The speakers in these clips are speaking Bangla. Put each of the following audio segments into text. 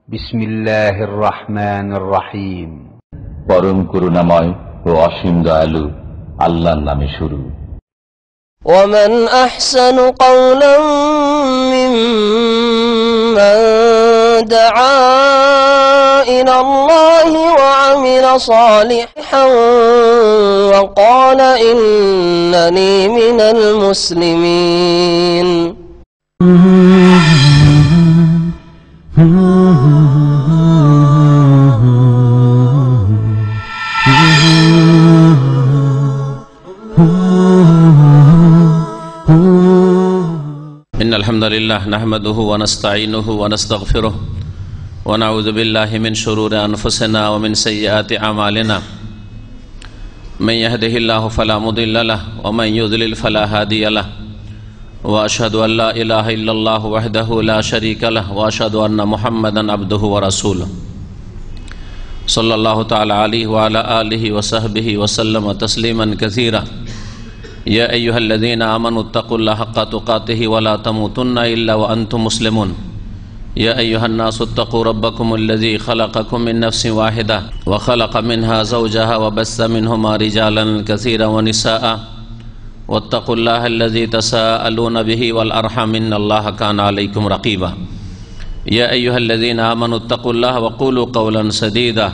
বিসমিল্লাহির রহমানির রহিম। পরম করুণাময় ও অসীম দয়ালু আল্লাহর নামে শুরু। ومن أحسن قولا ممن دعا إلى الله وعمل صالحا وقال إنني من المسلمين. إن الحمد لله نحمده ونستعينه ونستغفره ونعوذ بالله من شرور أنفسنا ومن سيئات أعمالنا من يهده الله فلا مضل له ومن يضلل فلا هادي له وأشهد أن لا إله إلا الله وحده لا شريك له وأشهد أن محمدا عبده ورسوله صلى الله تعالى عليه وعلى آله وصحبه وسلم تسليما كثيرا. يا أيها الذين آمنوا اتقوا الله حق تقاته ولا تموتن إلا وأنتم مسلمون. يا أيها الناس اتقوا ربكم الذي خلقكم من نفس واحدة وخلق منها زوجها وبث منهما رجالا كثيرا ونساء واتقوا الله الذي تساءلون به والأرحام إن الله كان عليكم رقيبا. يا أيها الذين آمنوا اتقوا الله وقولوا قولا سديدا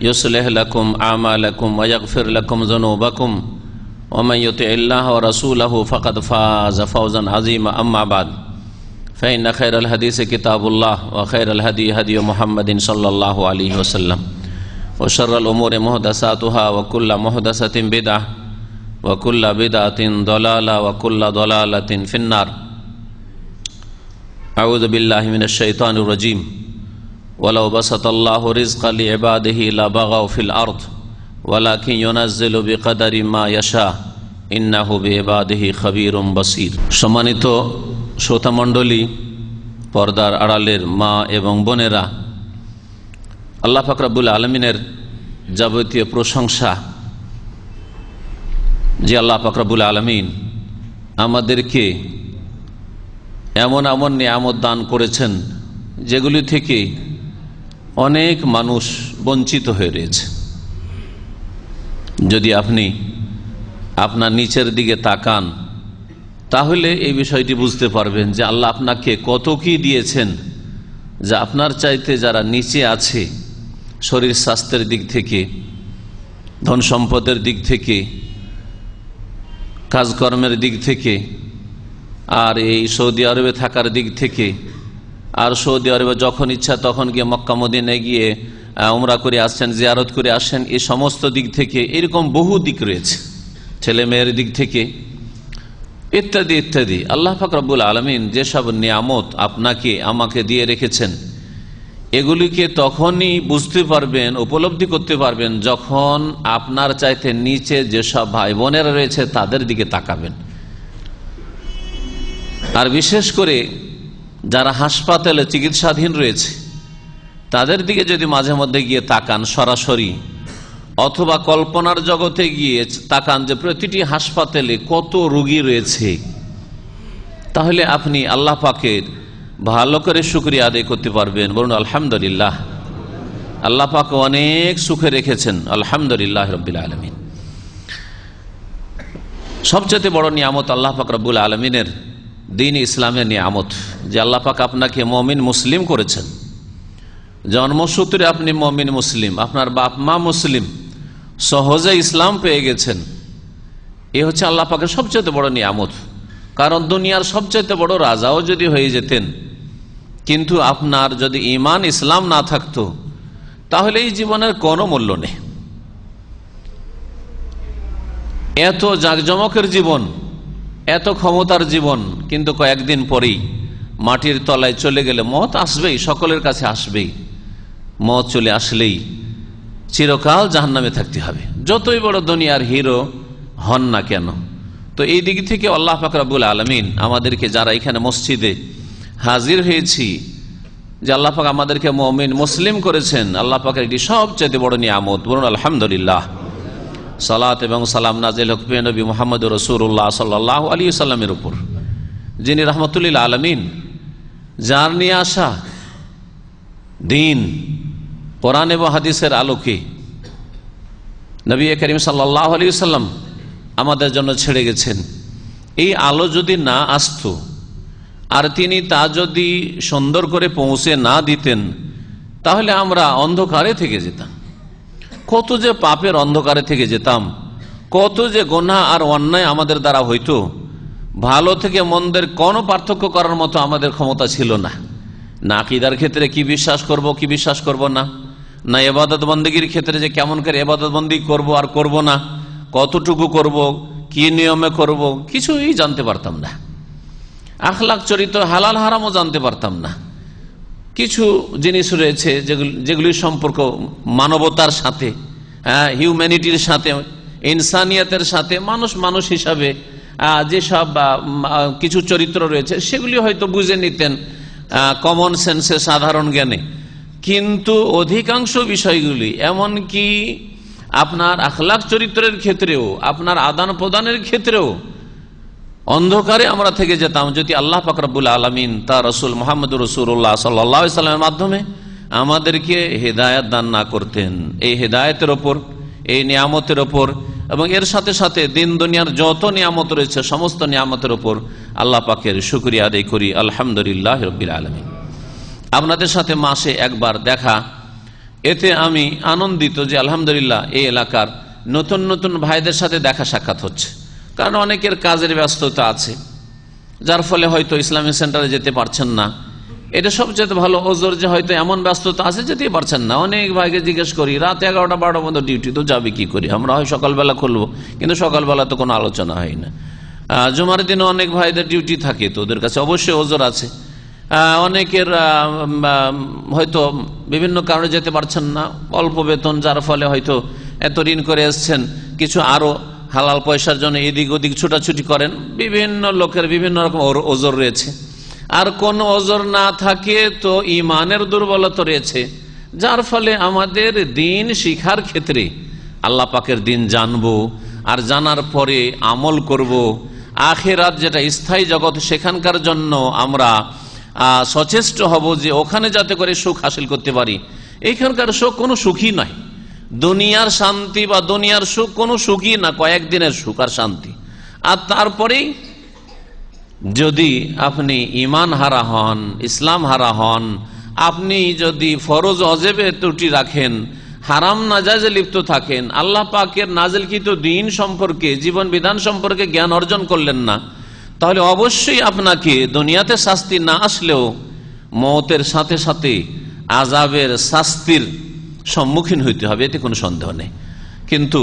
يصلح لكم أعمالكم ويغفر لكم ذنوبكم ومن يطع الله ورسوله فقد فاز فوزا عظيما. أما بعد فإن خير الحديث كتاب الله وخير الهدي هدي محمد صلى الله عليه وسلم وشر الأمور محدثاتها وكل محدثة بدعة وكل بدعة ضلالة وكل ضلالة في النار. أعوذ بالله من الشيطان الرجيم. ولو بسط الله رزقا لعباده لبغوا في الأرض ولكن ينزل بقدر ما يشاء إنه بعباده خبير بصير. সম্মানিত শ্রোতামণ্ডলী, পর্দার আড়ালের মা এবং বোনেরা, আল্লাহ পাক রব্বুল আলামিনের যাবতীয় প্রশংসা যে আল্লাহ পাক রব্বুল আলামিন আমাদেরকে এমন এমন নিয়ামত দান করেছেন যেগুলি থেকে অনেক মানুষ বঞ্চিত হয়ে রয়েছে। যদি আপনি আপনার নিচের দিকে তাকান তাহলে এই বিষয়টি বুঝতে পারবেন যে আল্লাহ আপনাকে কত কি দিয়েছেন, যা আপনার চাইতে যারা নিচে আছে, শরীর স্বাস্থ্যের দিক থেকে, ধন সম্পদের দিক থেকে, কাজকর্মের দিক থেকে, আর এই সৌদি আরবে থাকার দিক থেকে, আর সৌদি আরবে যখন ইচ্ছা তখন গিয়ে মক্কা মদিনায় গিয়ে উমরা করে আসছেন, জিয়ারত করে আসেন, এই সমস্ত দিক থেকে এরকম বহু দিক রয়েছে, ছেলে মেয়ের দিক থেকে ইত্যাদি ইত্যাদি। আল্লাহ পাক রব্বুল আলামিন যেসব নিয়ামত আপনাকে আমাকে দিয়ে রেখেছেন এগুলিকে তখনই বুঝতে পারবেন, উপলব্ধি করতে পারবেন যখন আপনার চাইতে নিচে যেসব ভাই বোনেরা রয়েছে তাদের দিকে তাকাবেন। আর বিশেষ করে যারা হাসপাতালে চিকিৎসাধীন রয়েছে তাদের দিকে যদি মাঝে মধ্যে গিয়ে তাকান সরাসরি, অথবা কল্পনার জগতে গিয়ে তাকান যে প্রতিটি হাসপাতালে কত রোগী রয়েছে, তাহলে আপনি আল্লাহ পাকের ভালো করে শুকরিয়া আদায় করতে পারবেন। বলুন আলহামদুলিল্লাহ। আল্লাহ পাক অনেক সুখে রেখেছেন, আলহামদুলিল্লাহ রাব্বিল আলামিন। সবচেয়ে বড় নিয়ামত আল্লাহ পাক রব্বুল আলামিনের দ্বীন ইসলামের নিয়ামত, যে আল্লাহ পাক আপনাকে মুমিন মুসলিম করেছেন। জন্মসূত্রে আপনি মুমিন মুসলিম, আপনার বাপ মা মুসলিম, সহজে ইসলাম পেয়ে গেছেন। এ হচ্ছে আল্লাহ পাকের সবচেয়ে বড় নিয়ামত। কারণ দুনিয়ার সবচেয়ে বড় রাজাও যদি হয়ে যেতেন, কিন্তু আপনার যদি ঈমান ইসলাম না থাকতো তাহলে এই জীবনের কোনো মূল্য নেই। এত জাঁকজমকের জীবন, এত ক্ষমতার জীবন, কিন্তু কয়েকদিন পরেই মাটির তলায় চলে গেলে মত আসবেই, সকলের কাছে আসবেই। মত চলে আসলেই চিরকাল জাহান্নামে থাকতে হবে, যতই বড় দুনিয়ার হিরো হন না কেন। তো এই দিক থেকে আল্লাহ পাক রব্বুল আলামিন আমাদেরকে, যারা এখানে মসজিদে হাজির হয়েছি, যে আল্লাহ পাক আমাদেরকে মুমিন মুসলিম করেছেন, আল্লাহ পাকের একটি সবচেয়ে বড় নিয়ামত। বলুন আলহামদুলিল্লাহ। সালাত এবং সালাম নাজিল হোক প্রিয় নবী মুহাম্মদ রাসূলুল্লাহ সাল্লাল্লাহু আলাইহি ওয়াসাল্লামের উপর, যিনি রাহমাতুল লিল আলামিন, যার নিয়ে আসা দিন কোরআন এবং হাদিসের আলোকে নবী করিম সাল্লাল্লাহু আলাইহি ওয়াসাল্লাম আমাদের জন্য ছেড়ে গেছেন, এই আলো যদি না আসতো আর তিনি তা যদি সুন্দর করে পৌঁছে না দিতেন, তাহলে আমরা অন্ধকারে থেকে যেতাম। কত যে পাপের অন্ধকারে থেকে যেতাম, কত যে গুনাহ আর অন্যায় আমাদের দ্বারা হইতো। ভালো থেকে মন্দের কোনো পার্থক্য করার মতো আমাদের ক্ষমতা ছিল না। না আকীদার ক্ষেত্রে কি বিশ্বাস করব কি বিশ্বাস করব না, না ইবাদত বন্দেগীর ক্ষেত্রে যে কেমন করে ইবাদত বন্দেগী করব আর করব না, কতটুকু করব, কি নিয়মে করব, কিছুই জানতে পারতাম না। আখলাক চরিত্র হালাল হারামও জানতে পারতাম না। কিছু জিনিস রয়েছে যেগুলির সম্পর্ক মানবতার সাথে, হিউম্যানিটির সাথে, ইনসানিয়াতের সাথে, মানুষ হিসাবে যেসব কিছু চরিত্র রয়েছে সেগুলি হয়তো বুঝে নিতেন কমন সেন্সে, সাধারণ জ্ঞানে। কিন্তু অধিকাংশ বিষয়গুলি, এমনকি আপনার আখলাক চরিত্রের ক্ষেত্রেও, আপনার আদান প্রদানের ক্ষেত্রেও অন্ধকারে আমরা থেকে যেতাম যদি আল্লাহ পাক রব্বুল আলামিন তার রাসূল মুহাম্মদুর রাসূলুল্লাহ সাল্লাল্লাহু আলাইহি ওয়াসাল্লামের মাধ্যমে আমাদেরকে হেদায়েত দান না করতেন। এই হেদায়েতের ওপর, এই নিয়ামতের ওপর এবং এর সাথে সাথে দিন দুনিয়ার যত নিয়ামত রয়েছে সমস্ত নিয়ামতের ওপর আল্লাহ পাকের শুকরিয়া আদায় করি, আলহামদুলিল্লাহ রাব্বিল আলামিন। আপনাদের সাথে মাসে একবার দেখা, এতে আমি আনন্দিত যে আলহামদুলিল্লাহ এই এলাকার নতুন নতুন ভাইদের সাথে দেখা সাক্ষাৎ হচ্ছে। কারণ অনেকের কাজের ব্যস্ততা আছে, যার ফলে হয়তো ইসলামিক সেন্টারে যেতে পারছেন না। এটা সবচেয়ে ভালো ওজোর যে হয়তো এমন ব্যস্ততা আছে যেতে পারছেন না। অনেক ভাইকে জিজ্ঞেস করি, রাত 11টা 12টা পর্যন্ত ডিউটি, তো যাবে কি করি? আমরা হয় সকালবেলা খুলবো, কিন্তু সকালবেলা তো কোনো আলোচনা হয় না। জুমার দিনে অনেক ভাইদের ডিউটি থাকে, তো ওদের কাছে অবশ্যই ওজোর আছে। অনেকের হয়তো বিভিন্ন কারণে যেতে পারছেন না, অল্প বেতন, যার ফলে হয়তো এত ঋণ করে এসছেন, কিছু আরো হালাল পয়সার জন্য এদিক ওদিক ছুটাছুটি করেন। বিভিন্ন লোকের বিভিন্ন রকম ওজোর রয়েছে। আর কোন ওজোর না থাকে তো ইমানের দুর্বলতা রয়েছে, যার ফলে আমাদের দিন শিখার ক্ষেত্রে আল্লাহ পাকের দিন জানবো, আর জানার পরে আমল করব, আখিরাত যেটা স্থায়ী জগৎ সেখানকার জন্য আমরা সচেষ্ট হব যে ওখানে যাতে করে সুখ হাসিল করতে পারি। এইখানকার সুখ কোনো সুখই নয়, দুনিয়ার শান্তি বা দুনিয়ার সুখ কোনো সুখই না, কয়েকদিনের সুখ আর শান্তি। আর তারপরেই যদি আপনি ইমান হারা হন, ইসলাম হারা হন, আপনি যদি ফরজ অজেবে ত্রুটি রাখেন, হারাম নাজায়েজে লিপ্ত থাকেন, আল্লাহ পাকের নাজিলকৃত দ্বীন সম্পর্কে, জীবন বিধান সম্পর্কে জ্ঞান অর্জন করলেন না, তাহলে অবশ্যই আপনাকে দুনিয়াতে শাস্তি না আসলেও মওতের সাথে সাথে আযাবের শাস্তির সম্মুখীন হইতে হবে, এতে কোনো সন্দেহ নেই। কিন্তু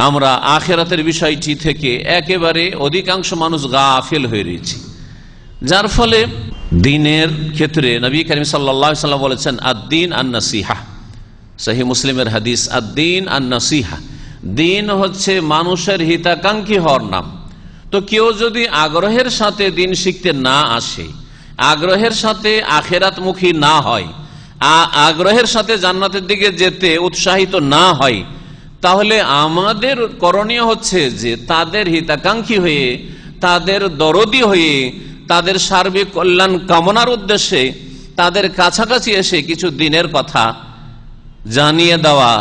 আমরা আখিরাতের বিষয়টি থেকে একেবারে অধিকাংশ মানুষ গাফিল হয়ে রয়েছে, যার ফলে দ্বীনের ক্ষেত্রে নবী করিম সাল্লাল্লাহু আলাইহি ওয়াসাল্লাম বলেছেন, আদ-দ্বীন আন-নাসিহা। সহিহ মুসলিমের হাদিস, আদ-দ্বীন আন-নাসিহা। দ্বীন হচ্ছে মানুষের হিতাকাঙ্ক্ষী হওয়ার নাম। তো কেউ যদি আগ্রহের সাথে দ্বীন শিখতে না আসে, আগ্রহের সাথে আখিরাতমুখী না হয়, আগ্রহের সাথে জান্নাতের দিকে যেতে উৎসাহিত না হয়, তাহলে আমাদের করণীয় হচ্ছে যে তাদের হিতাকাঙ্ক্ষী হয়ে, তাদের দরদি হয়ে, তাদের সার্বিক কল্যাণ কামনার উদ্দেশ্যে তাদের কাছাকাছি এসে কিছু দিনের কথা জানিয়ে দেওয়া।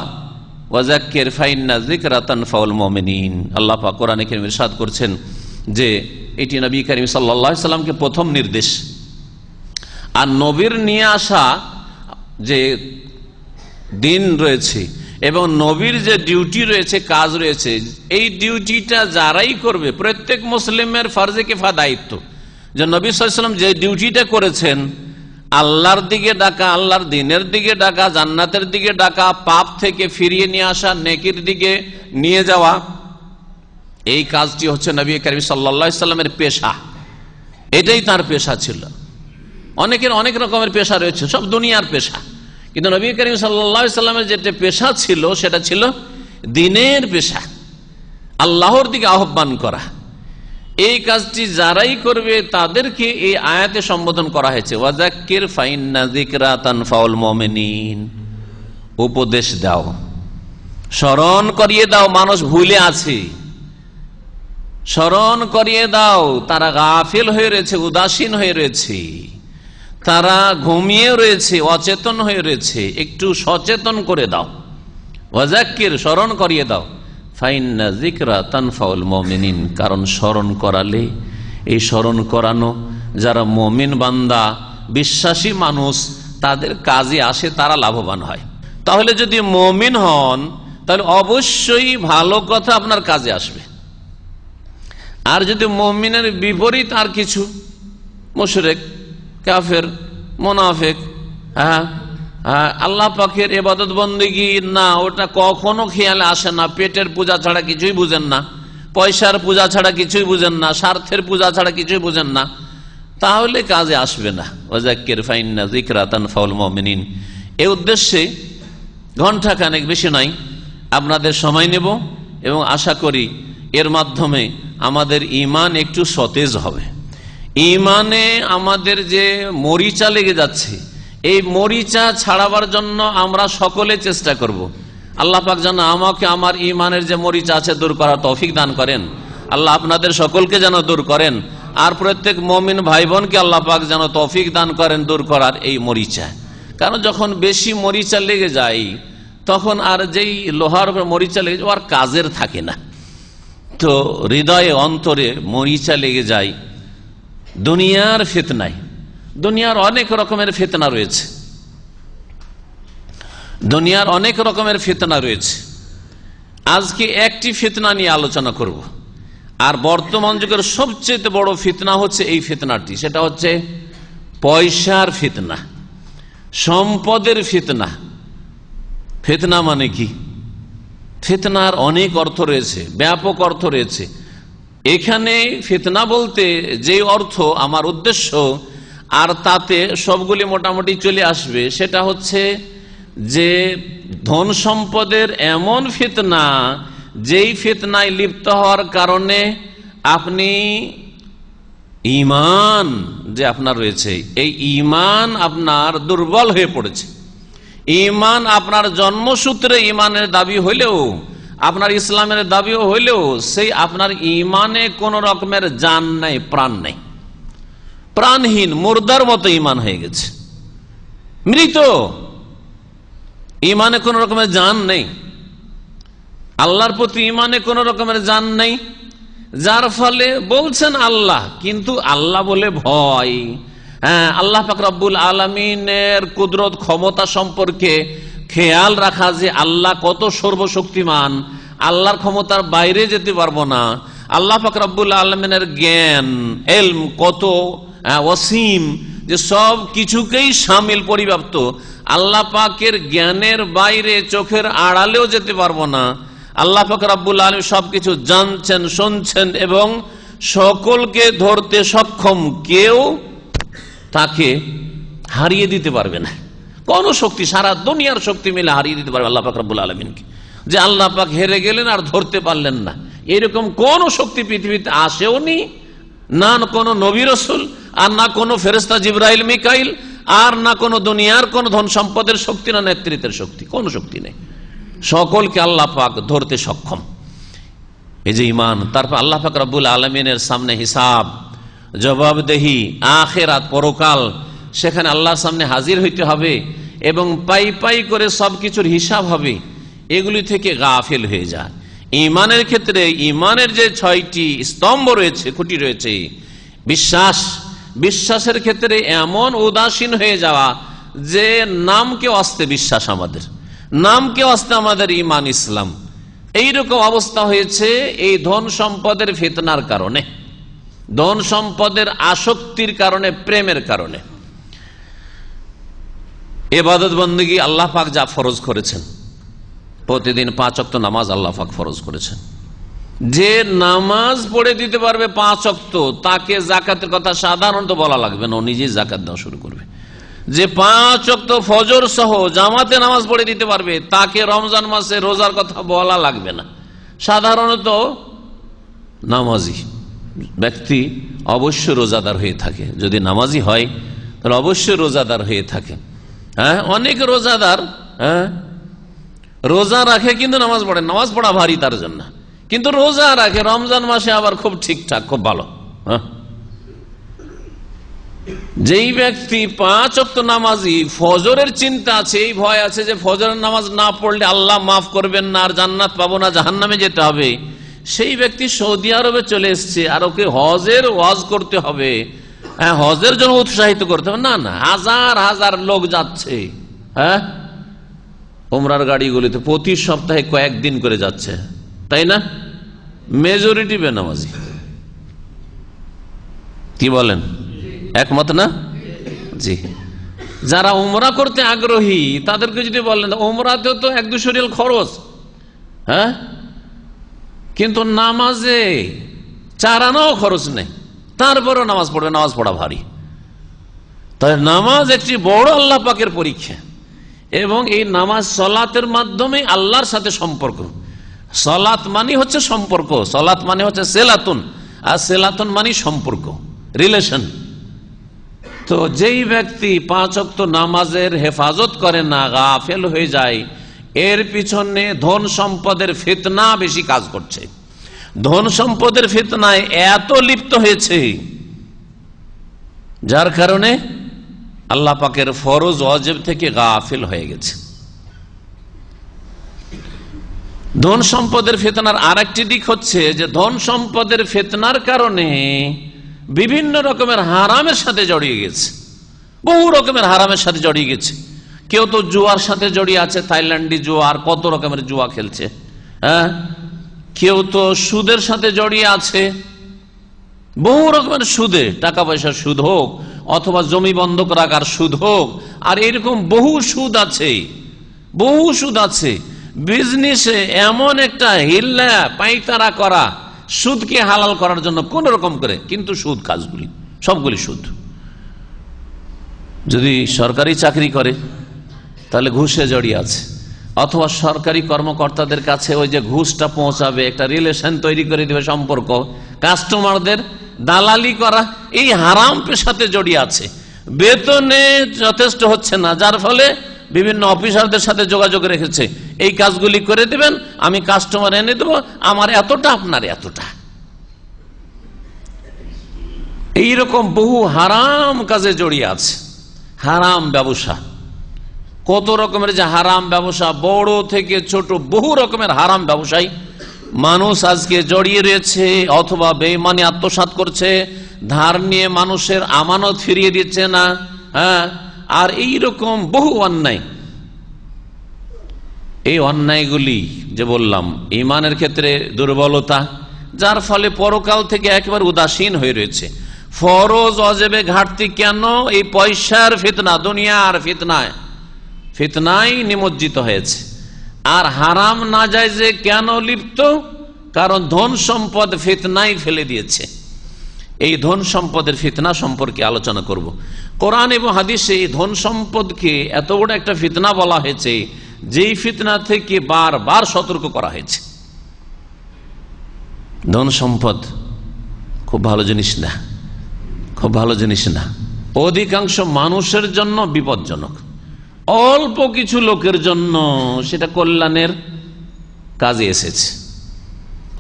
ওয়াযাক্কির ফাইন্না যিকরা তানফাউল মুমিনিন। আল্লাহ পাক কোরআনে কারীমে ইরশাদ করছেন যে এটি নবী করিম সাল্লাল্লাহু আলাইহি সাল্লামকে প্রথম নির্দেশ। আর নবীর নিয়ে আসা যে দিন রয়েছে এবং নবীর যে ডিউটি রয়েছে, কাজ রয়েছে, এই ডিউটিটা যারাই করবে, প্রত্যেক মুসলিমের ফরজে কিফায়া দায়িত্ব যে নবী সাল্লাল্লাহু আলাইহি সাল্লাম যে ডিউটিটা করেছেন, আল্লাহর দিকে ডাকা, আল্লাহর দ্বীনের দিকে ডাকা, জান্নাতের দিকে ডাকা, পাপ থেকে ফিরিয়ে নিয়ে আসা, নেকির দিকে নিয়ে যাওয়া, এই কাজটি হচ্ছে নবী করিম সাল্লাল্লাহু আলাইহি সাল্লামের পেশা। এটাই তার পেশা ছিল। অনেকের অনেক রকমের পেশা রয়েছে, সব দুনিয়ার পেশা, কিন্তু নবী করিম সাল্লাল্লাহু আলাইহি সাল্লামের যেটা পেশা ছিল সেটা ছিল দ্বীনের পেশা, আল্লাহর দিকে আহ্বান করা। এই কাজটি যারাই করবে তাদেরকে এই আয়াতে সম্বোধন করা হয়েছে, ওয়াযাক্কির ফাইন্না যিকরা তানফাউল মুমিনিন। উপদেশ দাও, স্মরণ করিয়ে দাও, মানুষ ভুলে আছে, স্মরণ করিয়ে দাও, তারা গাফিল হয়ে রয়েছে, উদাসীন হয়ে রয়েছে, তারা ঘুমিয়ে রয়েছে, অচেতন হয়ে রয়েছে, একটু সচেতন করে দাও। ওয়াজাক্কির, স্মরণ করিয়ে দাও। ফাইন্না যিকরা তানফাউল মুমিনিন, কারণ স্মরণ করালে, এই স্মরণ করানো যারা মুমিন বান্দা, বিশ্বাসী মানুষ, তাদের কাজে আসে, তারা লাভবান হয়। তাহলে যদি মুমিন হন তাহলে অবশ্যই ভালো কথা আপনার কাজে আসবে। আর যদি মুমিনের বিপরীত আর কিছু, মুশরিক, কাফের, মুনাফিক, আল্লাহ পাকের ইবাদত বন্দেগী না, ওটা কখনো খেয়ালে আসে না, পেটের পূজা ছাড়া কিছুই বুঝেন না, পয়সার পূজা ছাড়া কিছুই বুঝেন না, স্বার্থের পূজা ছাড়া কিছুই বুঝেন না, তাহলে কাজে আসবে না। ওয়াজাক্কির ফাইন্না যিকরা তানফাউল মুমিনিন। এই উদ্দেশ্যে ঘণ্টাখানেক, বেশি নয়, আপনাদের সময় নেব এবং আশা করি এর মাধ্যমে আমাদের ঈমান একটু সতেজ হবে। ঈমানে আমাদের যে মরিচা লেগে যাচ্ছে, এই মরিচা ছাড়াবার জন্য আমরা সকলে চেষ্টা করব। আল্লাহ পাক যেন আমাকে আমার ঈমানের যে মরিচা আছে দূর করার তৌফিক দান করেন। আল্লাহ আপনাদের সকলকে যেন দূর করেন, আর প্রত্যেক মুমিন ভাই বোনকে আল্লাহ পাক যেন তৌফিক দান করেন দূর করার এই মরিচা। কারণ যখন বেশি মরিচা লেগে যায় তখন আর যেই লোহার উপর মরিচা লেগে যায় আর কাজের থাকে না। তো হৃদয়ে অন্তরে মরিচা লেগে যায় দুনিয়ার ফিতনায়। দুনিয়ার অনেক রকমের ফিতনা রয়েছে, দুনিয়ার অনেক রকমের ফিতনা রয়েছে। আজকে একটি ফিতনা নিয়ে আলোচনা করব। আর বর্তমান যুগের সবচেয়ে বড় ফিতনা হচ্ছে এই ফিতনাটি, সেটা হচ্ছে পয়সার ফিতনা, সম্পদের ফিতনা। ফিতনা মানে কি? ফিতনার অনেক অর্থ রয়েছে, ব্যাপক অর্থ রয়েছে। এখানে ফিতনা বলতে যে অর্থ আমার উদ্দেশ্য, আর তাতে সবগুলি মোটামুটি চলে আসবে, সেটা হচ্ছে যে ধন সম্পদের এমন ফিতনা, যেই ফিতনায় লিপ্ত হওয়ার কারণে আপনি ঈমান যে আপনার রয়েছে, এই ঈমান আপনার দুর্বল হয়ে পড়েছে। ঈমান আপনার জন্মসূত্রে ঈমানের দাবি হইলেও, আপনার ইসলামের দাবিও হইলেও, সেই আপনার ঈমানে কোন রকমের জান নাই, প্রাণ নেই, প্রাণহীন মুর্দার মতো ঈমান হয়ে গেছে, মৃত। ঈমানে কোন রকমের জান নেই, আল্লাহর প্রতি ঈমানে কোন রকমের জান নেই, যার ফলে বলছেন আল্লাহ, কিন্তু আল্লাহ বলে ভয়। আল্লাহ পাক রব্বুল আলামিনের কুদরত, ক্ষমতা সম্পর্কে খেয়াল রাখা যে আল্লাহ কত সর্বশক্তিমান, আল্লাহর ক্ষমতার বাইরে যেতে পারবো না। আল্লাহ পাক রব্বুল আলামিনের জ্ঞান, ইলম কত অসীম, যে সব কিছুকেই শামিল, পরিব্যাপ্ত। আল্লাহ পাকের জ্ঞানের বাইরে, চোখের আড়ালেও যেতে পারবো না। আল্লাহ পাক রব্বুল আলামিন সবকিছু জানছেন, শুনছেন এবং সকলকে ধরতে সক্ষম। কেউ তাকে হারিয়ে দিতে পারবে না। কোন শক্তি, সারা দুনিয়ার শক্তি মিলে হারিয়ে দিতে পারবে আল্লাহ পাক রব্বুল আলামিনকে, যে আল্লাহ পাক হেরে গেলেন আর ধরতে পারলেন না, এরকম কোন শক্তি পৃথিবীতে আসেওনি, না কোন নবী রাসূল, আর না কোন ফেরেশতা জিবরাইল মিকাইল, আর না কোন দুনিয়ার কোন ধন সম্পদের শক্তি, না নেতৃত্বের শক্তি, কোন শক্তি নেই। সকলকে আল্লাহ পাক ধরতে সক্ষম। এই যে ঈমান, তারপর আল্লাহ পাক রব্বুল আলামিনের সামনে হিসাব, জবাবদেহি, আখিরাত, পরকাল, সেখানে আল্লাহর সামনে হাজির হইতে হবে এবং পাই পাই করে সবকিছুর হিসাব হবে। এগুলি থেকে গাফিল হয়ে যায়। ঈমানের ক্ষেত্রে ঈমানের যে 6টি স্তম্ভ রয়েছে, খুঁটি রয়েছে, বিশ্বাস, বিশ্বাসের ক্ষেত্রে এমন উদাসীন হয়ে যাওয়া যে নামকে আসতে বিশ্বাস, আমাদের নামকে আসতে আমাদের ঈমান, ইসলাম, এইরকম অবস্থা হয়েছে এই ধন সম্পদের ফিতনার কারণে, ধন সম্পদের আসক্তির কারণে, প্রেমের কারণে। ইবাদত বন্দেগী আল্লাহ পাক যা ফরজ করেছেন, প্রতিদিন 5 ওয়াক্ত নামাজ আল্লাহ পাক ফরজ করেছেন। যে নামাজ পড়ে দিতে পারবে 5 ওয়াক্ত, তাকে যাকাতের কথা সাধারণত বলা লাগবে না, ও নিজেই যাকাত দেওয়া শুরু করবে। যে 5 ওয়াক্ত ফজর সহ জামাতে নামাজ পড়ে দিতে পারবে, তাকে রমজান মাসে রোজার কথা বলা লাগবে না। সাধারণত নামাজি ব্যক্তি অবশ্য রোজাদার হয়ে থাকে, যদি নামাজি হয় তাহলে অবশ্যই রোজাদার হয়ে থাকে। অনেক রোজাদার রোজা রাখে কিন্তু নামাজ পড়ে, নামাজ পড়া ভারী তার জন্য, কিন্তু রোজা রাখে, রমজান মাসে আবার খুব ঠিকঠাক, খুব ভালো। যেই ব্যক্তি 5 ওয়াক্ত নামাজি, ফজরের চিন্তা আছে, এই ভয় আছে যে ফজরের নামাজ না পড়লে আল্লাহ মাফ করবেন না, আর জান্নাত পাবো না, জাহান্নামে যেতে হবে, সেই ব্যক্তি সৌদি আরবে চলে এসছে আর ওকে হজের ওয়াজ করতে হবে, হজের জন্য উৎসাহিত করতে হবে, না না, হাজার হাজার লোক যাচ্ছে, হ্যাঁ, ওমরার গাড়িগুলিতে প্রতি সপ্তাহে কয়েকদিন করে যাচ্ছে, তাই না? মেজরিটি বেনামাজি। কি বলেন, একমত না? জি। যারা উমরা করতে আগ্রহী তাদেরকে যদি বলেন উমরাতেও তো 1-200 রিয়াল খরচ, হ্যাঁ, কিন্তু নামাজে 4 আনাও খরচ নেই, তারপরও নামাজ পড়বে, নামাজ পড়া ভারী। তাই নামাজ একটি বড় আল্লাহ পাকের পরীক্ষা, এবং এই নামাজ সলাতের মাধ্যমে আল্লাহর সাথে সম্পর্ক। সলাত মানে হচ্ছে সম্পর্ক, সলাত মানে হচ্ছে সেলাতুন, আর সেলাতুন মানে সম্পর্ক, রিলেশন। তো যেই ব্যক্তি 5 ওয়াক্ত নামাজের হেফাজত করে না, গাফেল হয়ে যায়, এর পিছনে ধন সম্পদের ফিতনা বেশি কাজ করছে। ধন সম্পদের ফিতনায় এত লিপ্ত হয়েছে যার কারণে আল্লাহ পাকের ফরজ ওয়াজিব থেকে গাফিল হয়ে গেছে। ধন সম্পদের ফিতনার আরেকটি দিক হচ্ছে যে ধন সম্পদের ফিতনার কারণে বিভিন্ন রকমের হারামের সাথে জড়িয়ে গেছে, বহু রকমের হারামের সাথে জড়িয়ে গেছে। কেউ তো জুয়ার সাথে জড়িয়ে আছে, থাইল্যান্ডি জুয়া, আর কত রকমের জুয়া খেলছে, হ্যাঁ। কেউ তো সুদের সাথে জড়িয়ে আছে, বহু রকমের সুদে, টাকা পয়সার সুদ হোক অথবা জমি বন্ধক রাখার সুদ হোক, আর এরকম বহু সুদ আছে, বহু সুদ আছে। বিজনেসে এমন একটা হিল্লা পাইতারা করা, সুদকে হালাল করার জন্য কোন রকম করে, কিন্তু সুদ কাজগুলি সবগুলি সুদ। যদি সরকারি চাকরি করে তাহলে ঘুষে জড়িয়ে আছে, অথবা সরকারি কর্মকর্তাদের কাছে ওই যে ঘুষটা পৌঁছাবে, একটা রিলেশন তৈরি করে দিবে, সম্পর্ক, কাস্টমারদের দালালি করা, এই হারাম পেশাতে জড়িয়ে আছে। বেতনে যথেষ্ট হচ্ছে না, যার ফলে বিভিন্ন অফিসারদের সাথে যোগাযোগ রেখেছে, এই কাজগুলি করে দিবেন, আমি কাস্টমার এনে দেবো, আমার এতটা, আপনার এতটা। এইরকম বহু হারাম কাজে জড়িয়ে আছে, হারাম ব্যবসা, কত রকমের যে হারাম ব্যবসা, বড় থেকে ছোট বহু রকমের হারাম ব্যবসায় মানুষ আজকে জড়িয়ে রয়েছে, অথবা বেঈমানি আত্মসাৎ করছে, ধার নিয়ে মানুষের আমানত ফিরিয়ে দিচ্ছে না, হ্যাঁ। আর এই রকম বহু অন্যায়, এই অন্যায়গুলি যে বললাম ঈমানের ক্ষেত্রে দুর্বলতা, যার ফলে পরকাল থেকে একেবারে উদাসীন হয়ে রয়েছে। ফরজ ওয়াজিবে ঘাটতি কেন? এই পয়সার ফিতনা, দুনিয়ার ফিতনায় নিমজ্জিত হয়েছে। আর হারাম নাজায়েজে কেন লিপ্ত? কারণ ধন সম্পদ ফিতনায় ফেলে দিয়েছে। এই ধন সম্পদের ফিতনা সম্পর্কে আলোচনা করব। কোরআন এবং হাদিসে এই ধন সম্পদকে এত বড় একটা ফিতনা বলা হয়েছে, যেই ফিতনা থেকে বারবার সতর্ক করা হয়েছে। ধন সম্পদ খুব ভালো জিনিস না, খুব ভালো জিনিস না। অধিকাংশ মানুষের জন্য বিপজ্জনক, অল্প কিছু লোকের জন্য সেটা কল্যাণের কাজে এসেছে।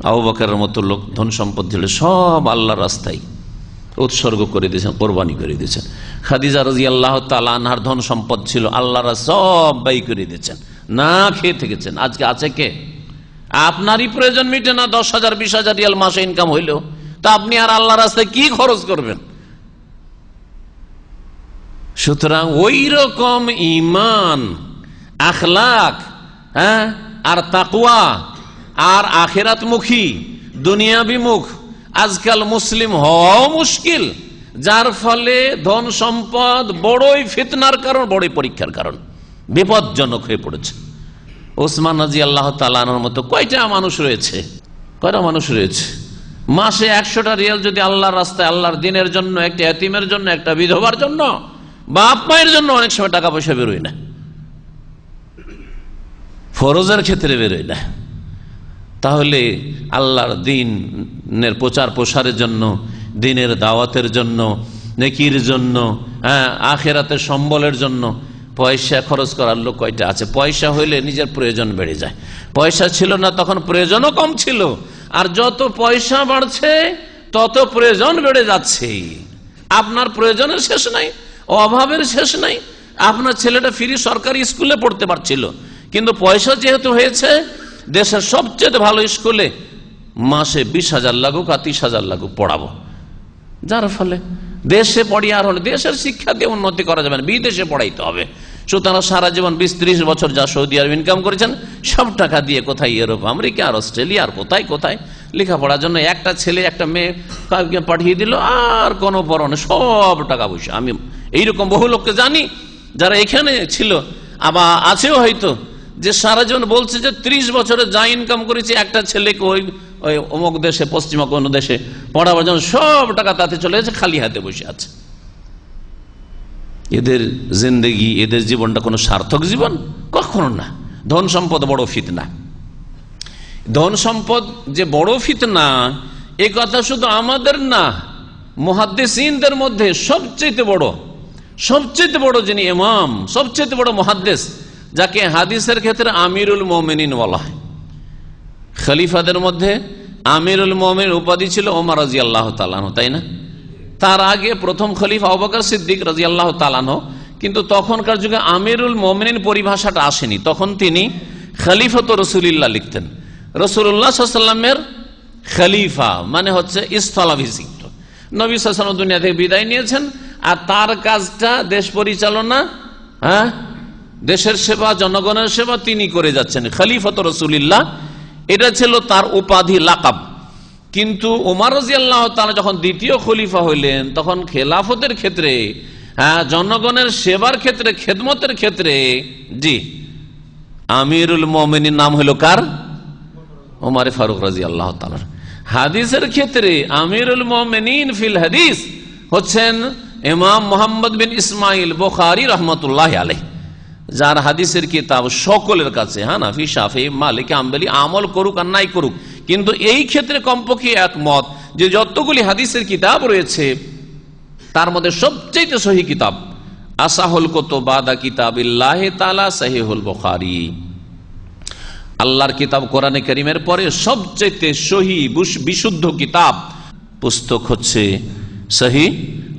আবু বকরের মতো লোক ধন সম্পদ ছিল সব আল্লাহর রাস্তায় উৎসর্গ করে দিয়েছেন, কোরবানি করে দিয়েছেন। খাদিজা রাদিয়াল্লাহু তাআলা আনহার ধন সম্পদ ছিল, আল্লাহরা সব ব্যয় করে দিয়েছেন, না খেয়ে থেকেছেন। আজকে আছে কে? আপনারই প্রয়োজন মিটে না, 10,000 20,000 রিয়াল মাসে ইনকাম হইলেও, তা আপনি আর আল্লাহর রাস্তায় কি খরচ করবেন? সুতরাং ওই রকম ঈমান, আখলাক, হ্যাঁ, আর তাকওয়া, আর আখিরাতমুখী, দুনিয়াবিমুখ আজকাল মুসলিম হওয়াও মুশকিল, যার ফলে ধন সম্পদ বড়ই ফিতনার কারণ, বড়ই পরীক্ষার কারণ, বিপজ্জনক হয়ে পড়েছে। ওসমান রাদিয়াল্লাহু তাআলা আনহুর মতো কয়টা মানুষ রয়েছে, কয়টা মানুষ রয়েছে মাসে 100টা রিয়াল যদি আল্লাহর রাস্তায়, আল্লাহর দ্বীনের জন্য, একটা এতিমের জন্য, একটা বিধবার জন্য, বাপ মায়ের জন্য অনেক সময় টাকা পয়সা বেরোয় না, ফরজের ক্ষেত্রে বেরোয় না। তাহলে আল্লাহর দ্বীনের প্রচার প্রসারের জন্য, দ্বীনের দাওয়াতের জন্য, নেকির জন্য, আখিরাতের সম্বলের জন্য পয়সা খরচ করার লোক কয়টা আছে? পয়সা হইলে নিজের প্রয়োজন বেড়ে যায়। পয়সা ছিল না তখন প্রয়োজনও কম ছিল, আর যত পয়সা বাড়ছে তত প্রয়োজন বেড়ে যাচ্ছে। আপনার প্রয়োজনের শেষ নাই, অভাবের শেষ নাই। আপনার ছেলেটা ফ্রি সরকারি স্কুলে পড়তে পারছিল, কিন্তু পয়সা যেহেতু হয়েছে দেশের সবচেয়ে ভালো স্কুলে মাসে 20,000 লাগুক আর 30,000 লাগুক পড়াবো, যার ফলে দেশে পড়িয়ে আর হলে দেশের শিক্ষাকে উন্নতি করা যাবে না, বিদেশে পড়াইতে হবে। সুতরাং সারা জীবন 20-30 বছর যা সৌদি আরব ইনকাম করেছেন সব টাকা দিয়ে কোথায় ইউরোপ, আমেরিকা আর অস্ট্রেলিয়া আর কোথায় কোথায় লেখাপড়ার জন্য একটা ছেলে একটা মেয়ে পাঠিয়ে দিল, আর কোনো পরনে সব টাকা পয়সা। আমি এইরকম বহু লোককে জানি যারা এখানে ছিল, আবার আছেও হয়তো, যে সারা জীবন বলছে যে 30 বছরে যা ইনকাম করেছে একটা ছেলেকে ওই অমুক দেশে পশ্চিমা কোনো দেশে পড়াবার জন্য সব টাকা তাতে চলে গেছে, খালি হাতে বসে আছে। এদের জিন্দেগি, এদের জীবনটা কোনো সার্থক জীবন? কখনো না। ধন সম্পদ বড় ফিতনা। ধন সম্পদ যে বড় ফিতনা, এ কথা শুধু আমাদের না, মুহাদ্দিসিনদের মধ্যে সবচেয়ে বড় যিনি ইমাম, সবচেয়ে বড় মুহাদ্দিস, যাকে হাদিসের ক্ষেত্রে আমিরুল মুমিনিন বলা হয়। খলিফাদের মধ্যে আমিরুল মুমিনিন উপাধি ছিল ওমর রাদিয়াল্লাহু তাআলা আনহু, তাই না? তার আগে প্রথম খলিফা আবু বকর সিদ্দিক রাদিয়াল্লাহু তাআলা আনহু, কিন্তু তখনকার যুগে আমিরুল মুমিনিন পরিভাষাটা আসেনি, তখন তিনি খলিফাতুর রাসূলুল্লাহ লিখতেন। রাসূলুল্লাহ সাল্লাল্লাহু আলাইহি ওয়াসাল্লামের খলিফা মানে হচ্ছে স্থলাভিষিক্ত। নবী সাল্লাল্লাহু আলাইহি ওয়াসাল্লাম দুনিয়া থেকে বিদায় নিয়েছেন, আর তার কাজটা দেশ পরিচালনা, দেশের সেবা, জনগণের সেবা তিনি করে যাচ্ছেন। খলিফাতুর রাসূলুল্লাহ এটা ছিল তার উপাধি, লাকাব। কিন্তু ওমর রাদিয়াল্লাহু তাআলা যখন দ্বিতীয় খলিফা হইলেন, তখন খেলাফতের ক্ষেত্রে, জনগণের সেবার ক্ষেত্রে, খেদমতের ক্ষেত্রে জি আমিরুল মুমিনিন নাম হলো কার? ওমর ফারুক রাদিয়াল্লাহু তাআলা। হাদিসের ক্ষেত্রে আমিরুল মুমিনিন ফিল হাদিস হচ্ছেন ইমাম মুহাম্মদ বিন ইসমাইল বুখারী রাহমাতুল্লাহি আলাইহি, যার হাদিসের কিতাব সকলের কাছে, হানাফি, শাফি, মালিকি, হাম্বলি আমল করুক আর নাই করুক, কিন্তু এই ক্ষেত্রে কমপক্ষে একমত যে যতগুলি হাদিসের কিতাব রয়েছে তার মধ্যে সবচেয়ে সহিহ কিতাব আসাহুল কুতুব বাদা কিতাবিল্লাহি তাআলা সহিহুল বুখারী। আল্লাহর কিতাব কোরআনে কারীমের পরে সবচেয়ে সহিহ বিশুদ্ধ কিতাব পুস্তক হচ্ছে সহিহ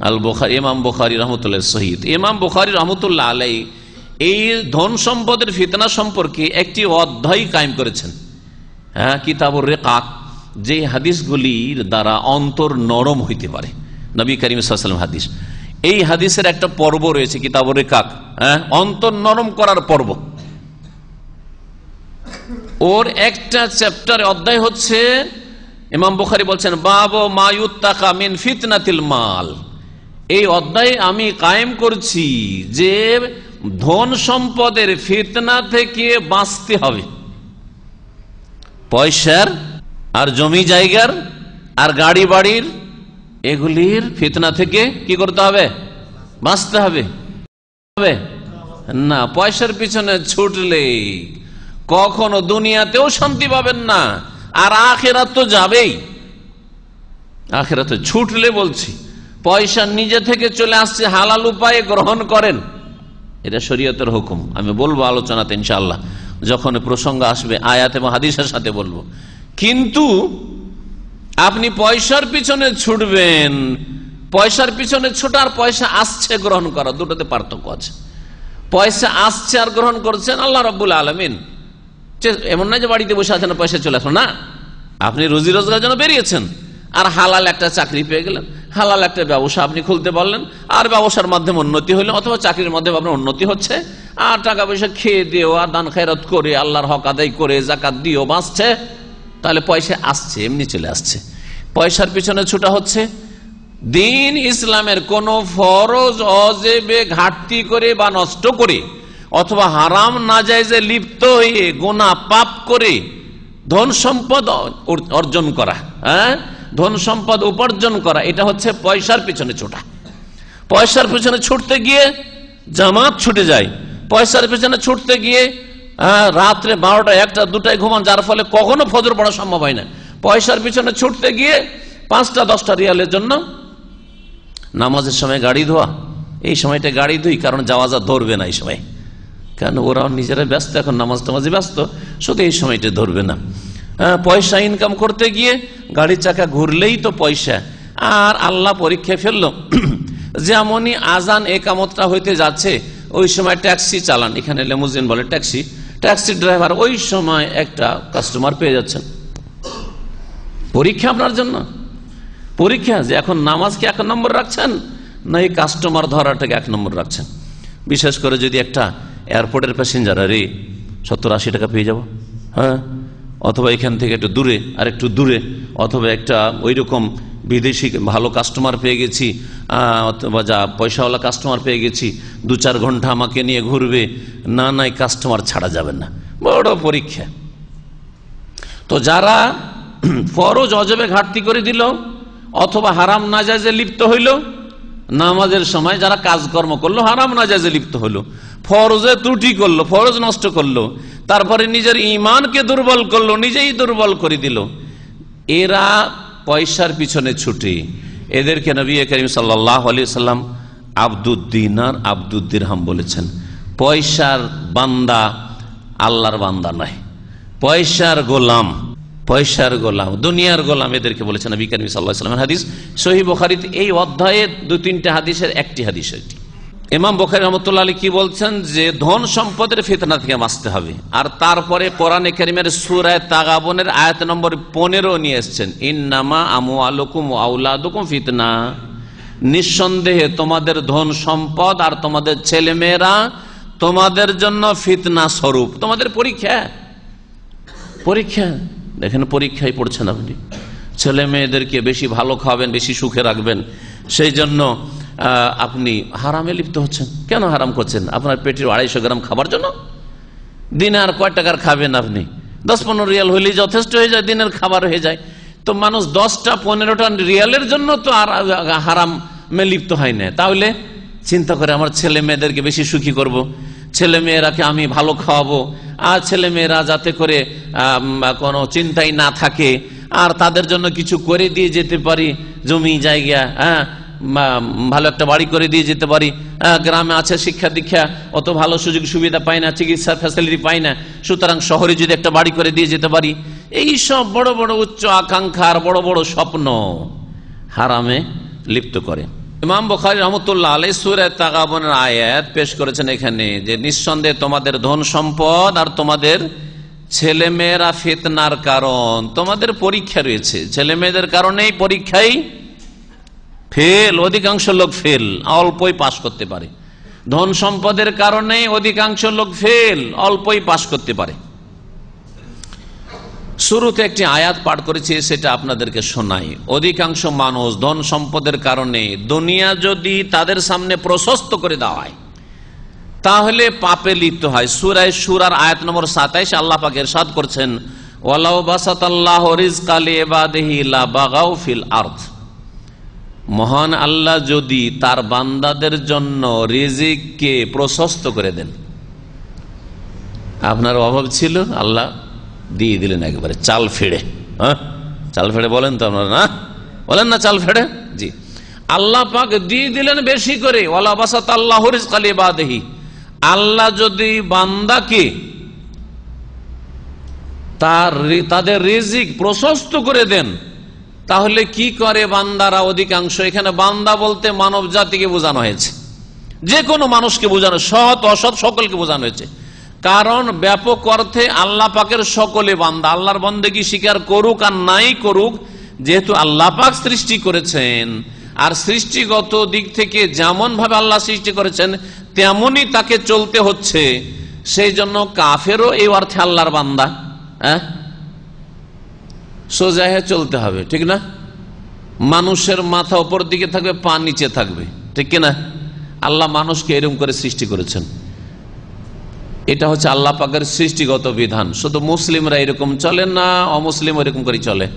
আল বুখারী। ইমাম বুখারী রাহমাতুল্লাহ সহিহ। ইমাম বুখারী রাহমাতুল্লাহ আলাইহি এই ধন সম্পদের ফিতনা সম্পর্কে একটি অধ্যায় কায়েম করেছেন, কিতাবুর রিকাক, যে হাদিসগুলির দ্বারা অন্তর নরম হইতে পারে। নবী করিম সাল্লাল্লাহু আলাইহি ওয়াসাল্লাম হাদিস, এই হাদিসের একটা পর্ব রয়েছে কিতাবুর রিকাক, অন্তর নরম করার পর্ব। ওর একটা চ্যাপ্টার অধ্যায় হচ্ছে, ইমাম বুখারী বলছেন বাবু মা ইউত্তাকা মিন ফিতনাতিল মাল। এই অধ্যায় আমি কায়েম করছি যে ধন সম্পদের ফিতনা থেকে বাঁচতে হবে। পয়সার আর জমি জায়গার আর গাড়ি বাড়ির এগুলির ফিতনা থেকে কি করতে হবে? বাঁচতে হবে না। পয়সার পিছনে ছুটলে কখনো দুনিয়াতেও শান্তি পাবেন না, আর আখিরাত তো যাবেই। আখিরাতে ছুটলে বলছি, পয়সা নিজে থেকে চলে আসছে, হালাল উপায়ে গ্রহণ করেন, এটা শরীয়তের হুকুম। আমি বলবো আলোচনাতে ইনশাআল্লাহ, যখন প্রসঙ্গ আসবে আয়াত এবং হাদিসের সাথে বলবো। কিন্তু আপনি পয়সার পিছনে ছুটবেন, পয়সার পিছনে ছোটার পয়সা আসছে গ্রহণ করা, দুটোতে পার্থক্য আছে। পয়সা আসছে আর গ্রহণ করছেন আল্লাহ রাব্বুল আলামিন। এমন নয় যে বাড়িতে বসে আছেন পয়সা চলে আসলো না, আপনি রুজি রোজগারের জন্য বেরিয়েছেন, আর হালাল একটা চাকরি পেয়ে গেলেন, হালাল একটা ব্যবসা আপনি খুলতে পারলেন, আর ব্যবসার মাধ্যমে উন্নতি হইল, অথবা চাকরির মাধ্যমে আপনার উন্নতি হচ্ছে, আর টাকা পয়সা খেয়ে দিয়েও আর দান খেরাত করে আল্লাহর হক আদায় করে জাকাত দিয়েও বাঁচছে, তাহলে পয়সা আসছে, এমনি চলে আসছে। পয়সার পিছনে ছুটা হচ্ছে দিন ইসলামের কোন ফরজ অজেবে ঘাটতি করে বা নষ্ট করে, অথবা হারাম নাজায়েজে লিপ্ত হয়ে গুনাহ পাপ করে ধন সম্পদ অর্জন করা, ধন সম্পদ উপার্জন করা, এটা হচ্ছে পয়সার পিছনে ছোটা। পয়সার পিছনে ছুটতে গিয়ে জামাত ছুটে যায়, পয়সার পিছনে ছুটতে গিয়ে রাত্রে 12টা 1টা 2টায় ঘুমান, যার ফলে কখনো ফজর পড়া সম্ভব হয় না। পয়সার পিছনে ছুটতে গিয়ে 5টা 10টা রিয়ালের জন্য নামাজের সময় গাড়ি ধোয়া, এই সময়টা গাড়ি ধুই কারণ জাওয়াজা ধরবে না এই সময়, কারণ ওরা নিজেরা ব্যস্ত, এখন নামাজ টামাজে ব্যস্ত, শুধু এই সময়টা ধরবে না। পয়সা ইনকাম করতে গিয়ে গাড়ির চাকা ঘুরলেই তো পয়সা, আর আল্লাহ পরীক্ষায় ফেললো যেমনই আজান একামতটা হইতে যাচ্ছে ওই সময় ট্যাক্সি চালান, এখানে লেমুজিন বলে ট্যাক্সি ড্রাইভার, ওই সময় একটা কাস্টমার পেয়ে যাচ্ছেন। পরীক্ষা আপনার জন্য, পরীক্ষা যে এখন নামাজকে 1 নম্বর রাখছেন না এই কাস্টমার ধরাটাকে 1 নম্বর রাখছেন। বিশেষ করে যদি একটা এয়ারপোর্টের প্যাসেঞ্জার, আরে 70-80 টাকা পেয়ে যাব, হ্যাঁ, অথবা এখান থেকে একটু দূরে আর একটু দূরে, অথবা একটা ওই রকম বিদেশি ভালো কাস্টমার পেয়ে গেছি, অথবা যা পয়সাওয়ালা কাস্টমার পেয়ে গেছি, 2-4 ঘন্টা আমাকে নিয়ে ঘুরবে, না নাই কাস্টমার ছাড়া যাবে না, বড় পরীক্ষা। তো যারা ফরজ অজবে ঘাটতি করে দিল অথবা হারাম নাজায়েজে লিপ্ত হইল, নামাজের সময় যারা কাজকর্ম করলো হারাম নাজায়েজে লিপ্ত হলো, ফরজে ত্রুটি করলো, ফরজ নষ্ট করলো, তারপরে নিজের ঈমানকে দুর্বল করলো, নিজেই দুর্বল করে দিল, এরা পয়সার পিছনে ছুটে, এদেরকে নবী করিম সাল্লাল্লাহু আলাইহি সাল্লাম আব্দুদ দিনার আব্দুদ দিরহাম বলেছেন। পয়সার বান্দা আল্লাহর বান্দা নয়, পয়সার গোলাম, পয়সার গোলাম, দুনিয়ার গোলাম, এদেরকে বলেছেন নবী করিম সাল্লাল্লাহু আলাইহি ওয়াসাল্লাম। হাদিস সহিহ বুখারীতে এই অধ্যায়ে 2-3টা হাদিসের একটি হাদিস এটি। ইমাম বুখারী রাহমাতুল্লাহ আলাইহি কি বলছেন যে ধন সম্পদের ফিতনা থেকে বাঁচতে হবে। আর তারপরে কোরআনে কারীমের সূরা তাগাবুনের আয়াত নম্বর 15 নিয়ে এসেছেন, ইন্নামা আমওয়ালুকুম ওয়া আওলাদুকুম ফিতনা, নিঃসন্দেহে তোমাদের ধন সম্পদ আর তোমাদের ছেলেমেয়েরা তোমাদের জন্য ফিতনা স্বরূপ, তোমাদের পরীক্ষা। পরীক্ষা দেখেন, পরীক্ষায় পড়ছেন আপনি, ছেলে মেয়েদেরকে বেশি ভালো খাওয়াবেন, বেশি সুখে রাখবেন, সেই জন্য আপনি হারামে লিপ্ত হচ্ছেন। কেন হারাম করছেন? আপনার পেটের 250 গ্রাম খাবার জন্য? দিনে আর কয় টাকার খাবেন আপনি? 10-15 রিয়াল হইলেই যথেষ্ট হয়ে যায়, দিনের খাবার হয়ে যায়। তো মানুষ 10-15টা রিয়ালের জন্য তো আর হারামে লিপ্ত হয় না। তাহলে চিন্তা করে আমার ছেলে মেয়েদেরকে বেশি সুখী করব, ছেলে মেয়েরাকে আমি ভালো খাওয়াবো, আর ছেলে মেয়েরা যাতে করে কোনো চিন্তাই না থাকে, আর তাদের জন্য কিছু করে দিয়ে যেতে পারি, জমি জায়গা, হ্যাঁ, ভালো একটা বাড়ি করে দিয়ে যেতে পারি, গ্রামে আছে শিক্ষা দীক্ষা অত ভালো সুযোগ সুবিধা পাই না, চিকিৎসার ফ্যাসিলিটি পাই না, সুতরাং শহরে যদি একটা বাড়ি করে দিয়ে যেতে পারি, এই সব বড় বড় উচ্চ আকাঙ্ক্ষার বড় বড় স্বপ্ন হারামে লিপ্ত করে। ইমাম বুখারী রাহমাতুল্লাহ আলাইহি সূরা তাগাবুনের আয়াত পেশ করেছেন এখানে যে নিঃসন্দেহে তোমাদের ধন সম্পদ আর তোমাদের ছেলে মেয়েরা ফিতনার কারণ, তোমাদের পরীক্ষা রয়েছে, ছেলে মেয়েদের কারণেই পরীক্ষায় ফেল, অধিকাংশ লোক ফেল, অল্পই পাশ করতে পারে। ধন সম্পদের কারণে অধিকাংশ লোক ফেল, অল্পই পাশ করতে পারে। শুরুতে একটি আয়াত পাঠ করেছি, সেটা আপনাদেরকে শোনাই। অধিকাংশ মানুষ ধন সম্পদের কারণে দুনিয়া যদি তাদের সামনে প্রশস্ত করে দেওয়া হয় তাহলে পাপে লিপ্ত হয়। সূরা শুরার আয়াত নম্বর 27 আল্লাহ পাক ইরশাদ করছেন, ওয়ালাউ বাসাতাল্লাহু রিজকা লিইবাদিহি লাবাগাউ ফিল আরদ, মহান আল্লাহ যদি তার বান্দাদের জন্য রিজিককে প্রশস্ত করে দেন, আপনার অভাব ছিল, আল্লাহ দিয়ে দিলেন একবারে চাল ফেড়ে। হ্যাঁ, চাল ফেড়ে বলেন তো আপনারা, না বলেন না চাল ফেড়ে? জি, আল্লাহ পাক দিয়ে দিলেন বেশি করে। ওয়ালা বাসাতাল্লাহু রিজকা লিইবাদিহি, আল্লাহ যদি বান্দাকে তাদের রিজিক প্রশস্ত করে দেন তাহলে কি করে বান্দারা? অধিকাংশ, এখানে বান্দা বলতে মানব জাতিকে বোঝানো হয়েছে, যে কোনো মানুষকে বোঝানো, সৎ অসৎ সকলকে বোঝানো হয়েছে। কারণ ব্যাপক অর্থে আল্লাহ পাকের সকলে বান্দা, আল্লাহর বন্দেগী স্বীকার করুক আর নাই করুক, যেহেতু আল্লাহ পাক সৃষ্টি করেছেন আর সৃষ্টিগত দিক থেকে যেমন ভাবে আল্লাহ সৃষ্টি করেছেন তেমনই তাকে চলতে হচ্ছে, সেই জন্য কাফেরও এই অর্থে আল্লাহর বান্দা। হ্যাঁ, সোজা হয়ে চলতে হবে, ঠিক না? মানুষের মাথা উপর দিকে থাকবে, পা নিচে থাকবে, ঠিক কিনা? আল্লাহ মানুষকে এরকম করে সৃষ্টি করেছেন, এটা হচ্ছে আল্লাহ পাকের সৃষ্টিগত বিধান। শুধু মুসলিমরা এরকম চলে না, অমুসলিম এরকম করে চলে,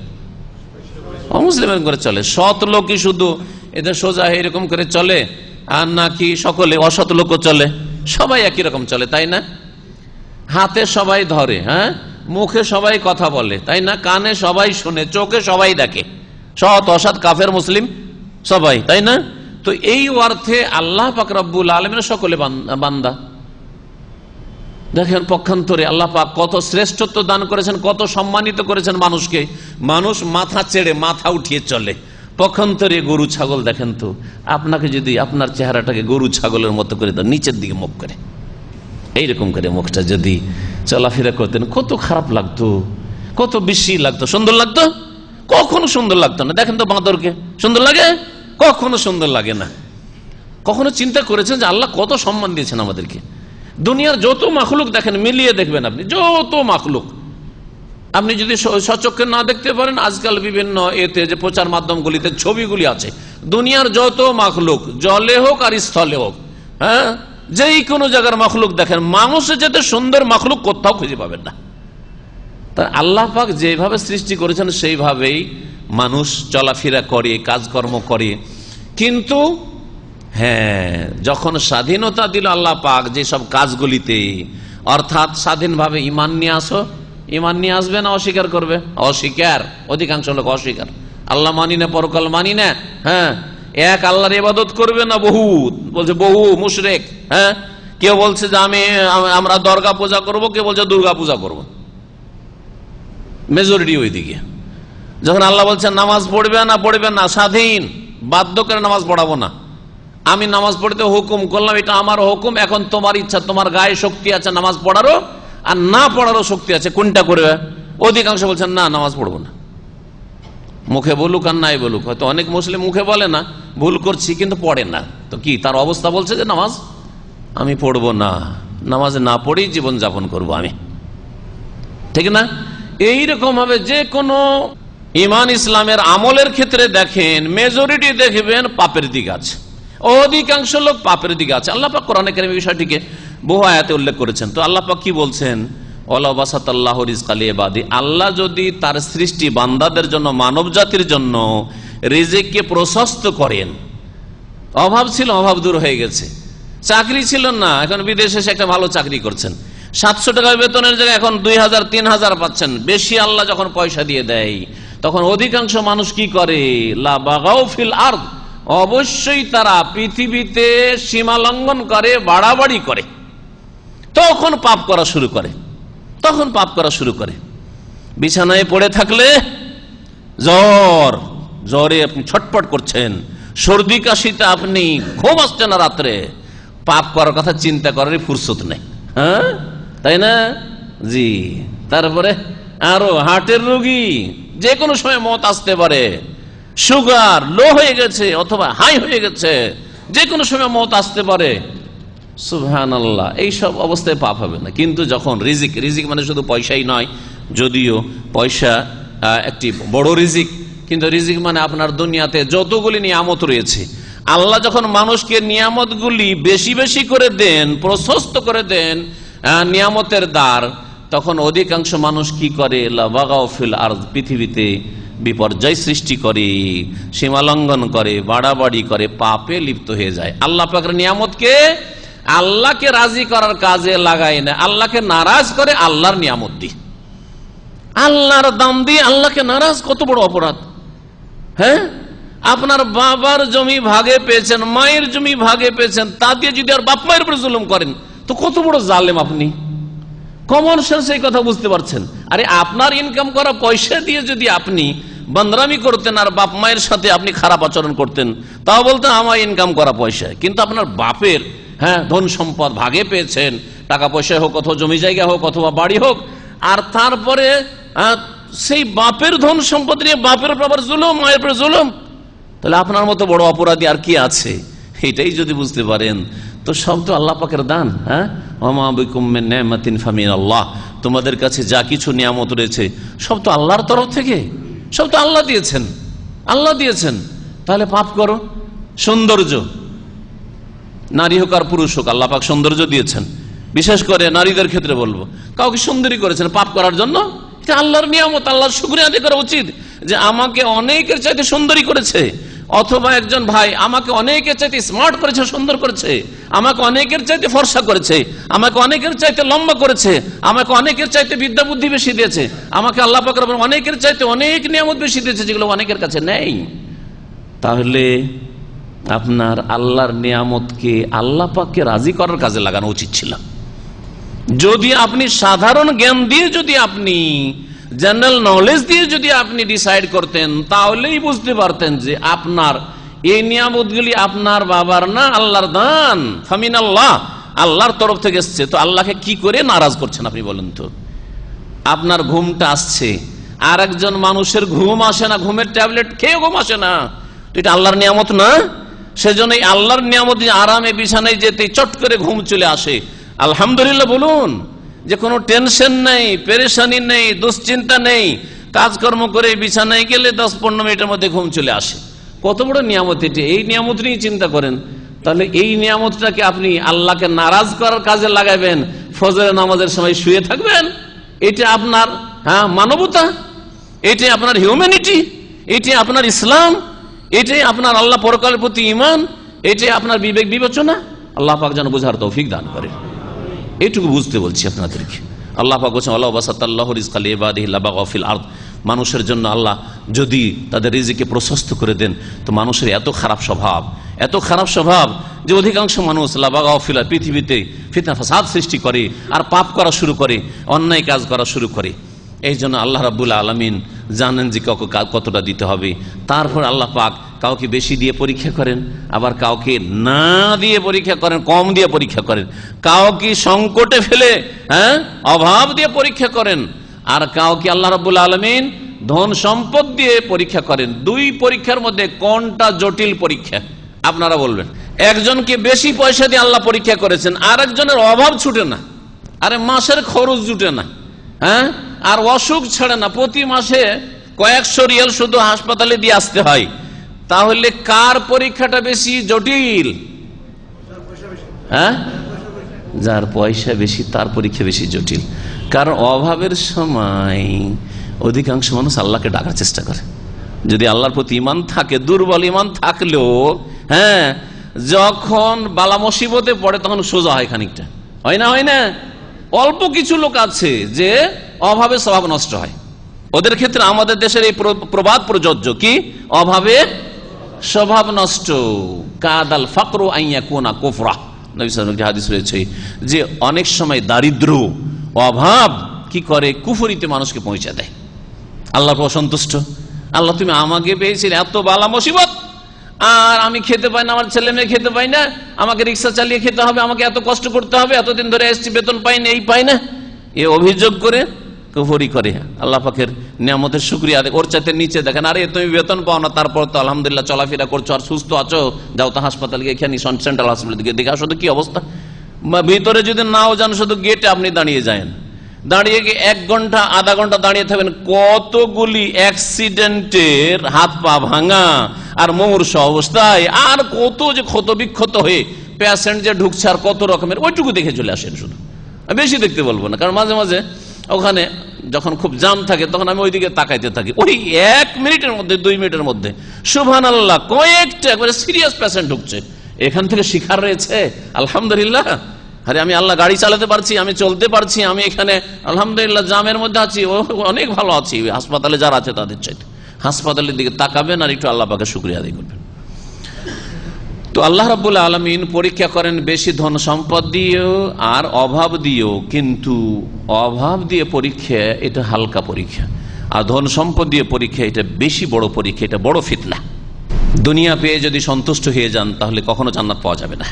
অমুসলিম এরকম করে চলে। সৎ লোকই শুধু এদের সোজা এরকম করে চলে, আর নাকি সকলে অসৎ লোকও চলে? সবাই একই রকম চলে, তাই না? হাতে সবাই ধরে, হ্যাঁ, মুখে সবাই কথা বলে, তাই না? কানে সবাই শুনে, চোখে সবাই দেখে, সৎ অসৎ কাফের মুসলিম সবাই, তাই না? তো এই অর্থে আল্লাহ পাক রব্বুল আলামিনের সকলে বান্দা। দেখেন পক্ষান্তরে আল্লাহ পাক কত শ্রেষ্ঠত্ব দান করেছেন, কত সম্মানিত করেছেন মানুষকে। মানুষ মাথা ছেড়ে মাথা উঠিয়ে চলে, পক্ষান্তরে গরু ছাগল দেখেন তো, আপনাকে যদি আপনার চেহারাটাকে গরু ছাগলের মতো করে দাও, নিচের দিকে মুখ করে এইরকম করে মুখটা যদি চলাফেরা করতেন, কত খারাপ লাগতো, কত বেশি লাগতো, সুন্দর লাগতো? কখনো সুন্দর লাগতো না। দেখেন তো বাঁদরকে সুন্দর লাগে? কখনো সুন্দর লাগে না। কখনো চিন্তা করেছেন যে আল্লাহ কত সম্মান দিয়েছেন আমাদেরকে? দুনিয়ার যত মাখলুক দেখেন, মিলিয়ে দেখবেন আপনি, যত মাখলুক আপনি যদি সচক্ষে না দেখতে পারেন, আজকাল বিভিন্ন এতে যে প্রচার মাধ্যমগুলিতে ছবিগুলি আছে, দুনিয়ার যত মাখলুক, জলে হোক আর স্থলে হোক, হ্যাঁ, যেই কোনো জায়গার মাখলুক দেখেন, মানুষের যাতে সুন্দর মাখলুক কোথাও খুঁজে পাবেন না। তার আল্লাহ পাক যেভাবে সৃষ্টি করেছেন সেইভাবেই মানুষ চলাফেরা করে, কাজকর্ম করে। কিন্তু হ্যাঁ, যখন স্বাধীনতা দিল আল্লাহ পাক যেসব কাজগুলিতে, অর্থাৎ স্বাধীনভাবে ঈমান নিয়ে আসো, ঈমান নিয়ে আসবে না অস্বীকার করবে? অস্বীকার, অধিকাংশ লোক অস্বীকার। আল্লাহ মানি না, পরকাল মানি না, হ্যাঁ, এক আল্লাহর ইবাদত করবে না, বহুত বলছে, বহু মুশরিক। হ্যাঁ, কেউ বলছে যে আমরা দুর্গা পূজা করব, কেউ বলছে দুর্গা পূজা করব, মেজরিটি ওইদিকে। যখন আল্লাহ বলছেন নামাজ পড়বে না, স্বাধীন, বাধ্য করে নামাজ পড়াবো না, আমি নামাজ পড়তে হুকুম করলাম, এটা আমার হুকুম, এখন তোমার ইচ্ছা, তোমার গায়ে শক্তি আছে নামাজ পড়ারও আর না পড়ারও শক্তি আছে, কোনটা করবে? অধিকাংশ বলছেন না, নামাজ পড়বো না। মুখে বলুক আর নাই বলুক, হয়তো অনেক মুসলিম মুখে বলে না ভুল করছি, কিন্তু পড়ে না, তো কি তার অবস্থা বলছে যে নামাজ আমি পড়বো না, নামাজ না পড়েই জীবন যাপন করবো আমি, ঠিক না? এইরকম ভাবে যে কোনো ঈমান ইসলামের আমলের ক্ষেত্রে দেখেন, মেজরিটি দেখবেন পাপের দিকে আছে, অধিকাংশ লোক পাপের দিকে আছে। আল্লাহ পাক কোরআনে কারীমে বিষয়টিকে বহু আয়াতে উল্লেখ করেছেন। তো আল্লাহ পাক কি বলছেন? ওয়ালা বাসাতাল্লাহু রিজকা লিইবাদি, আল্লাহ যদি তার সৃষ্টি বান্দাদের জন্য, মানব জাতির জন্য রিজিককে প্রশস্ত করেন, অভাব ছিল, অভাব দূর হয়ে গেছে, চাকরি ছিল না, এখন বিদেশে এসে একটা ভালো চাকরি করছেন, 700 টাকা বেতনের জায়গায় এখন 2000 3000 পাচ্ছেন, বেশি আল্লাহ যখন পয়সা দিয়ে দেয়, তখন অধিকাংশ মানুষ কি করে? লা বাগাউ ফিল আরদ, অবশ্যই তারা পৃথিবীতে সীমা লঙ্ঘন করে, বাড়াবাড়ি করে, তখন পাপ করা শুরু করে। বিছানায় পড়ে থাকলে জ্বরে আপনি ছটপট করছেন, সর্দি কাশিতে আপনি ঘুম আসছে না রাত্রে, পাপ করার কথা চিন্তা করারই ফুরসত নেই, হ্যাঁ, তাই না? জি। তারপরে আরো হার্টের রোগী, যে কোনো সময় মত আসতে পারে, সুগার লো হয়ে গেছে অথবা হাই হয়ে গেছে, যে কোনো সময় মত আসতে পারে, সুবহানাল্লাহ, এইসব অবস্থায় পাপ হবে না। কিন্তু যখন রিজিক মানে শুধু পয়সাই নয়, যদিও পয়সা একটি বড় রিজিক, কিন্তু রিজিক মানে আপনার দুনিয়াতে যতগুলি নিয়ামত রয়েছে, আল্লাহ যখন মানুষকে নিয়ামতগুলি বেশি বেশি করে দেন, প্রশস্ত করে দেন নিয়ামতের দ্বার, তখন অধিকাংশ মানুষ কি করে? লা বাগাউ ফিল আরদ, পৃথিবীতে বিপর্যয় সৃষ্টি করে, সীমালঙ্ঘন করে, বাড়াবাড়ি করে, পাপে লিপ্ত হয়ে যায়। আল্লাহ পাকের নিয়ামতকে আল্লাহকে রাজি করার কাজে লাগায় না, আল্লাহকে নারাজ করে আল্লাহর নিয়ামত দিয়ে, আল্লাহর দাম দিয়ে আল্লাহকে নারাজ, কত বড় অপরাধ! হ্যাঁ, আপনার বাবার জমি ভাগে পেয়েছেন, মায়ের জমি ভাগে পেয়েছেন, তা দিয়ে যদি আর বাপ মায়ের উপর জুলুম করেন, তো কত বড় জালেম আপনি! কমন সেন্স এই কথা বুঝতে পারছেন? আরে আপনার ইনকাম করা পয়সা দিয়ে যদি আপনি বান্দরামি করতেন আর বাপ মায়ের সাথে আপনি খারাপ আচরণ করতেন, তাও বলতেন আমার ইনকাম করা পয়সা, কিন্তু আপনার বাপের ধন সম্পদ ভাগে পেয়েছেন, টাকা পয়সা হোক অথবা জমি জায়গা হোক অথবা বাড়ি হোক, আর তারপরে সেই বাপের ধন সম্পদ নিয়ে বাপের বাবার জুলুম, মায়ের উপর জুলুম, তাহলে আপনার মতো বড় অপরাধী আর কি আছে? এটাই যদি বুঝতে পারেন, তো সব তো আল্লাহ পাকের দান। হ্যাঁ, ওমা বিকুম মিন নি'মাতিন ফামিন আল্লাহ, তোমাদের কাছে যা কিছু নিয়ামত রয়েছে সব তো আল্লাহর তরফ থেকে, সব তো আল্লাহ দিয়েছেন। তাহলে পাপ করো। সৌন্দর্য, নারী হোক আর পুরুষ হোক, আল্লাহ পাক সৌন্দর্য দিয়েছেন, বিশেষ করে নারীদের ক্ষেত্রে বলবো, কাউকে সুন্দরী করেছেন পাপ করার জন্য, এটা আল্লাহর নিয়ামত, আল্লাহর শুকরিয়া আদায় করা উচিত যে আমাকে অনেকের চাইতে সুন্দরী করেছে, অথবা একজন ভাই আমাকে অনেকের চাইতে স্মার্ট করেছে, সুন্দর করেছে, আমাকে অনেকের চাইতে ফর্সা করেছে, আমাকে অনেকের চাইতে লম্বা করেছে, আমাকে অনেকের চাইতে বিদ্যা বুদ্ধি বেশি দিয়েছে, আমাকে আল্লাহ পাকের অনেকের চাইতে অনেক নিয়ামত বেশি দিয়েছে, যেগুলো অনেকের কাছে নেই। তাহলে আপনার আল্লাহর নিয়ামতকে আল্লাহ পাককে রাজি করার কাজে লাগানো উচিত ছিল। যদি আপনি সাধারণ জ্ঞান দিয়ে যদি আপনি জেনারেল নলেজ দিয়ে যদি আপনি ডিসাইড করতেন তাহলেই বুঝতে পারতেন যে আপনার এই নিয়ামতগুলি আপনার বাবার না, আল্লাহর দান, ফামিন আল্লাহ, আল্লাহর তরফ থেকে এসছে। তো আল্লাহকে কি করে নারাজ করছেন আপনি বলেন তো? আপনার ঘুমটা আসছে, আর একজন মানুষের ঘুম আসে না, ঘুমের ট্যাবলেট খেয়ে ঘুম আসে না, তো এটা আল্লাহর নিয়ামত না? সেজন্য আল্লাহর নিয়ামত আরামে বিছানায় যেতে চট করে ঘুম চলে আসে, আলহামদুলিল্লাহ বলুন। যে কোনো টেনশন নেই, পেরেশানি নেই, দুশ্চিন্তা নেই, কাজকর্ম করে বিছানায় গেলে 10-15 মিনিটের মধ্যে ঘুম চলে আসে। কত বড় নিয়ামত এটি! এই নিয়ামত নিয়ে চিন্তা করেন। তাহলে এই নিয়ামতটাকে আপনি আল্লাহকে নারাজ করার কাজে লাগাবেন, ফজরের নামাজের সময় শুয়ে থাকবেন? এটা আপনার মানবতা? এটাই আপনার হিউম্যানিটি? এটাই আপনার ইসলাম? এটাই আপনার আল্লাহ পরকালের প্রতি ঈমান? এটাই আপনার বিবেক বিবেচনা? আল্লাহ পাক যেন বোঝার তৌফিক দান করে। এইটুকু বুঝতে বলছি আপনাদেরকে। আল্লাহ পাক বলেছেন আল্লাহ বাসাতাল্লাহু রিজকা লিইবাদিহি লাবাগা ফিল আরদ, মানুষের জন্য আল্লাহ যদি তাদের রিজিকে প্রশস্ত করে দেন, তো মানুষের এত খারাপ স্বভাব যে অধিকাংশ মানুষ লাবাগা ফিল আরদ, পৃথিবীতে ফিতনা ফাসাদ সৃষ্টি করে আর পাপ করা শুরু করে, অন্যায় কাজ করা শুরু করে। এই জন্য আল্লাহ রাব্বুল আলামিন জানেন যে কাউকে কতটা দিতে হবে। তারপর আল্লাহ পাক কাউকে বেশি দিয়ে পরীক্ষা করেন, আবার কাউকে না দিয়ে পরীক্ষা করেন, কম দিয়ে পরীক্ষা করেন, কাউকে সংকটে ফেলে অভাব দিয়ে পরীক্ষা করেন, আর কাউকে আল্লাহ রাব্বুল আলামিন ধন সম্পদ দিয়ে পরীক্ষা করেন। দুই পরীক্ষার মধ্যে কোনটা জটিল পরীক্ষা আপনারা বলবেন? একজনকে বেশি পয়সা দিয়ে আল্লাহ পরীক্ষা করেছেন, আর একজনের অভাব ছুটে না, আরে মাসের খরচ জুটে না, আর অসুখ ছাড়ে না, প্রতি মাসে কয়েকশো রিয়াল শুধু হাসপাতালে দিয়ে আসতে হয়। তাহলে কার পরীক্ষাটা বেশি জটিল? যার পয়সা বেশি তার পরীক্ষা বেশি জটিল। কারণ অভাবের সময় অধিকাংশ মানুষ আল্লাহকে ডাকার চেষ্টা করে। যদি আল্লাহর প্রতি ঈমান থাকে, দুর্বল ঈমান থাকলেও যখন বালা মুসিবতে পড়ে তখন সোজা হয় খানিকটা, হয় না? অল্প কিছু লোক আছে যে অভাবে স্বভাব নষ্ট হয়, ওদের ক্ষেত্রে আমাদের দেশের এই প্রবাদ প্রযোজ্য, কি? অভাবে স্বভাব নষ্ট। কাদাল ফাকরু আইয়াকুনা কুফরা, নবী সাল্লাল্লাহু আলাইহি ওয়াসাল্লাম হাদিস রয়েছে যে অনেক সময় দারিদ্র, অভাব কি করে? কুফরিতে মানুষকে পৌঁছে দেয়। আল্লাহর অসন্তুষ্ট, আল্লাহ তুমি আমাকে পেয়েছিলে এত বালা মুসিবত, আর আমি খেতে পাই না, আমার ছেলে মেয়ে খেতে পাই না, আমাকে রিক্সা চালিয়ে খেতে হবে, আমাকে এত কষ্ট করতে হবে, এতদিন ধরে এসছি বেতন পাই না, এই পাই না, এ অভিযোগ করে কুফরি করে আল্লাহ পাকের নিয়ামতের শুকরিয়া আদায়। ওর চাইতে নিচে দেখেন, আরে তুমি বেতন পাও না, তারপর তো আলহামদুলিল্লাহ চলাফেরা করছো আর সুস্থ আছো, যাও তো হাসপাতাল গিয়ে এখানে সেন্ট্রাল হসপিটাল দিকে দেখে আসো তো কি অবস্থা। ভিতরে যদি নাও যান, শুধু গেটে আপনি দাঁড়িয়ে যান, দাঁড়িয়ে গিয়ে 1 ঘন্টা আধা ঘন্টা দাঁড়িয়ে থাকবেন, কতগুলি অ্যাক্সিডেন্টের হাত পা ভাঙা আর মুমূর্ষ অবস্থায়, আর কত যে ক্ষত বিক্ষত হয়ে পেশেন্ট যে ঢুকছে, আর কত রকমের, ওইটুকু দেখে চলে আসেন। শুধু বেশি দেখতে বলবো না, কারণ মাঝে মাঝে ওখানে যখন খুব জাম থাকে তখন আমি ওইদিকে তাকাইতে থাকি। ওই 1 মিনিটের মধ্যে 2 মিনিটের মধ্যে সুবহানাল্লাহ কয়েকটা একবারে সিরিয়াস পেশেন্ট ঢুকছে। এখান থেকে শিখার রয়েছে আলহামদুলিল্লাহ। আরে আমি আল্লাহ গাড়ি চালাতে পারছি, আমি চলতে পারছি, আমি এখানে আলহামদুলিল্লাহ জামের মধ্যে আছি, অনেক ভালো আছি হাসপাতালে যারা আছে তাদের চাইতে। হাসপাতালের দিকে তাকাবেন আর একটু আল্লাহ পাকের শুকরিয়া আদায় করবেন। তো আল্লাহ রাব্বুল আলামিন পরীক্ষা করেন বেশি ধন সম্পদ দিয়েও আর অভাব দিয়েও, কিন্তু অভাব দিয়ে পরীক্ষা এটা হালকা পরীক্ষা, আর ধন সম্পদ দিয়ে পরীক্ষা এটা বেশি বড় পরীক্ষা, এটা বড় ফিতনা। দুনিয়া পেয়ে যদি সন্তুষ্ট হয়ে যান তাহলে কখনো জান্নাত পাওয়া যাবে না।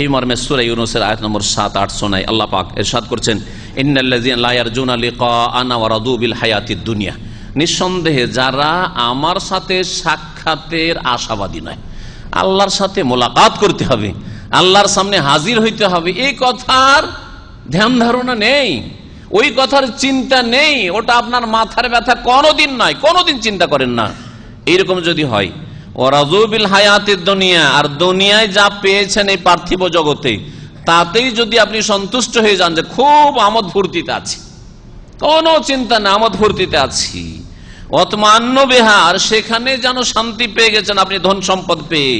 এই মর্মে সূরা ইউনূসের আয়াত নম্বর 7-8 শোনায় আল্লাহ পাক ইরশাদ করছেন, ইন্নাল্লাযীনা লা ইয়ারজুনা লিকাআনা ওয়া রাদু বিল হায়াতিদ দুনিয়া, নিঃসন্দেহে যারা আমার সাথে সাক্ষাতের আশাবাদী নয়, আল্লাহর সাথে মোলাকাত করতে হবে, আল্লাহর সামনে হাজির হইতে হবে, এই কথার ধ্যান ধারণা নেই, ওই কথার চিন্তা নেই, ওটা আপনার মাথার ব্যথা কোনোদিন নয়, কোনোদিন চিন্তা করেন না। এইরকম যদি হয়, ওয়ারাযু বিল হায়াতিদ দুনিয়া, আর দুনিয়ায় যা পেয়েছেন এই পার্থিব জগতে তাতেই যদি আপনি সন্তুষ্ট হয়ে যান যে খুব আমোদ ফুর্তিতে আছি, কোনো চিন্তা না, আমোদ ফুর্তিতে আছি, ওয়াতমান্নু বিহা, আর সেখানে যেন শান্তি পেয়ে গেছেন আপনি ধন সম্পদ পেয়ে,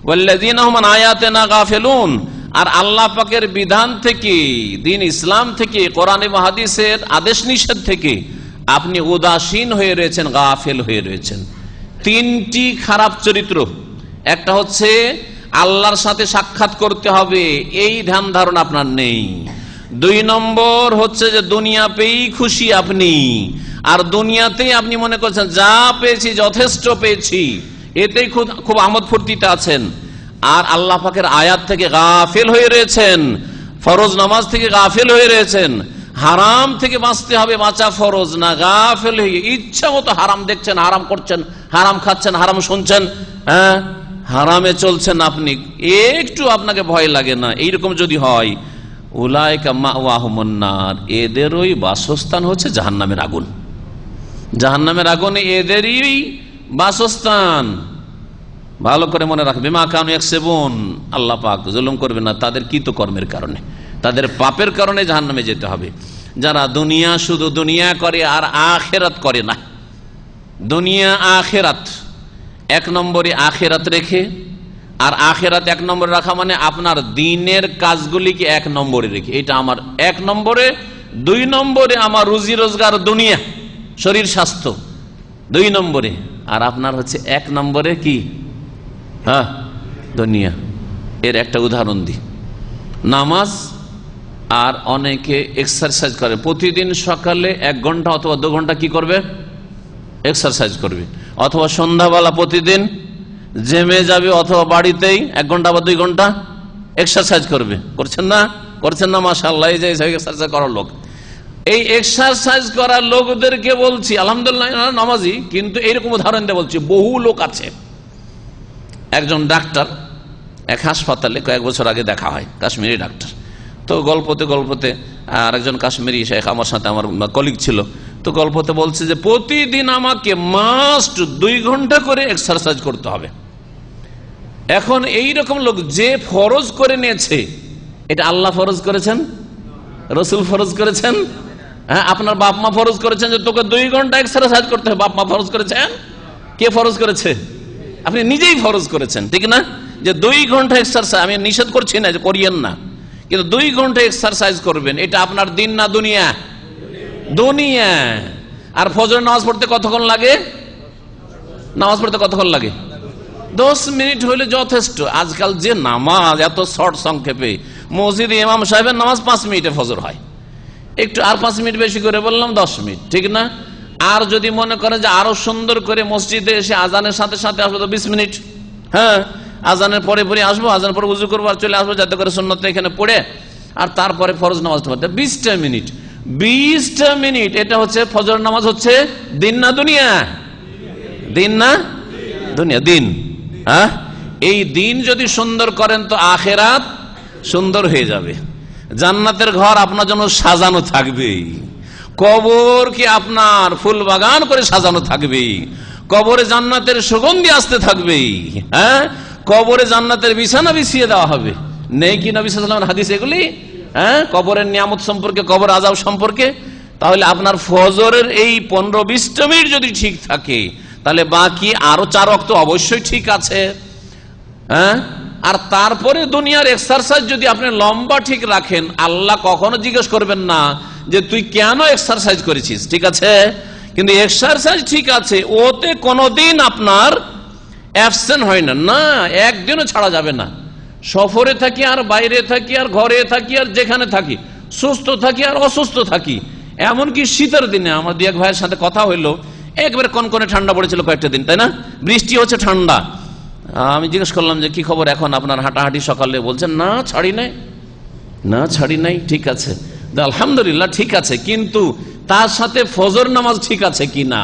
ওয়াল্লাযীনা হুম আন আয়াতিনা গাফিলুন, আর আল্লাহ পাকের বিধান থেকে, দ্বীন ইসলাম থেকে, কোরআন এবং হাদিসের আদেশ নিষেধ থেকে আপনি উদাসীন হয়ে রয়েছেন, গাফিল হয়ে রয়েছেন। 3টি খারাপ চরিত্র, একটা হচ্ছে আল্লাহর সাথে সাক্ষাৎ করতে হবে এই ধ্যান ধারণা আপনার নেই। 2 নম্বর হচ্ছে যে দুনিয়া পেয়েই খুশি আপনি, আর দুনিয়াতেই আপনি মনে করছেন যা পেয়েছি যথেষ্ট পেয়েছি, এতেই খুব আমোদ ফুর্তিতে আছেন, আর আল্লাহ পাকের আয়াত থেকে গাফিল হয়ে রয়েছেন, ফরজ নামাজ থেকে গাফিল হয়ে রয়েছেন, হারাম থেকে বাঁচতে হবে, বাঁচা ফরজ না, গাফিল হয়ে ইচ্ছা মতো হারাম দেখছেন, হারাম করছেন, হারাম খাচ্ছেন, হারাম শুনছেন, হ্যাঁ হারামে চলছেন, আপনি একটু আপনাকে ভয় লাগে না, এইরকম যদি হয়, উলাইকা মাওয়াহুমুন নার, এদেরই বাসস্থান হচ্ছে জাহান্নামের আগুন। জাহান্নামের আগুনে এদেরই বাসস্থান। ভালো করে মনে রাখবে, বিমা কানু ইয়াকসিবুন, আল্লাহ পাক জুলুম করবে না তাদের কৃতকর্মের কারণে, তাদের পাপের কারণে জাহান্নামে যেতে হবে। যারা দুনিয়া শুধু দুনিয়া করে আর আখিরাত করে না, দুনিয়া আখিরাত এক নম্বরে আখিরাত রেখে, আর আখিরাত এক নম্বরে রাখা মানে আপনার দিনের কাজগুলিকে এক নম্বরে রেখে, এটা আমার এক নম্বরে, 2 নম্বরে আমার রুজি রোজগার দুনিয়া শরীর স্বাস্থ্য 2 নম্বরে, আর আপনার হচ্ছে 1 নম্বরে কি, হ্যাঁ দুনিয়া। এর একটা উদাহরণ দিই, নামাজ আর অনেকে এক্সারসাইজ করে, প্রতিদিন সকালে 1 ঘন্টা অথবা 2 ঘন্টা কি করবে, এক্সারসাইজ করবে, অথবা সন্ধ্যাবেলা প্রতিদিন জিমে যাবে, অথবা বাড়িতেই 1 ঘন্টা বা 2 ঘন্টা এক্সারসাইজ করবে। করছেন না? করছেন না? মাশাআল্লাহ, এই যে এক্সারসাইজ করার লোক, এই এক্সারসাইজ করার লোকদেরকে বলছি আলহামদুলিল্লাহ নামাজি, কিন্তু এইরকম উদাহরণ দিয়ে বলছি, বহু লোক আছে। একজন ডাক্তার এক হাসপাতালে কয়েক বছর আগে দেখা হয়, কাশ্মীরি ডাক্তার। তো গল্পতে গল্পতে আর একজন কাশ্মীরি শেখ আমার সাথে, আমার কলিগ ছিল, তো গল্পতে বলছে যে প্রতিদিন আমাকে মাস্ট 2 ঘন্টা করে এক্সারসাইজ করতে হবে। এখন এই রকম লোক যে ফরজ করে নিয়েছে, এটা আল্লাহ ফরজ করেছেন, রসুল ফরজ করেছেন, হ্যাঁ আপনার বাপ মা ফরজ করেছেন যে তোকে 2 ঘন্টা এক্সারসাইজ করতে হবে, বাপ মা ফরজ করেছেন? কে ফরজ করেছে? আপনি নিজেই ফরজ করেছেন, ঠিক না? যে 2 ঘন্টা এক্সারসাইজ, আমি নিষেধ করছি না যে করিয়েন না, কিন্তু 2 ঘন্টা এক্সারসাইজ করবেন, এটা আপনার দিন না দুনিয়া? দুনিয়া। আর ফজরের নামাজ পড়তে কতক্ষণ লাগে? নামাজ পড়তে কতক্ষণ লাগে? 10 মিনিট হইলে যথেষ্ট। আজকাল যে নামাজ এত শর্ট সংক্ষেপে, মসজিদে ইমাম সাহেবের নামাজ 5 মিনিটে ফজর হয়, একটু আর 5 মিনিট বেশি করে বললাম 10 মিনিট, ঠিক না? আর যদি মনে করেন যে আরো সুন্দর করে মসজিদে এসে আজানের সাথে সাথে আসবো তো 20 মিনিট, হ্যাঁ আজানের পরে পরে আসবো, আজানের পরে উযু করবো আর চলে আসবো, যাতে করে সুন্নতটা এখানে পড়ে আর তারপরে ফরজ নামাজ পড়তে 20টা মিনিট। 20টা মিনিট, এটা হচ্ছে ফজর নামাজ, হচ্ছে দিন না দুনিয়া? দিন না দুনিয়া? দিন। হ্যাঁ, এই দিন যদি সুন্দর করেন তো আখিরাত সুন্দর হয়ে যাবে, জান্নাতের ঘর আপনার জন্য সাজানো থাকবে, কবর কি আপনার ফুল বাগান করে সাজানো থাকবে, কবরে জান্নাতের সুগন্ধি আসতে থাকবে, হ্যাঁ কবরে জান্নাতের বিছানা বিছিয়ে দেওয়া হবে। নেই কি নবী সাল্লাল্লাহু আলাইহি ওয়াসাল্লামের হাদিস এগুলি? হ্যাঁ, কবরের নিয়ামত সম্পর্কে, কবর আযাব সম্পর্কে। তাহলে আপনার ফজরের এই 15-20টা মিনিট যদি ঠিক থাকে, তাহলে বাকি আরো 4 ওয়াক্ত অবশ্যই ঠিক আছে। হ্যাঁ, আর তারপরে দুনিয়ার এক্সারসাইজ যদি আপনি লম্বা ঠিক রাখেন, আল্লাহ কখনো জিজ্ঞেস করবেন না যে তুই কেন এক্সারসাইজ করেছিস, ঠিক আছে? কিন্তু এক্সারসাইজ ঠিক আছে, ওতে কোনোদিন আপনার অ্যাবসেন্ট হয় না, না একদিনও ছাড়া যাবে না। সফরে থাকি আর বাইরে থাকি আর ঘরে থাকি আর যেখানে থাকি, সুস্থ থাকি আর অসুস্থ থাকি, এমনকি শীতের দিনে আমার 2 এক ভাইয়ের সাথে কথা হইলো, একবারে কনকনে ঠান্ডা পড়েছিল কয়েকটা দিন, তাই না? বৃষ্টি হচ্ছে, ঠান্ডা। আমি জিজ্ঞেস করলাম যে কি খবর এখন আপনার হাঁটাহাঁটি সকালে? বলছেন না ছাড়ি নাই, না ছাড়ি নাই। ঠিক আছে, আলহামদুলিল্লাহ ঠিক আছে, কিন্তু তার সাথে ফজর নামাজ ঠিক আছে কিনা,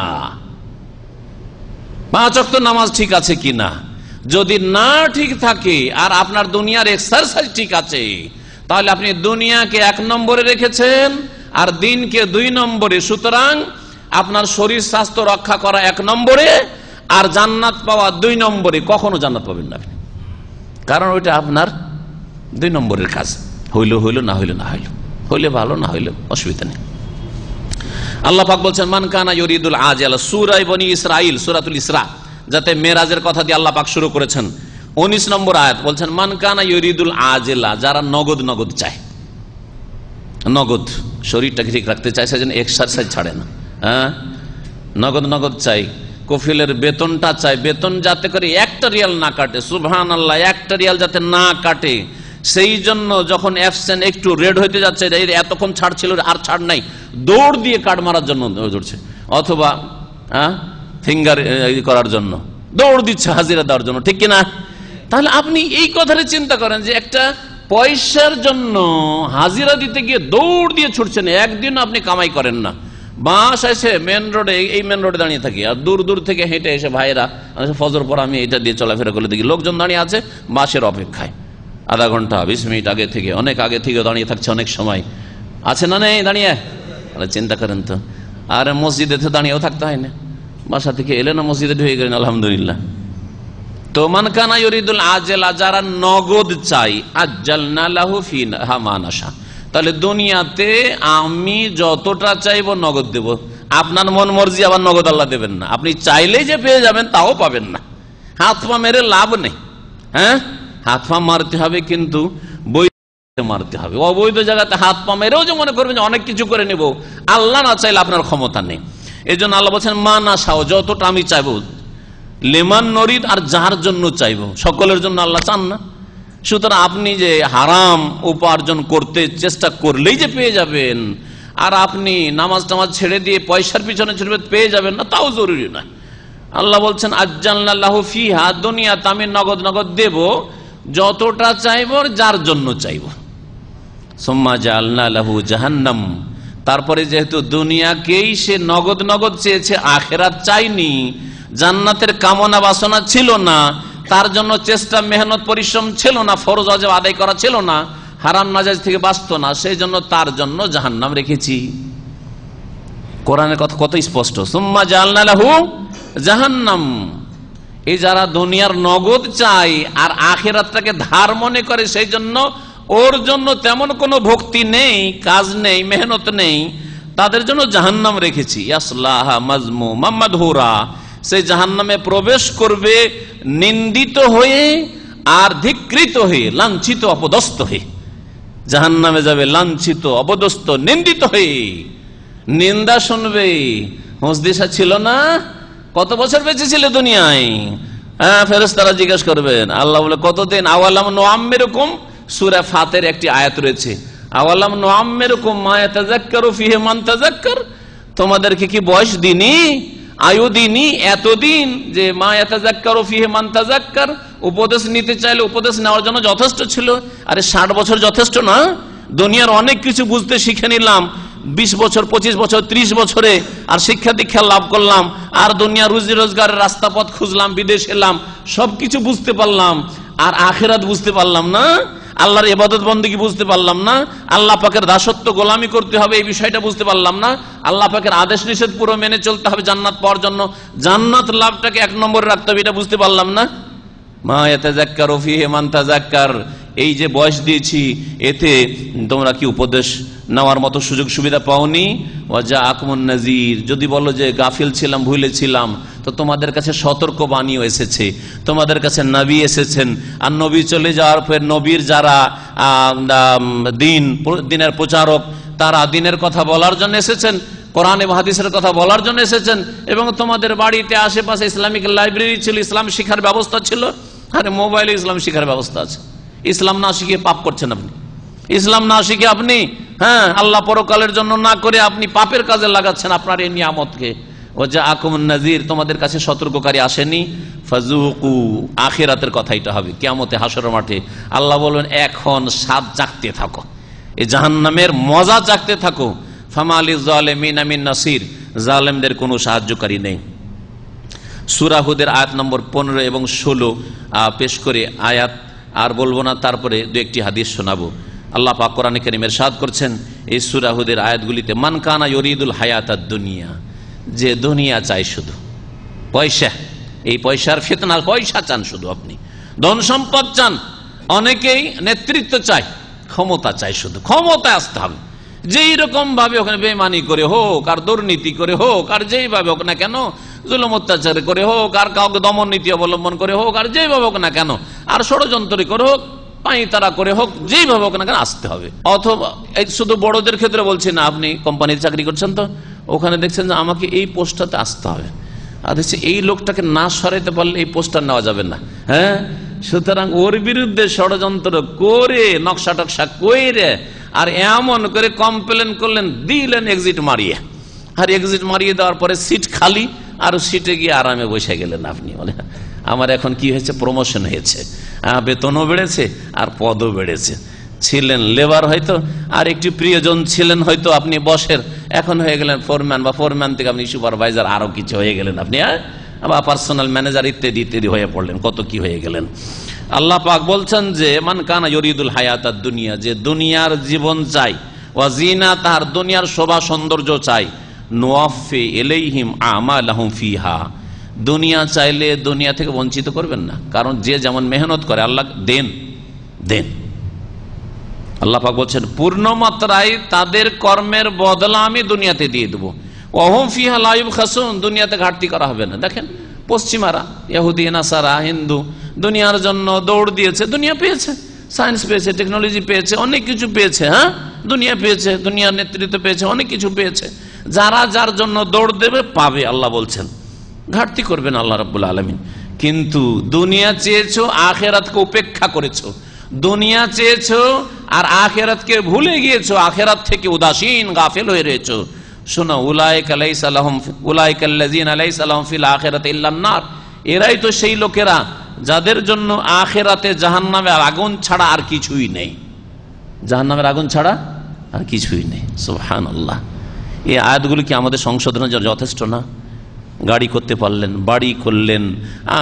5 ওয়াক্ত নামাজ ঠিক আছে কিনা? যদি না ঠিক থাকে আর আপনার দুনিয়ার এক্সারসাইজ ঠিক আছে, তাহলে আপনি দুনিয়াকে 1 নম্বরে রেখেছেন আর দিনকে 2 নম্বরে। সুতরাং আপনার শরীর স্বাস্থ্য রক্ষা করা 1 নম্বরে আর জান্নাত পাওয়া 2 নম্বরে। কখনো জান্নাত পাবেন না, কারণ ওইটা আপনার 2 নম্বরের কাজ। হইলো হইলো, না হইলো না হইলো, হইলে ভালো, না হইলে অসুবিধা নেই। আল্লাহ পাক বলছেন মান কানা ইউরিদুল আজালা, সূরা বনী ইসরাইল, সূরাতুল ইসরা, যাতে মেরাজের কথা দিয়ে আল্লাহ পাক শুরু করেছেন। 19 নম্বর আয়াত বলছেন মান কানা ইউরিদুল আজলা, যারা নগদ নগদ চায়, নগদ শরীরটাকে ঠিক রাখতে চায়, সেজন্য এক্সারসাইজ ছাড়ে না। হ্যাঁ, নগদ নগদ চাই, কফিলের বেতনটা চাই, বেতন যাতে করে 1টা রিয়াল না কাটে, সুবহানাল্লাহ, 1টা রিয়াল যাতে না কাটে, সেই জন্য যখন অ্যাবসেন্ট একটু রেড হইতে যাচ্ছে, এতক্ষণ ছাড় ছিল আর ছাড় নাই, দৌড় দিয়ে কার্ড মারার জন্য দৌড়ছে। অথবা ফিঙ্গার করার জন্য দৌড় দিচ্ছে হাজিরা দেওয়ার জন্য, ঠিক কিনা? তাহলে আপনি এই কথাটা চিন্তা করেন যে একটা পয়সার জন্য হাজিরা দিতে গিয়ে দৌড় দিয়ে ছুটছেন, একদিন আপনি কামাই করেন না, বাস এসে মেন রোডে, এই মেন রোডে দাঁড়িয়ে থাকি, আর দূর দূর থেকে হেঁটে এসে ভাইরা ফজর পর আমি এটা দিয়ে চলাফেরা করে দেখি লোকজন দাঁড়িয়ে আছে বাসের অপেক্ষায়, আধা ঘন্টা 20 মিনিট আগে থেকে, অনেক আগে থেকে দাঁড়িয়ে থাকছে, অনেক সময় আছে না নেই দাঁড়িয়ে? চিন্তা করেন তো। আর মসজিদে তো দাঁড়িয়েও থাকতে হয় না, বাসা থেকে এলে না মসজিদে ঢুকে গেলেন, আলহামদুলিল্লাহ। তো মান কানা ইউরিদুল আজেলা, যারা নগদ চাই, আজ্জালনা লাহু ফিহা মা নাশা, তাহলে দুনিয়াতে আমি যতটা চাইবো নগদ দেব। আপনার মন মর্জি আবার নগদ আল্লাহ দেবেন না, আপনি চাইলেই যে পেয়ে যাবেন তাও পাবেন না। হাত পা মেরে লাভ নেই। হ্যাঁ, হাত পা মারতে হবে, কিন্তু বই মারতে হবে। অবৈধ জায়গাতে হাত পা মেরেও যে মনে করবেন অনেক কিছু করে নেব, আল্লাহ না চাইলে আপনার ক্ষমতা নেই। এই জন্য আল্লাহ বলছেন মা নাশাও, যতটা আমি চাইবো, লেমান নরিদ, আর যার জন্য চাইবো, সকলের জন্য আল্লাহ চান না। সুতরাং আপনি যে হারাম উপার্জন করতে চেষ্টা করলেই যে পেয়ে যাবেন, আর আপনি নামাজ টামাজ ছেড়ে দিয়ে পয়সার পিছনে ছুটবে পেয়ে যাবেন না, তাও জরুরি না। আল্লাহ বলছেন আজ্জালনা লাহু ফিহা, দুনিয়াতে আমি নগদ নগদ দেব, যতটা চাইবো, যার জন্য চাইবো। সুম্মা জাআলনা লাহু জাহান্নাম, তারপরে যেহেতু দুনিয়াকেই সে নগদ নগদ চেয়েছে, আখিরাত চাইনি, জান্নাতের কামনা বাসনা ছিল না, তার জন্য চেষ্টা মেহনত পরিশ্রম ছিল না, ফরজ ওয়াজিব আদায় করা ছিল না, হারাম নাজায়েজ থেকে বাঁচত না, সেই জন্য তার জন্য জাহান্নাম রেখেছি। কোরআনের কথা কত স্পষ্ট, সুম্মা জাআলনা লাহু জাহান্নাম। এই যারা দুনিয়ার নগদ চাই আর আখিরাতটাকে ধার মনে করে, সেই জন্য ওর জন্য তেমন কোনো ভক্তি নেই, কাজ নেই, মেহনত নেই, তাদের জন্য জাহান্নাম রেখেছি। ইয়াসলাহা মাযমুমান মাদহুরা, সেই জাহান্নামে প্রবেশ করবে নিন্দিত হয়ে আর ধিক্কৃত হয়ে, লাঞ্ছিত অপদস্থ হয়ে। জাহান্নামে যাবে লাঞ্ছিত অপদস্থ নিন্দিত হয়ে, নিন্দা শুনবে। হুঁসদিশা ছিল না? কত বছর বেঁচে ছিল দুনিয়ায়? হ্যাঁ, ফেরেশতারা জিজ্ঞেস করবেন। আল্লাহ বলে কতদিন? আওয়ালাম নুআম্মিরুকুম, সূরা ফাতের একটি আয়াত রয়েছে, আওয়ালাম নুআম্মিরুকুম মা ইয়াতাযাক্কারু ফীহি মান তাযাক্কার, তোমাদেরকে কি বয়স দিনি, আয়ু দিনি এতদিন যে মা ইয়াতাযাক্কারু ফীহি মান তাযাক্কার, উপদেশ নিতে চাইলে উপদেশ নেওয়ার জন্য যথেষ্ট ছিল। আরে 60 বছর যথেষ্ট না? দুনিয়ার অনেক কিছু বুঝতে শিখে নিলাম 20 বছর, 25 বছর, 30 বছরে, আর শিক্ষা দীক্ষা লাভ করলাম, আর দুনিয়া রুজি রোজগারের রাস্তা পথ খুঁজলাম, বিদেশ এলাম, সবকিছু বুঝতে পারলাম, আর আখিরাত বুঝতে পারলাম না, আল্লাহর ইবাদত বন্দেগী বুঝতে পারলাম না, আল্লাহ পাকের দাসত্ব গোলামি করতে হবে এই বিষয়টা বুঝতে পারলাম না, আল্লাহ পাকের আদেশ নিষেধ পুরো মেনে চলতে হবে জান্নাত পাওয়ার জন্য, জান্নাত লাভটাকে 1 নম্বরে রাখতে হবে, এটা বুঝতে পারলাম না। মা ইয়াতাযাক্কারু ফীহি মান তাযাক্কার, এই যে বয়স দিয়েছি, এতে তোমরা কি উপদেশ নেওয়ার মতো সুযোগ সুবিধা পাওনি? ওয়া জাআকুমুন নাযীর, যদি বলো যে গাফিল ছিলাম, ভুলেছিলাম, তো তোমাদের কাছে সতর্ক বাণীও এসেছে, তোমাদের কাছে নবী এসেছেন, আর নবী চলে যাওয়ার পর নবীর যারা দিনের প্রচারক, তারা দিনের কথা বলার জন্য এসেছেন, কোরআন এবং হাদিসের কথা বলার জন্য এসেছেন, এবং তোমাদের বাড়িতে আশেপাশে ইসলামিক লাইব্রেরি ছিল, ইসলাম শিক্ষার ব্যবস্থা ছিল। আরে মোবাইলে ইসলাম শিক্ষার ব্যবস্থা আছে, ইসলাম না শিখে পাপ করছেন আপনি, ইসলাম না শিখে আপনি আল্লাহ পরকালের জন্য না করে আপনি পাপের কাজে লাগাচ্ছেন আপনার এই নিয়ামতকে। ও জাআকুমুন নাযীর, তোমাদের কাছে সতর্ককারী আসেনি? ফাযুকু, আখিরাতের কথা এটা হবে কিয়ামতে হাশরের মাঠে। আল্লাহ বলবেন এখন স্বাদ চাখতে থাকো, এই জাহান্নামের মজা চাখতে থাকো। ফামা লিয-যালিমিনা মিন নাসির, জালেমদের কোনো সাহায্যকারী নেই। সূরা হুদের আয়াত নম্বর 15 এবং 16 পেশ করে আয়াত আর বলবো না, তারপরে 2-1টি হাদিস শোনাবো। আল্লাহ পাক কোরআনে কারীমে ইরশাদ করছেন এই সূরা হুদের আয়াতগুলিতে, মান কানা ইউরিদুল হায়াতাদ দুনিয়া, যে দুনিয়া চাই, শুধু পয়সা, এই পয়সার ফিতনা, পয়সা চান শুধু আপনি, ধন সম্পদ চান, অনেকেই নেতৃত্ব চায়, ক্ষমতা চাই, শুধু ক্ষমতায় আসতে হবে, যেই রকম ভাবে ওখানে বেঈমানি করে হোক, আর দুর্নীতি করে হোক, আর যেইভাবে হোক না কেন, জুলুম অত্যাচার করে হোক, আর কাউকে দমন নীতি অবলম্বন করে হোক, আর যেইভাবে হোক না কেন, আর ষড়যন্ত্র করে হোক, পাঁইতারা করে হোক, যেইভাবে হোক না কেন আসতে হবে। অথবা এই শুধু বড়দের ক্ষেত্রে বলছি না, আপনি কোম্পানির চাকরি করছেন, তো ওখানে দেখছেন যে আমাকে এই পোস্টটাতে আসতে হবে, আর দেখছি এই লোকটাকে না সরাইতে পারলে এই পোস্টটা নেওয়া যাবে না। হ্যাঁ, সুতরাং ওর বিরুদ্ধে ষড়যন্ত্র করে, নকশা টকশা করে, আর এমন করে কমপ্লেন করলেন, দিলেন এক্সিট মারিয়ে, আর এক্সিট মারিয়ে দেওয়ার পরে সিট খালি, আর সিটে গিয়ে আরামে বসে গেলেন আপনি। বলে আমার এখন কি হয়েছে, প্রমোশন হয়েছে, বেতনও বেড়েছে আর পদও বেড়েছে। ছিলেন লেবার হয়তো, আর একটি প্রিয়জন ছিলেন হয়তো আপনি বসের, এখন হয়ে গেলেন ফোরম্যান, বা ফোরম্যান থেকে আপনি সুপারভাইজার, আরো কিছু হয়ে গেলেন আপনি, বা পার্সোনাল ম্যানেজার ইত্যাদি ইত্যাদি হয়ে পড়লেন, কত কি হয়ে গেলেন। আল্লাহ পাক বলছেন যে মান কানা ইউরিদুল হায়াতাদ দুনিয়া, যে দুনিয়ার জীবন চাই, ওয়া জিনাতা, তার দুনিয়ার শোভা সৌন্দর্য চাই, নুওয়াফি ইলাইহিম আমালাহুম ফিহা, দুনিয়া চাইলে দুনিয়া থেকে বঞ্চিত করবেন না, কারণ যে যেমন মেহনত করে আল্লাহ দেন দেন। আল্লাহ পাক বলছেন পূর্ণ মাত্রায় তাদের কর্মের বদলা আমি দুনিয়াতে দিয়ে দেবো। ওয়াহুম ফিহা লা ইউবখাসুন, দুনিয়াতে ঘাটতি করা হবে না। দেখেন পশ্চিমারা, ইহুদি, নাসারা, হিন্দু দুনিয়ার জন্য দৌড় দিয়েছে, দুনিয়া পেয়েছে, সায়েন্স পেয়েছে, টেকনোলজি পেয়েছে, অনেক কিছু পেয়েছে, হ্যাঁ দুনিয়া পেয়েছে, দুনিয়ার নেতৃত্ব পেয়েছে, অনেক কিছু পেয়েছে। যারা যার জন্য দৌড় দেবে পাবে, আল্লাহ বলছেন ঘাটতি করবেন আল্লাহ রাব্বুল আলামিন। কিন্তু দুনিয়া চেয়েছো, আখেরাতকে উপেক্ষা করেছো, দুনিয়া চেয়েছো আর আখেরাতকে ভুলে গিয়েছো, আখেরাত থেকে উদাসীন গাফেল হয়ে রয়েছো। শোনো, উলাইকা লাইসা লাহুম, উলাইকা আল্লাযিনা লাইসা লাহুম ফিল আখিরাতি ইল্লান নার, এরাই তো সেই লোকেরা যাদের জন্য আখেরাতে জাহান্নামের আগুন ছাড়া আর কিছুই নেই, জাহান্নামের আগুন ছাড়া আর কিছুই নেই। সুবহানাল্লাহ। এই আয়াতগুলো কি আমাদের সংশোধনের জন্য যথেষ্ট না? গাড়ি করতে পারলেন, বাড়ি করলেন,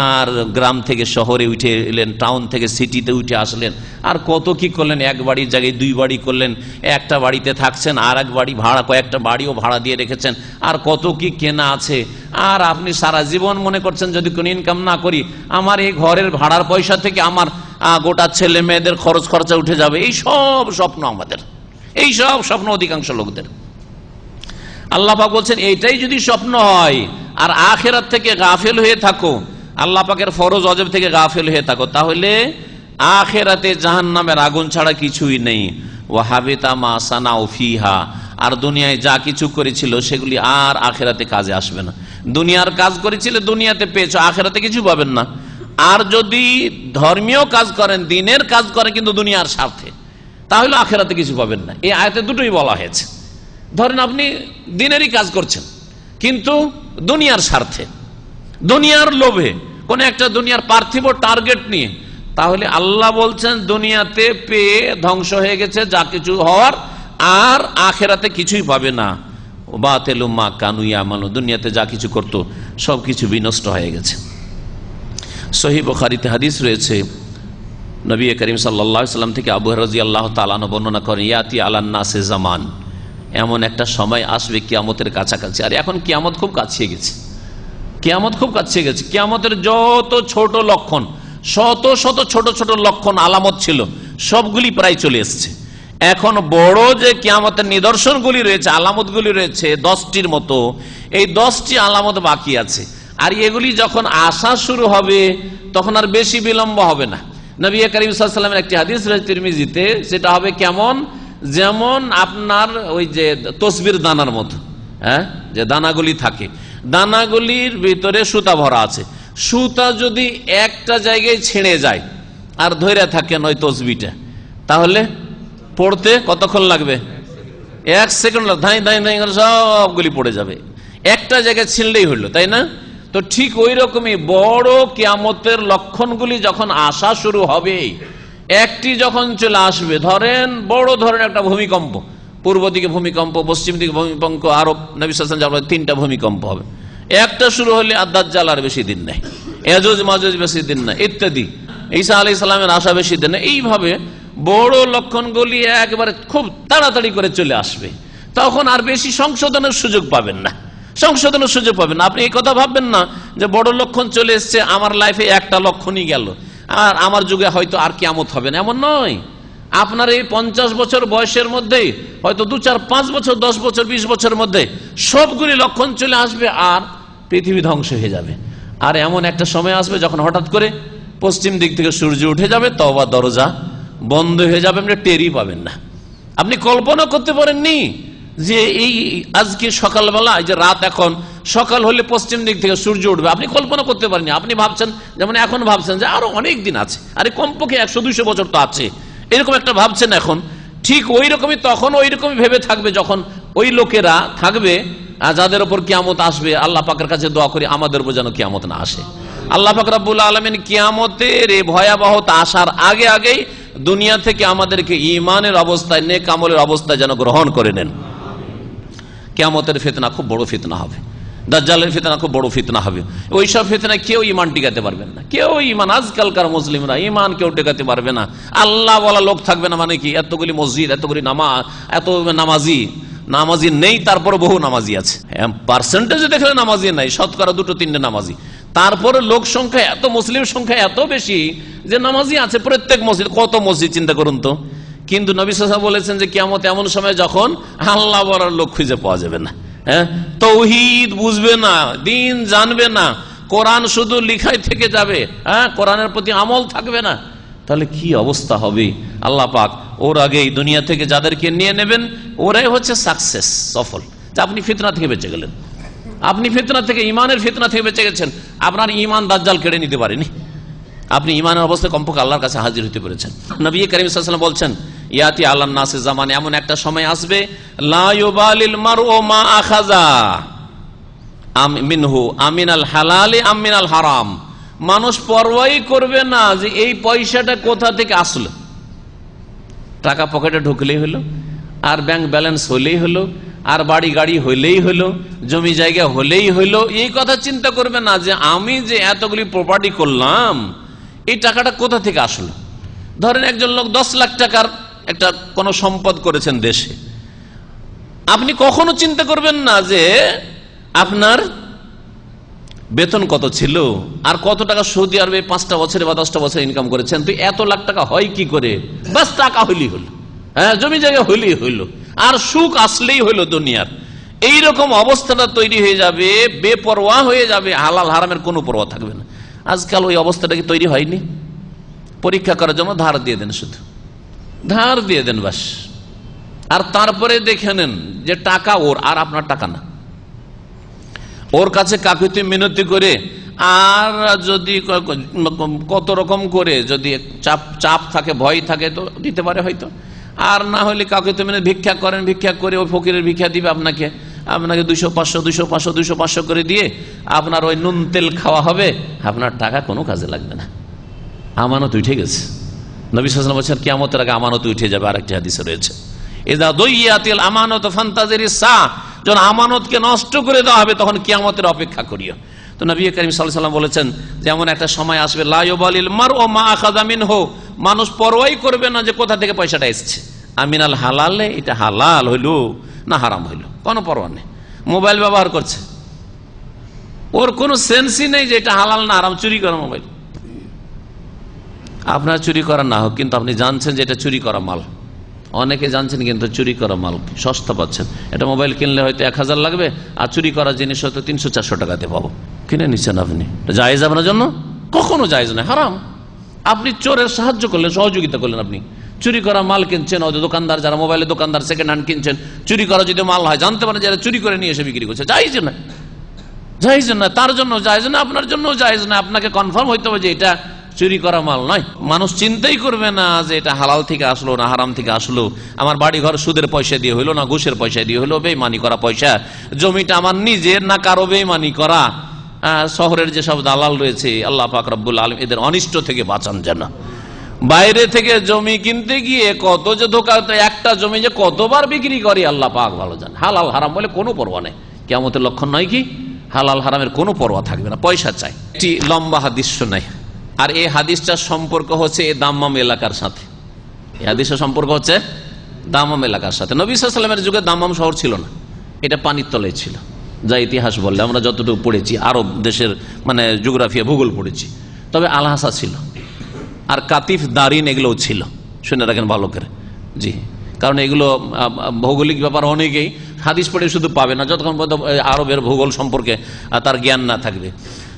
আর গ্রাম থেকে শহরে উঠে এলেন, টাউন থেকে সিটিতে উঠে আসলেন, আর কত কি করলেন, এক বাড়ির জায়গায় দুই বাড়ি করলেন, একটা বাড়িতে থাকছেন, আর এক বাড়ি ভাড়া, কয়েকটা বাড়িও ভাড়া দিয়ে রেখেছেন, আর কত কি কেনা আছে। আর আপনি সারা জীবন মনে করছেন যদি কোনো ইনকাম না করি আমার এই ঘরের ভাড়ার পয়সা থেকে আমার গোটা ছেলে মেয়েদের খরচ খরচা উঠে যাবে। এই সব স্বপ্ন আমাদের, এই সব স্বপ্ন অধিকাংশ লোকদের। আল্লাহ পাক বলছেন এইটাই যদি স্বপ্ন হয় আর আখিরাত থেকে গাফেল হয়ে থাকো, আল্লাহ পাকের ফরজ ওয়াজিব থেকে গাফেল হয়ে থাকো, তাহলে আখিরাতে জাহান্নামের আগুন ছাড়া কিছুই নেই। ওয়া হাবিতা মা সানাউ ফিহা, আর দুনিয়ায় যা কিছু করেছিল সেগুলি আর আখিরাতে কাজে আসবে না। দুনিয়ার কাজ করেছিলে, দুনিয়াতে পেয়েছো, আখিরাতে কিছু পাবেন না। আর যদি ধর্মীয় কাজ করেন, দিনের কাজ করেন কিন্তু দুনিয়ার স্বার্থে, তাহলে আখিরাতে কিছু পাবেন না। এই আয়াতে দুটোই বলা হয়েছে। ধরেন আপনি দিনেরই কাজ করছেন কিন্তু দুনিয়ার স্বার্থে, দুনিয়ার লোভে, কোন একটা দুনিয়ার পার্থিব টার্গেট নিয়ে, তাহলে আল্লাহ বলছেন দুনিয়াতে পেয়ে ধ্বংস হয়ে গেছে যা কিছু হওয়ার, আর আখেরাতে কিছুই পাবে না। বাতিলু মা কানু ইয়ামালুন, দুনিয়াতে যা কিছু করতো সবকিছু বিনষ্ট হয়ে গেছে। সহিহ বুখারীতে হাদিস রয়েছে, নবী করিম সাল্লাল্লাহু আলাইহি ওয়াসাল্লাম থেকে আবু হুরায়রা রাদিয়াল্লাহু তাআলা আনহু বর্ণনা করেন, ইয়াতি আলান নাসে জামান, এমন একটা সময় আসবে কিয়ামতের কাছাকাছি। আর এখন কিয়ামত খুব কাছে গেছে, কিয়ামত খুব কাছে গেছে। কিয়ামতের যত ছোট লক্ষণ, শত শত ছোট ছোট লক্ষণ আলামত ছিল, সবগুলি প্রায় চলে এসছে। এখন বড় যে কিয়ামতের নিদর্শনগুলি রয়েছে, আলামতগুলি রয়েছে 10টির মতো, এই 10টি আলামত বাকি আছে। আর এগুলি যখন আসা শুরু হবে তখন আর বেশি বিলম্ব হবে না। নবী করিম সাল্লাল্লাহু আলাইহি ওয়াসাল্লামের একটি হাদিস রয়েছে তিরমিজিতে, সেটা হবে কেমন, যেমন আপনার ওই যে তসবির দানার মতো, হ্যাঁ, যে দানাগুলি থাকে, দানাগুলির ভিতরে সুতা ভরা আছে, সুতা যদি একটা জায়গায় ছিঁড়ে যায় আর ধরে থাকেন ওই তসবিটা, তাহলে পড়তে কতক্ষণ লাগবে? 1 সেকেন্ড, ধাই ধাই ধাই সবগুলি পড়ে যাবে, একটা জায়গায় ছিঁড়লেই হইলো, তাই না? তো ঠিক ওই রকমই বড় কিয়ামতের লক্ষণগুলি যখন আসা শুরু হবে, একটি যখন চলে আসবে, ধরেন বড় ধরনের একটা ভূমিকম্প, পূর্ব দিকে ভূমিকম্প, পশ্চিম দিকে ভূমিকম্প, আরব নবী সাল্লাল্লাহু আলাইহি ওয়াসাল্লাম 3টা ভূমিকম্প হবে। একটা শুরু হলে আর দাজ্জাল আর বেশি দিন নেই, ইয়াজুজ মাজুজ বেশি দিন না, ইত্যাদি, ঈসা আলাইহিস সালামের আসা বেশি দিন না। এইভাবে বড় লক্ষণগুলি একবারে খুব তাড়াতাড়ি করে চলে আসবে, তখন আর বেশি সংশোধনের সুযোগ পাবেন না, সংশোধনের সুযোগ পাবেন না। আপনি এই কথা ভাববেন না যে বড় লক্ষণ চলে এসছে, আমার লাইফে একটা লক্ষণই গেল আর আমার যুগে হয়তো আর কিয়ামত হবে না, এমন নয়। আপনার এই 50 বছর বয়সের মধ্যে হয়তো 2, 4, 5 বছর, 10 বছর, 20 বছরের মধ্যে সবগুলি লক্ষণ চলে আসবে আর পৃথিবী ধ্বংস হয়ে যাবে। আর এমন একটা সময় আসবে যখন হঠাৎ করে পশ্চিম দিক থেকে সূর্য উঠে যাবে, তওবা দরজা বন্ধ হয়ে যাবে, আপনি টেরই পাবেন না। আপনি কল্পনা করতে পারেননি যে এই আজকে সকালবেলা, এই যে রাত, এখন সকাল হলে পশ্চিম দিক থেকে সূর্য উঠবে, আপনি কল্পনা করতে পারেননি। আপনি ভাবছেন, যেমন এখন ভাবছেন যে আরো অনেক দিন আছে, আরে কমপক্ষে 100-200 বছর তো আছে, এরকম একটা ভাবছেন এখন। ঠিক ওই রকমই তখন ওই রকমই ভেবে থাকবে যখন ওই লোকেরা থাকবে যাদের উপর কিয়ামত আসবে, আল্লাহ পাকের কাছে দোয়া করি আমাদের উপর যেন কিয়ামত না আসে। আল্লাহ পাক রব্বুল আলামিন কিয়ামতের এই ভয়াবহতা আসার আগে আগেই দুনিয়া থেকে আমাদেরকে ঈমানের অবস্থায়, নেক আমলের অবস্থায় যেন গ্রহণ করে নেন। কিয়ামতের ফিতনা খুব বড় ফিতনা হবে, দাজ্জালের ফিতনা খুব বড় ফিতনা হবে। ওইসব ফিতনায় কেউ ঈমান টিকাতে পারবেন না, কেউ ঈমান, আজকালকার মুসলিমরা ঈমান কেউ টিকাতে পারবে না। আল্লাহ বলা লোক থাকবে না, মানে কি? এতগুলি মসজিদ, এতগুলি নামাজ, এত নামাজি নেই, তারপরে বহু নামাজি আছে। পার্সেন্টেজে দেখলে নামাজি নাই, শতকরা 2-3 নামাজি। তারপরে লোক সংখ্যা এত, মুসলিম সংখ্যা এত বেশি যে নামাজি আছে প্রত্যেক মসজিদ। কত মসজিদ চিন্তা করুন তো। কিন্তু নবী সাল্লাল্লাহু আলাইহি ওয়াসাল্লাম বলেছেন যে কিয়ামত এমন সময় যখন আল্লাহ বলার লোক খুঁজে পাওয়া যাবে না, তৌহিদ বুঝবে না, দিন জানবে না, কোরআন শুধু লিখাই থেকে যাবে, কোরআনের প্রতি আমল থাকবে না। তাহলে কি অবস্থা হবে? আল্লাহ পাক ওর আগেই দুনিয়া থেকে যাদেরকে নিয়ে নেবেন ওরাই হচ্ছে সাকসেস, সফল। যে আপনি ফিতনা থেকে বেঁচে গেলেন, আপনি ফিতনা থেকে, ইমানের ফিতনা থেকে বেঁচে গেছেন। আপনার ইমান দাজ্জাল কেড়ে নিতে পারেনি, আপনি ইমানের অবস্থায় কমপক্ষে আল্লাহর কাছে হাজির হতে পেরেছেন। নবী করিম সাল্লাল্লাহু আলাইহি ওয়াসাল্লাম বলছেন, ইয়াতি আলান নাসে জামান, এমন একটা সময় আসবে, লা ইউবালিল মারউ মা আখাযা মিনহু আমিনাল হালালি আমিনাল হারাম। মানুষ পরোয়াই করবে না যে এই পয়সাটা কোথা থেকে আসলো। টাকা পকেটে ঢুকলেই হলো, আর ব্যাংক ব্যালেন্স হলেই হলো, আর বাড়ি গাড়ি হলেই হলো, জমি জায়গা হলেই হলো, এই কথা চিন্তা করবে না যে আমি যে এতগুলি প্রপার্টি করলাম এই টাকাটা কোথা থেকে আসলো। ধরেন একজন লোক 10 লাখ টাকার একটা কোন সম্পদ করেছেন দেশে, আপনি কখনো চিন্তা করবেন না যে আপনার বেতন কত ছিল, আর কত টাকা সৌদি আরবে 5টা বছরে বা 10টা বছরে ইনকাম করেছেন, তো এত লাখ টাকা হয় কি করে? বাস টাকা হইলেই হলো, জমি জায়গা হইলেই হইলো, আর সুখ আসলেই হইলো দুনিয়ার। এইরকম অবস্থাটা তৈরি হয়ে যাবে, বেপরোয়া হয়ে যাবে, হালাল হারামের কোনো পরোয়া থাকবে না। আজকাল ওই অবস্থাটা কি তৈরি হয়নি? পরীক্ষা করার জন্য ধার দিয়ে দেন, শুধু ধার দিয়ে দেন বাস, আর তারপরে দেখে নেন যে টাকা ওর, আর আপনার টাকা না। ওর কাছে কাকুতি মিনতি করে, আর যদি কত রকম করে যদি চাপ থাকে, ভয় থাকে, তো দিতে পারে হয়তো। আর না হলে কাকুতি মিনতি ভিক্ষা করেন, ভিক্ষা করে ওই ফকিরের ভিক্ষা দিবে আপনাকে 200-500 করে দিয়ে আপনার ওই নুন তেল খাওয়া হবে, আপনার টাকা কোনো কাজে লাগবে না। আমানত উঠে গেছে। নবী সাল্লাল্লাহু আলাইহি ওয়াসাল্লাম বলেছেন কিয়ামতের আগে আমানত উঠে যাবে। আরেকটি হাদিসে রয়েছে, ইযা দুইয়াতিল আমানাতু ফান্তাজিরিস সা, যখন আমানতকে নষ্ট করে দেওয়া হবে তখন কিয়ামতের অপেক্ষা করিও। তো নবী করিম সাল্লাল্লাহু আলাইহি ওয়াসাল্লাম বলেছেন যেমন একটা সময় আসবে, লা ইউবালিল মারউ মা আখাযা মিনহু, মানুষ পরোয়াই করবে না যে কোথা থেকে পয়সাটা এসেছে। আমিনাল হালালে, এটা হালাল হইলো না হারাম হইলো, কোনো পরোয়া নেই। মোবাইল ব্যবহার করছে, ওর কোনো সেন্সই নেই যে এটা হালাল না হারাম। চুরি করা মোবাইল, আপনার চুরি করা না হোক, কিন্তু আপনি জানছেন যে এটা চুরি করা মাল। অনেকে জানছেন কিন্তু চুরি করা মাল সস্তা পাচ্ছেন। এটা মোবাইল কিনলে হয়তো 1000 লাগবে, আর চুরি করা জিনিস হয়তো 300-400 টাকাতে পাবো। কিনে নিচ্ছেন আপনি, জায়েজ আপনার জন্য? কখনো জায়েজ নয়, হারাম। আপনি চোরের সাহায্য করলেন, সহযোগিতা করলেন। আপনি চুরি করা মাল কিনছেন, হয়তো দোকানদার, যারা মোবাইলের দোকানদার, সেকেন্ড হ্যান্ড কিনছেন, চুরি করা যদি মাল হয় জানতে পারেন যারা চুরি করে নিয়ে এসে বিক্রি করছে, জায়েজ না, জায়েজ না। তার জন্য জায়েজ না, আপনার জন্য জায়েজ না। আপনাকে কনফার্ম হইতে হবে যে এটা চুরি করা মাল নয়। মানুষ চিন্তাই করবে না যে এটা হালাল থেকে আসলো না হারাম থেকে আসলো। আমার বাড়ি ঘর সুদের পয়সা দিয়ে হইলো না ঘুষের পয়সা দিয়ে হইলো, বেইমানি করা পয়সা। জমিটা আমার নিজের না কারো বেইমানি করা। শহরের যেসব দালাল রয়েছে, আল্লাহ পাক রব্বুল আলামিন এদের অনিষ্ট থেকে বাঁচান যেন। বাইরে থেকে জমি কিনতে গিয়ে কত যে ধোঁকা, একটা জমি যে কতবার বিক্রি করে আল্লাহ পাক ভালো জান। হালাল হারাম বলে কোনো পরোয়া নেই। কিয়ামতের লক্ষণ নয় কি হালাল হারামের কোনো পরোয়া থাকবে না, পয়সা চাই। একটি লম্বা হাদিস শোনাই, আর এই হাদিসটার সম্পর্ক হচ্ছে এই দাম্মাম এলাকার সাথে। এই হাদিসের সম্পর্ক হচ্ছে দাম্মাম এলাকার সাথে। নবী সাল্লাল্লাহু আলাইহি ওয়াসাল্লামের যুগে দাম্মাম শহর ছিল না, এটা পানির তলায় ছিল। যা ইতিহাস বললে আমরা যতটুকু পড়েছি, আরব দেশের মানে জিওগ্রাফিয়া ভূগোল পড়েছি। তবে আলহাসা ছিল, আর কাতিফ দারিন এগুলোও ছিল। শুনে রাখেন ভালো করে, জি, কারণ এগুলো ভৌগোলিক ব্যাপার অনেকেই হাদিস পড়ে শুধু পাবে না যতক্ষণ পর্যন্ত আরবের ভূগোল সম্পর্কে তার জ্ঞান না থাকবে।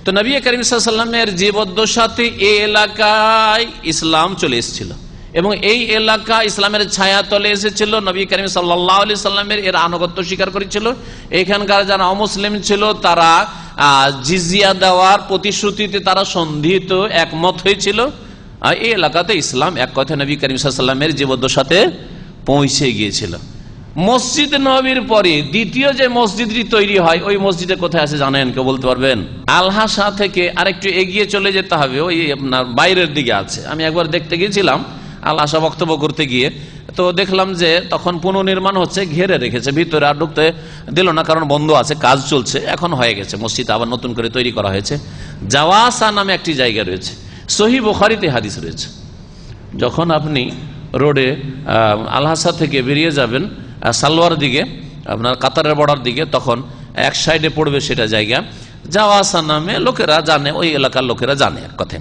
তো নবী করিম সাল্লাল্লাহু আলাইহি ওয়াসাল্লামের জীবদ্দশাতে এই এলাকায় ইসলাম চলে এসেছিল, এবং এই এলাকা ইসলামের ছায়া তলে এসেছিল। নবী করিম সাল্লাল্লাহু আলাইহি ওয়াসাল্লামের এর আনুগত্য স্বীকার করেছিল। এখানকার যারা অমুসলিম ছিল তারা জিজিয়া দেওয়ার প্রতিশ্রুতিতে তারা সন্ধিত একমত হয়েছিল। এই এলাকাতে ইসলাম এক কথা নবী করিম সাল্লাল্লাহু আলাইহি ওয়াসাল্লামের জীবদ্দশাতে পৌঁছে গিয়েছিল। মসজিদ নববীর পরে দ্বিতীয় যে মসজিদটি তৈরি হয় ওই মসজিদে কোথায় আছে জানেন? কেউ বলতে পারবেন? আলহাসা থেকে আরেকটু এগিয়ে চলে যেতে হবে, ওই আপনার বাইরের দিকে আছে। আমি একবার দেখতে গিয়েছিলাম আলহাসা বক্তব্য করতে গিয়ে, তো দেখলাম যে তখন পুনর্নির্মাণ হচ্ছে, ঘেরে রেখেছে, ভিতরে আর ঢুকতে দিল না, কারণ বন্ধ আছে, কাজ চলছে। এখন হয়ে গেছে মসজিদ, আবার নতুন করে তৈরি করা হয়েছে। জাওয়াসা নামে একটি জায়গা রয়েছে, সহিহ বুখারীতে হাদিস রয়েছে। যখন আপনি রোডে আলহাসা থেকে বেরিয়ে যাবেন সালোয়ার দিকে, আপনার কাতারের বর্ডার দিকে, তখন এক সাইডে পড়বে সেটা জায়গা, জাওয়াসা নামে লোকেরা জানে, ওই এলাকার লোকেরা জানে এক কথা।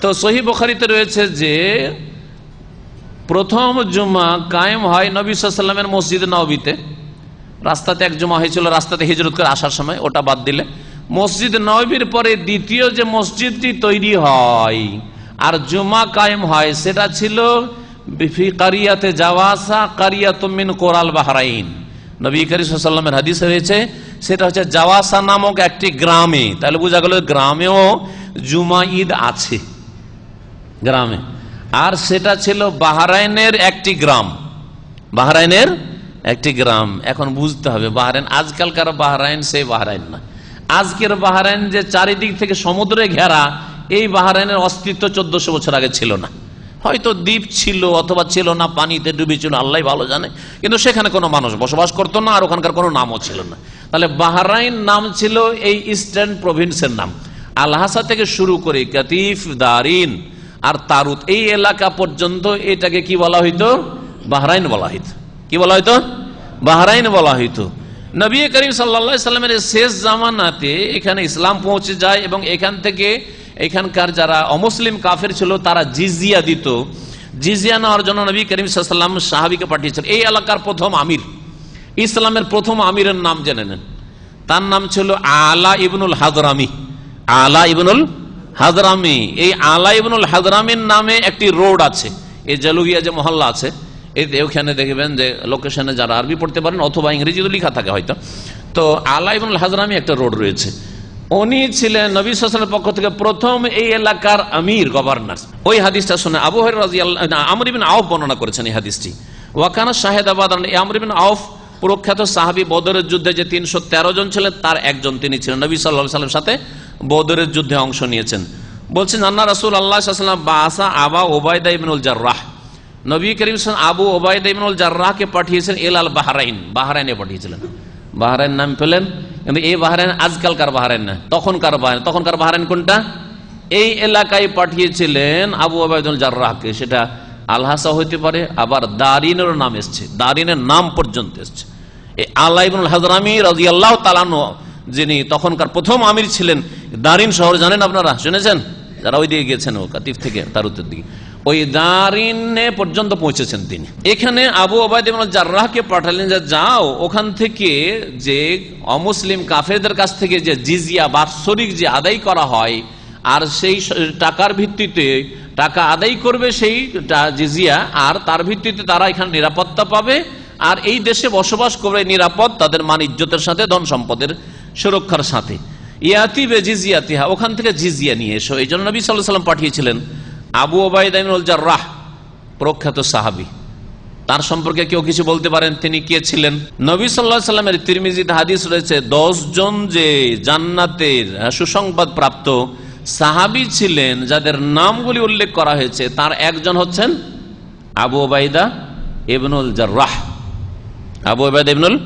তো সহিহ বুখারীতে রয়েছে যে প্রথম জুমা কায়েম হয় নবী সাল্লাল্লাহু আলাইহি ওয়াসাল্লামের মসজিদ নববীতে। রাস্তাতে এক জুমা হয়েছিল, রাস্তাতে হিজরত করে আসার সময়, ওটা বাদ দিলে মসজিদ নববীর পরে দ্বিতীয় যে মসজিদটি তৈরি হয় আর জুমা কায়েম হয় সেটা ছিল ফি কারিয়াতে জাওয়াসা কারিয়াতুম মিন কোরাল বাহরাইন। নবী করিম সাল্লাল্লাহু আলাইহি ওয়াসাল্লামের হাদিসে রয়েছে সেটা হচ্ছে জাওয়াসা নামক একটি গ্রামে। তাহলে বোঝা গেল গ্রামেও জুমা ঈদ আছে, গ্রামে। আর সেটা ছিল বাহরাইনের একটি গ্রাম, বাহরাইনের একটি গ্রাম। এখন বুঝতে হবে বাহরাইন আজকালকার বাহরাইন সেই বাহরাইন না। আজকের বাহরাইন যে চারিদিক থেকে সমুদ্রে ঘেরা, এই বাহরাইনের অস্তিত্ব 1400 বছর আগে ছিল না। হয়তো দ্বীপ ছিল অথবা ছিল না, পানিতে ডুবে ছিল, আল্লাহ ভালো জানে, কিন্তু সেখানে কোনো মানুষ বসবাস করতো না, আর ওখানকার কোনো নামও ছিল না। তাহলে বাহরাইন নাম ছিল এই ইস্টার্ন প্রভিন্সের নাম। আলহাসা থেকে শুরু করে কাতিফ, দারিন আর তারুত, এই এলাকা পর্যন্ত এটাকে কি বলা হইতো? বাহরাইন বলা হইতো। কি বলা হইতো? বাহরাইন বলা হইতো। নবী করিম সাল্লাল্লাহু আলাইহি সাল্লামের শেষ জামানাতে এখানে ইসলাম পৌঁছে যায় এবং এখান থেকে এখানকার যারা অমুসলিম কাফের ছিল তারা জিজিয়া দিত। জিজিয়া নেওয়ার জন্য নবী করিম সাল্লাল্লাহু আলাইহি সাল্লাম সাহাবীকে পাঠিয়েছেন। এই এলাকার প্রথম আমির, ইসলামের প্রথম আমিরের নাম জেনে নেন। তার নাম ছিল আলা ইবনুল হাদরামি। আলা ইবনুল হাদরামি, এই আলা ইবনুল হাদরামির নামে একটি রোড আছে। এই জালুগিয়া যে মহল্লা আছে, ওখানে দেখবেন যে লোকেশনে যারা আরবি পড়তে পারেন অথবা ইংরেজিতে লেখা থাকে হয়তো, তো আলা ইবনুল হাদরামি একটা রোড রয়েছে। উনি ছিলেন নবী সাল্লাল্লাহু আলাইহি ওয়াসাল্লামের পক্ষ থেকে প্রথম এই এলাকার আমির, গভর্নর। ওই হাদিসটা শুনে আবু হুরায়রা রাদিয়াল্লাহু আনহু, আমর ইবনে আউফ বর্ণনা করেছেন এই হাদিসটি। ওয়াকানা শাহেদা বাদর, আমর ইবনে আউফ প্রখ্যাত সাহাবী, বদরের যুদ্ধে যে 313 জন ছিলেন তার একজন তিনি ছিলেন। নবী সাল্লাল্লাহু আলাইহি ওয়াসাল্লামের সাথে বদরের যুদ্ধে অংশ নিয়েছেন। বলছেন আন্না রাসূলুল্লাহ সাল্লাল্লাহু আলাইহি ওয়াসাল্লাম বাসা আবা উবাইদা ইবনুল জাররাহ, নবী করিম সাল্লাল্লাহু আবু উবাইদা ইবনুল জাররাহকে পাঠিয়েছেন এলাল বাহরাইন, বাহরাইনে পাঠিয়েছিলেন। বাহরাইন নাম পেলেন, কিন্তু এই বাহরাইন আজকালকার বাহরাইন না, তখনকার বাহরাইন। তখনকার বাহরাইন কোনটা? এই এলাকায় পাঠিয়েছিলেন আবু উবাইদুল জাররাহকে। সেটা আলহাসা হইতে পারে, আবার দারিনেরও নাম এসছে, দারিনের নাম পর্যন্ত এসছে। এই আলা ইবনুল হাদরামি রাদিয়াল্লাহু তাআলা আনহু, যিনি তখনকার প্রথম আমির ছিলেন। দারিন শহর জানেন আপনারা, শুনেছেন যারা ওই দিকে গেছেন, ও কাতিফ থেকে তারুতের দিকে, ওই দারিনে পর্যন্ত পৌঁছেছেন তিনি। এখানে আবু উবাইদা ইবনুল জাররাহকে পাঠালেন যে যাও ওখান থেকে যে অমুসলিম কাফেরদের কাছ থেকে যে জিজিয়া বাৎসরিক যে আদায় করা হয়, আর সেই টাকার ভিত্তিতে টাকা আদায় করবে সেই জিজিয়া, আর তার ভিত্তিতে তারা এখানে নিরাপত্তা পাবে, আর এই দেশে বসবাস করবে নিরাপদ, তাদের মান ইজ্জতের সাথে, ধন সম্পদের সুরক্ষার সাথে। ইয়াতিবে জিজিয়াতিহা, ওখান থেকে জিজিয়া নিয়ে এসো। এই জন্য নবী সাল্লাল্লাহু আলাইহি ওয়াসাল্লাম পাঠিয়েছিলেন আবু উবাইদা ইবনুল জাররাহ, প্রখ্যাত সাহাবী। তার সম্পর্কে কেউ কিছু বলতে পারেন তিনি কে ছিলেন? নবী সাল্লাল্লাহু আলাইহি ওয়াসাল্লামের তিরমিজিতে হাদিস রয়েছে 10 জন যে জান্নাতের সুসংবাদ প্রাপ্ত সাহাবী ছিলেন, যাদের নামগুলি উল্লেখ করা হয়েছে, তার একজন হচ্ছেন আবু উবাইদা ইবনুল জাররাহ। আবু উবাইদা ইবনুল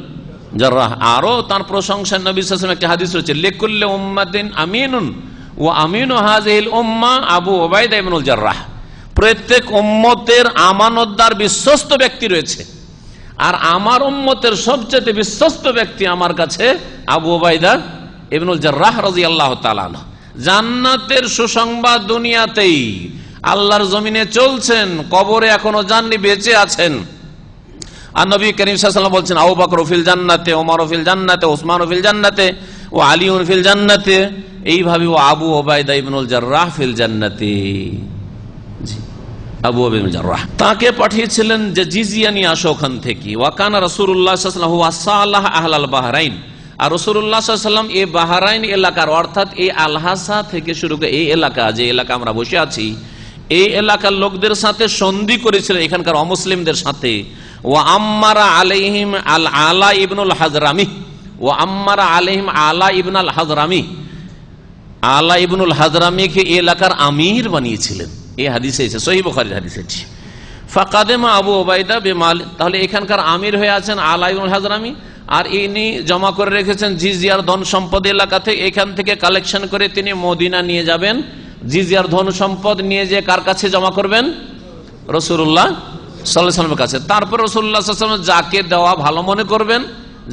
জাররাহ। আরো তার প্রশংসায় নবী সাল্লাল্লাহু আলাইহি ওয়াসাল্লাম একটা হাদিস রয়েছে, লিকুল্লি উম্মাতিন আমিনুন ওয়া আমিনু হাযিহিল উম্মাহ আবু উবাইদা ইবনুল জাররাহ। প্রত্যেক উম্মতের আমানতদার বিশ্বস্ত ব্যক্তি রয়েছে, আর আমার উম্মতের সবচেয়ে বিশ্বস্ত ব্যক্তি আমার কাছে আবু উবাইদা ইবনুল জাররাহ রাদিয়াল্লাহু তাআলা আনহু। জান্নাতের সুসংবাদ দুনিয়াতেই, আল্লাহর জমিনে চলছেন, কবরে এখনো যাননি, বেঁচে আছেন। আর নবী করিম সাল্লাল্লাহু আলাইহি ওয়াসাল্লাম বলছেন আবু বকর ফিল জান্নাতে, ওমর ফিল জান্নাতে, ওসমান ফিল জান্নাতে, ও আলী ফিল জান্নাতে। এইভাবে ও আবু উবাইদা ইবনুল জাররাহ ফিল জান্নাতে। আবু উবাইদা ইবনুল জাররাহ তাকে পাঠিয়েছিলেন যে জিজিয়া নিয়ে আসো ওখান থেকে। ওয়াকানা রাসূলুল্লাহ সাল্লাল্লাহু আলাইহি ওয়াসাল্লাম আহলাল বাহরাইন, আর রাসূলুল্লাহ সাল্লাল্লাহু আলাইহি ওয়াসাল্লাম এই বাহরাইন এলাকার, অর্থাৎ এই আলহাসা থেকে শুরু করে এই এলাকা, যে এলাকা আমরা বসে আছি, এই এলাকার লোকদের সাথে সন্ধি করেছিলেন, এখানকার অমুসলিমদের সাথে। ওয়া আম্মারা আলাইহিম আল আলা ইবনুল হাজরামি, ওয়া আম্মারা আলাইহিম আলা ইবনুল হাজরামি, আলা ইবনুল হাজরামিকে এই এলাকার আমির বানিয়েছিলেন। এই হাদিসে এসেছে, সহিহ বুখারীর হাদিস এটি। ফাকাদেমা আবু ওবাইদা বিমাল, তাহলে এখানকার আমির হয়ে আছেন আলা ইবনুল হাজরামি, আর ইনি জমা করে রেখেছেন জিজিয়ার ধন সম্পদ এলাকা থেকে, এখান থেকে কালেকশন করে তিনি মদিনা নিয়ে যাবেন। জিজিয়ার ধন সম্পদ নিয়ে যে কার কাছে জমা করবেন? রাসূলুল্লাহ সাল্লাল্লাহু আলাইহি ওয়াসাল্লামের কাছে। তারপর রাসূলুল্লাহ সাল্লাল্লাহু আলাইহি ওয়াসাল্লাম যাকে দেওয়া ভালো মনে করবেন,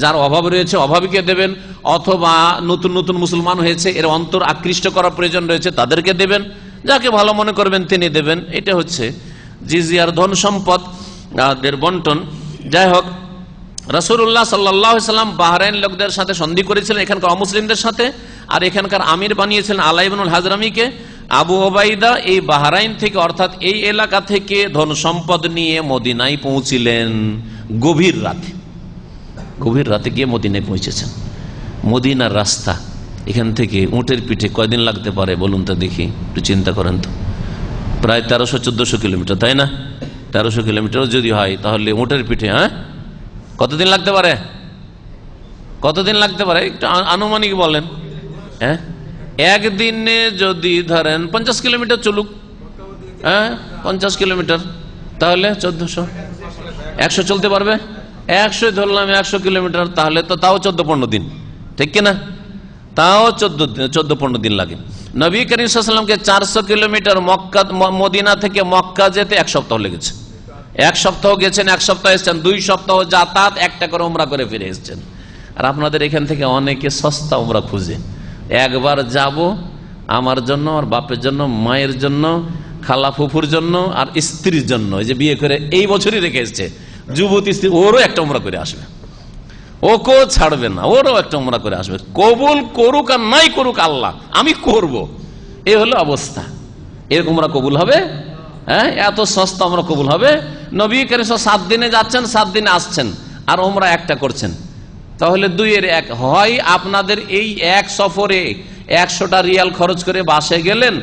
যার অভাব রয়েছে অভাবীকে দেবেন, অথবা নতুন নতুন মুসলমান হয়েছে এর অন্তর আকৃষ্ট করার প্রয়োজন রয়েছে তাদেরকে দেবেন, যাকে ভালো মনে করবেন তিনি দেবেন। এটা হচ্ছে জিজিয়ার ধন সম্পদ দের বন্টন। যাই হোক, রাসূলুল্লাহ সাল্লাল্লাহু আলাইহি ওয়াসাল্লাম বাহরাইন লোকদের সাথে সন্ধি করেছিলেন, এখানকার অমুসলিমদের সাথে, আর এখানকার আমির বানিয়েছিলেন আলা ইবনুল হাজরামিকে। আবু ওবাইদা এই বাহরাইন থেকে, অর্থাৎ এই এলাকা থেকে ধন সম্পদ নিয়ে মদিনায় পৌঁছিলেন গভীর রাতে। গভীর রাতে গিয়ে মদিনায় পৌঁছেছেন। মদিনার রাস্তা এখান থেকে উটের পিঠে কয়দিন লাগতে পারে বলুন তো দেখি, একটু চিন্তা করেন তো। প্রায় 1300-1400 কিলোমিটার, তাই না? 1300 কিলোমিটার যদি হয় তাহলে উটের পিঠে কতদিন লাগতে পারে? কতদিন লাগতে পারে একটু আনুমানিক বলেন। একদিনে যদি ধরেন 50 কিলোমিটার চলুক, 50 কিলোমিটার, তাহলে 1400, 100 চলতে পারবে? 100 ধরলাম, 100 কিলোমিটার, তাহলে তো তাও 14-15 দিন, ঠিক কিনা? তাও 14-15 দিন লাগে। নবী করিম সাল্লাল্লাহু আলাইহি ওয়াসাল্লামকে 400 কিলোমিটার মদিনা থেকে মক্কা যেতে 1 সপ্তাহ লেগেছে। 1 সপ্তাহ গেছেন, 1 সপ্তাহ এসেছেন, 2 সপ্তাহ যাতায়াত, একটা করে উমরা করে ফিরে এসেছেন। আর আপনাদের এখান থেকে অনেকে সস্তা উমরা খুঁজে, একবার যাব আমার জন্য, আর বাপের জন্য, মায়ের জন্য, খালা ফুফুর জন্য, আর স্ত্রীর জন্য, এই যে বিয়ে করে এই বছরই রেখে এসছে যুবতী স্ত্রী, ওরও একটা উমরা করে আসবে, ওকেও ছাড়বে না, ওরও একটা উমরা করে আসবে। কবুল করুক আর নাই করুক আল্লাহ, আমি করব, এই হলো অবস্থা। এরকম উমরা কবুল হবে? এত সস্তা উমরা কবুল হবে? নবী করিম 7 দিনে যাচ্ছেন, 7 দিনে আসছেন, আর উমরা একটা করছেন, তাহলে 2 এর 1 হয়। আপনাদের এই এক সফরে 100টা রিয়াল খরচ করে বাসে গেলেন,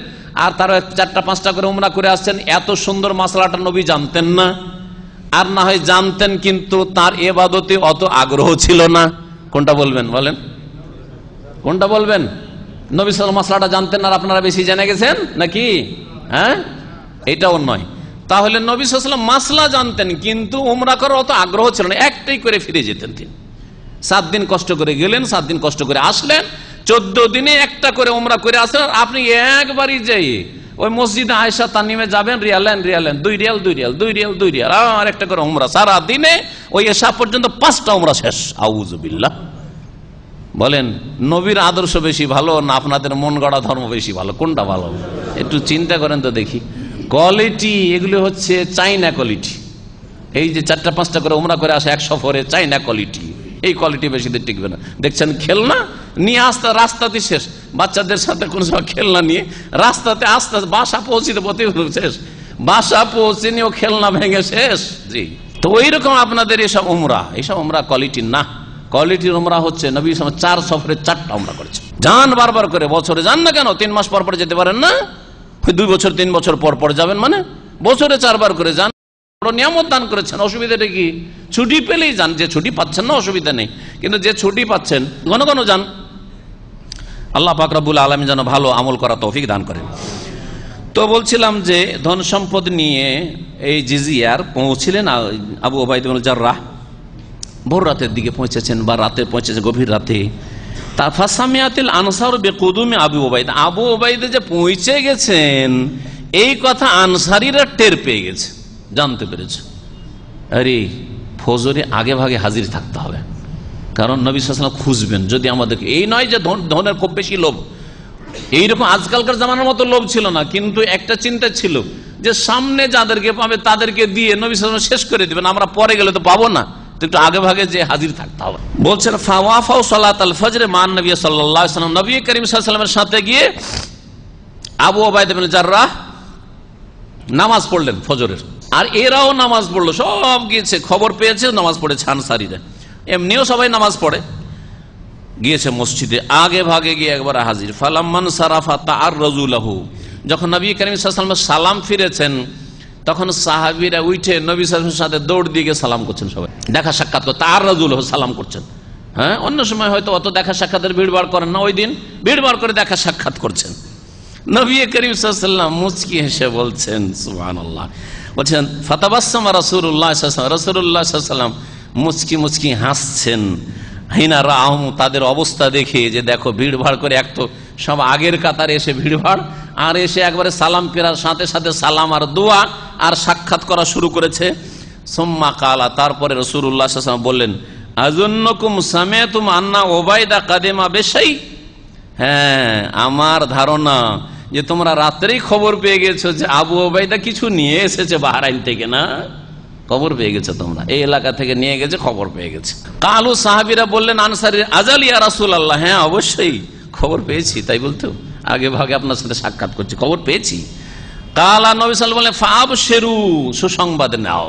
আর তারা 4টা-5টা করে উমরা করে আসছেন। এত সুন্দর মাসলাটা নবী জানতেন না, আর না হয় জানতেন কিন্তু তার ইবাদতে অত আগ্রহ ছিল না। কোনটা বলবেন বলেন? কোনটা বলবেন? নবী সাল্লাল্লাহু আলাইহি ওয়াসাল্লাম মাসলাটা জানতেন আর আপনারা বেশি জেনে গেছেন নাকি? এটাও নয়। তাহলে নবী সাল্লাল্লাহু আলাইহি ওয়াসাল্লাম মাসলা জানতেন কিন্তু উমরা করার অত আগ্রহ ছিল না, একটাই করে ফিরে যেতেন তিনি। 7 দিন কষ্ট করে গেলেন, 7 দিন কষ্ট করে আসলেন, 14 দিনে একটা করে উমরা করে আসলেন। আপনি একবারই যাই ওই মসজিদে আয়েশা তানিমে যাবেন, রিয়ালেন 2 রিয়াল 2 রিয়াল 2 রিয়াল 2 রিয়াল, আর একটা করে উমরা সারা দিনে, ওই এশা পর্যন্ত 5টা উমরা শেষ। আউযুবিল্লাহ। বলেন নবীর আদর্শ বেশি ভালো না আপনাদের মন গড়া ধর্ম বেশি ভালো? কোনটা ভালো একটু চিন্তা করেন তো দেখি। কোয়ালিটি এগুলো হচ্ছে চাইনা কোয়ালিটি। এই যে 4টা-5টা করে উমরা করে আসে এক সফরে, চাইনা কোয়ালিটি। এই কোয়ালিটি বেশি দিন টিকবে না। দেখছেন খেলনা নিয়ে আসতে রাস্তাতে শেষ, বাচ্চাদের সাথে কোন সময় খেলনা নিয়ে রাস্তাতে আস্তে বাসা পৌঁছিতে পথে শেষ, বাসা পৌঁছে নিয়েও খেলনা ভেঙে শেষ। জি, তো ওই রকম আপনাদের এইসব উমরা কোয়ালিটি না। কোয়ালিটির উমরা হচ্ছে নবী 4 সফরে 4টা উমরা করেছে। যান বারবার করে, বছরে যান না কেন? 3 মাস পর পর যেতে পারেন না? 2 বছর 3 বছর পর পর যাবেন, মানে বছরে 4 বার করে যান। নিয়ামত দান করেছেন, অসুবিধাটা কি? ছুটি পেলেই যান, যে ছুটি পাচ্ছেন না অসুবিধা নেই, কিন্তু যে ছুটি পাচ্ছেন ঘন ঘন যান। আল্লাহ পাক রব্বুল আলামিন যেন ভালো আমল করা তৌফিক দান করেন। তো বলছিলাম যে ধন সম্পদ নিয়ে এই জিজিয়ার পৌঁছিলেন আবু ওবাইদা ইবনে জাররাহ। ভোর রাতের দিকে পৌঁছেছেন বা রাতে পৌঁছেছেন, গভীর রাতে। তার ফাসামিয়াতিল আনসার বিকুদুমি আবু ওবাইদা, আবু ওবাইদা যে পৌঁছে গেছেন এই কথা আনসারীরা টের পেয়ে গেছে, জানতে পেরেছে। আরে ফজরে আগে ভাগে হাজির থাকতে হবে, কারণ নবী সাল্লাল্লাহু আলাইহি ওয়াসাল্লাম খুঁজবেন। যদি আমাদেরকে এই নয় যে ধনের খুব বেশি লোভ, এইরকম আজকালকার জামানার মতো লোভ ছিল না, কিন্তু একটা চিন্তা ছিল যে সামনে যাদেরকে পাবে তাদেরকে দিয়ে নবী সাল্লাল্লাহু আলাইহি ওয়াসাল্লাম শেষ করে দিবেন, আমরা পরে গেলে তো পাবো না, একটু আগে ভাগে যে হাজির থাকতে হবে। বলছেন ফাওয়াফাউ সালাতাল ফজর মান নবী সাল্লাল্লাহু আলাইহি ওয়াসাল্লাম, নবী করিম সাল্লাল্লাহু আলাইহি ওয়াসাল্লামের সাথে গিয়ে আবু ওবাইদা ইবনে জাররাহ নামাজ পড়লেন ফজরের। আর এরাও নামাজ পড়লো, সব গিয়েছে, খবর পেয়েছে, নামাজ পড়েছে আনসারীরা। এমনিও সবাই নামাজ পড়ে, গিয়েছে মসজিদে, আগে ভাগে গিয়ে একবার হাজির। ফালাম্মান সারাফা তাআররাজু লাহু, যখন নবী করিম সাল্লাল্লাহু আলাইহি ওয়াসাল্লাম সালাম ফিরেছেন, তখন সাহাবীরা উঠে নবী সাল্লাল্লাহু আলাইহি ওয়াসাল্লামের সাথে দৌড় দিয়ে সালাম করছেন, সবাই দেখা সাক্ষাৎ করে তার রাজুল সালাম করছেন। হ্যাঁ, অন্য সময় হয়তো অত দেখা সাক্ষাতের ভিড় করেন না, ওই দিন ভিড় করে দেখা সাক্ষাৎ করছেন। নবী করিম সাল্লাল্লাহু আলাইহি ওয়াসাল্লাম মুচকি হেসে বলছেন, সুবহানাল্লাহ, বলছেন ফাতাবাসসামা রাসূলুল্লাহ সাল্লাল্লাহু আলাইহি ওয়াসাল্লাম, রাসূলুল্লাহ সাল্লাল্লাহু আলাইহি ওয়াসাল্লাম মুচকি হাসছেন। হিনা রাহুম, তাদের অবস্থা দেখে, যে দেখো ভিড় করে, এক তো সব আগের কাতারে এসে ভিড় আর এসে একবারে সালাম ফেরার সাথে সাথে সালাম আর দোয়া আর সাক্ষাৎ করা শুরু করেছে। সুম্মা কালা, তারপরে রাসূলুল্লাহ সাল্লাল্লাহু আলাইহি ওয়াসাল্লাম বললেন, আযুন্নুকুম সামিআতুম আন্না উবাইদা কাদিমা বিশাই। হ্যাঁ, আমার ধারণা যে তোমরা রাত্রেই খবর পেয়ে গেছো যে আবু উবাইদা কিছু নিয়ে এসেছে বাহরাইন থেকে, না? খবর পেয়ে গেছে তোমরা, এই এলাকা থেকে নিয়ে গেছে, খবর পেয়ে গেছে। কালু, সাহাবীরা বললেন আনসারী, আজাল ইয়া রাসূলুল্লাহ, হ্যাঁ অবশ্যই খবর পেয়েছি, তাই বলতো আগে ভাগে আপনার সাথে সাক্ষাৎ করছি, খবর পেয়েছি। কালা, নবী সাল্লাল্লাহু আলাইহি ওয়াসাল্লাম বলেন, ফাবশিরু, সুসংবাদ নাও,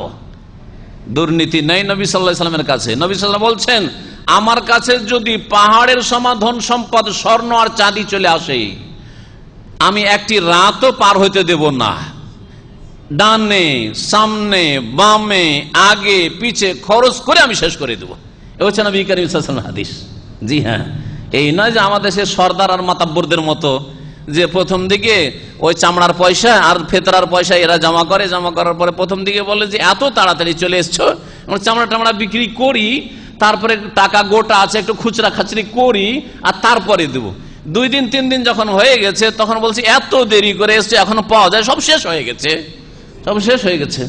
দুর্নীতি নেই নবী সাল্লাল্লাহু আলাইহি ওয়াসাল্লামের কাছে। নবী সাল্লাল্লাহু আলাইহি ওয়াসাল্লাম বলছেন, আমার কাছে যদি পাহাড়ের সমান ধন সম্পদ, স্বর্ণ আর চাঁদি চলে আসে, আমি একটি রাতও পার হইতে দেব না। ডানে সামনে বামে আগে পিছে খরচ করে আমি শেষ করে দেবো। এ হচ্ছে নবী করিম সাল্লাল্লাহু আলাইহি ওয়াসাল্লামের হাদিস। জি হ্যাঁ, এই নয় যে আমাদের দেশের সর্দার আর মাতাব্বরদের মতো, যে প্রথম দিকে ওই চামড়ার পয়সা আর ফেতরার পয়সা এরা জমা করার পরে প্রথম দিকে বলে যে এত তাড়াতাড়ি চলে এসছো, চামড়া টামড়া বিক্রি করি, তারপরে টাকা গোটা আছে একটু খুচরা খাচরি করি আর তারপরে দেবো। 2 দিন 3 দিন যখন হয়ে গেছে তখন বলছি এত দেরি করে এসছে, এখনো পাওয়া যায়, সব শেষ হয়ে গেছে, সব শেষ হয়ে গেছে।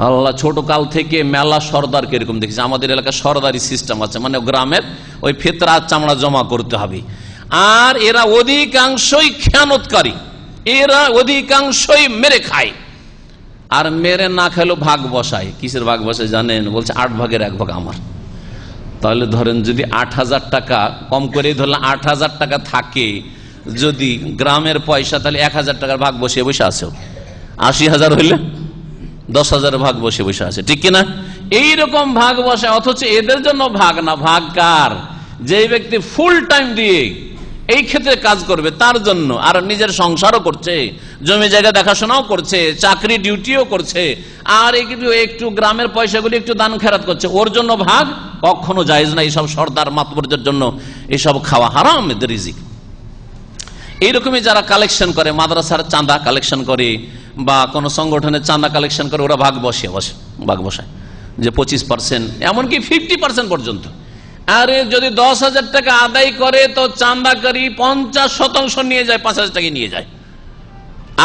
আল্লাহ, ছোট কাল থেকে মেলা সর্দারকে এরকম দেখেছি। আমাদের এলাকায় সর্দারি সিস্টেম আছে, মানে গ্রামের ওই ফেতরা চামড়া জমা করতে হবে। আর এরা অধিকাংশই খেয়ানতকারী, এরা অধিকাংশই মেরে খায়, আর মেরে না খেলেও ভাগ বসায়। কিসের ভাগ বসায় জানেন? বলছে 8 ভাগের 1 ভাগ আমার। তাহলে ধরেন যদি 8,000 টাকা, কম করে ধরলে 8,000 টাকা থাকে যদি গ্রামের পয়সা, তাহলে 1,000 টাকার ভাগ বসে আছে। 80,000 হইলে 10,000 ভাগ বসে আছে, ঠিক কিনা? এইরকম ভাগ বসে, অথচ এদের জন্য ভাগ না, ভাগ কার? যে ব্যক্তি ফুল টাইম দিয়ে এই ক্ষেত্রে কাজ করবে তার জন্য, আর নিজের সংসারও করছে, জমি জায়গা দেখাশোনাও করছে, চাকরি ডিউটিও করছে, আর একটু গ্রামের পয়সাগুলি একটু দান খেরাত করছে, ওর জন্য ভাগ কখনো জায়েজ না। এইসব সর্দার মাতবরদের জন্য এসব খাওয়া হারাম, এদের রিজিক। এইরকমই যারা কালেকশন করে, মাদ্রাসার চাঁদা কালেকশন করে বা কোনো সংগঠনের চাঁদা কালেকশন করে, ওরা ভাগ বসায় যে 25%, এমনকি 50% পর্যন্ত। আরে যদি 10,000 টাকা আদায় করে তো চাঁদাকারী 50% নিয়ে যায়, 5,000 টাকা নিয়ে যায়।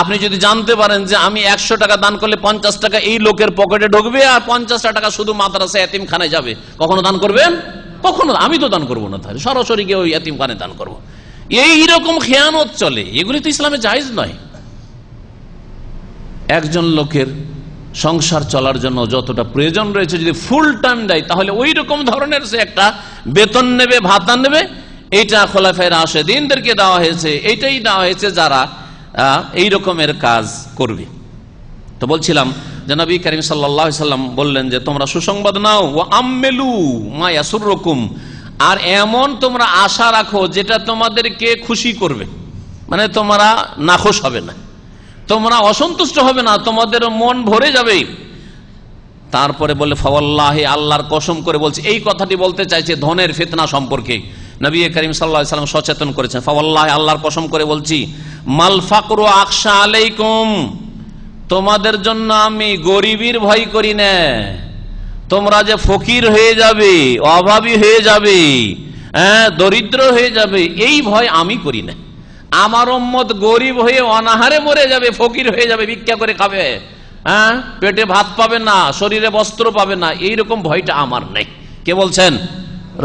আপনি যদি জানতে পারেন যে আমি 100 টাকা দান করলে 50 টাকা এই লোকের পকেটে ঢুকবে আর 50 টাকা শুধু মাদ্রাসা এতিমখানায় যাবে, কখনো দান করবেন? কখনো। আমি তো দান করবো না, তাহলে সরাসরি গিয়ে ওই এতিমখানায় দান করবো। এইরকম খেয়ানত চলে, এগুলি তো ইসলামে জায়েজ নয়। একজন লোকের সংসার চলার জন্য যতটা প্রয়োজন রয়েছে যদি ফুল টাইম দেয়, তাহলে ওই রকম ধরনের সে একটা বেতন নেবে, ভাতা নেবে। এইটা খোলাফায়ে রাশেদিনদেরকে দেওয়া হয়েছে, এইটাই দেওয়া হয়েছে যারা এই রকমের কাজ করবে। তো বলছিলাম যে নবী করিম সাল্লাল্লাহু আলাইহি ওয়াসাল্লাম বললেন যে তোমরা সুসংবাদ নাও, ওয়া আম্মেলু মা ইয়াসুররুকুম, আর এমন তোমরা আশা রাখো যেটা তোমাদেরকে খুশি করবে, মানে তোমরা নাখোশ হবে না, তোমরা অসন্তুষ্ট হবে না, তোমাদের মন ভরে যাবে। তারপরে বলে ফাওয়াল্লাহি, আল্লাহর কসম করে বলছি। এই কথাটি বলতে চাইছে ধনের ফিতনা সম্পর্কে। নবী করিম সাল্লাল্লাহু আলাইহি ওয়াসাল্লাম সচেতন করেছেন, ফাওয়াল্লাহি, আল্লাহর কসম করে বলছি, মাল ফাকরু আখশা আলাইকুম, তোমাদের জন্য আমি গরিবের ভয় করি না। তোমরা যে ফকির হয়ে যাবে, অভাবী হয়ে যাবে, দরিদ্র হয়ে যাবে, এই ভয় আমি করি না। আমার উম্মত গরিব হয়ে অনাহারে মরে যাবে, ফকির হয়ে যাবে, ভিক্ষা করে খাবে, পেটে ভাত পাবে না, শরীরে বস্ত্র পাবে না, এইরকম ভয়টা আমার নেই। কে বলছেন?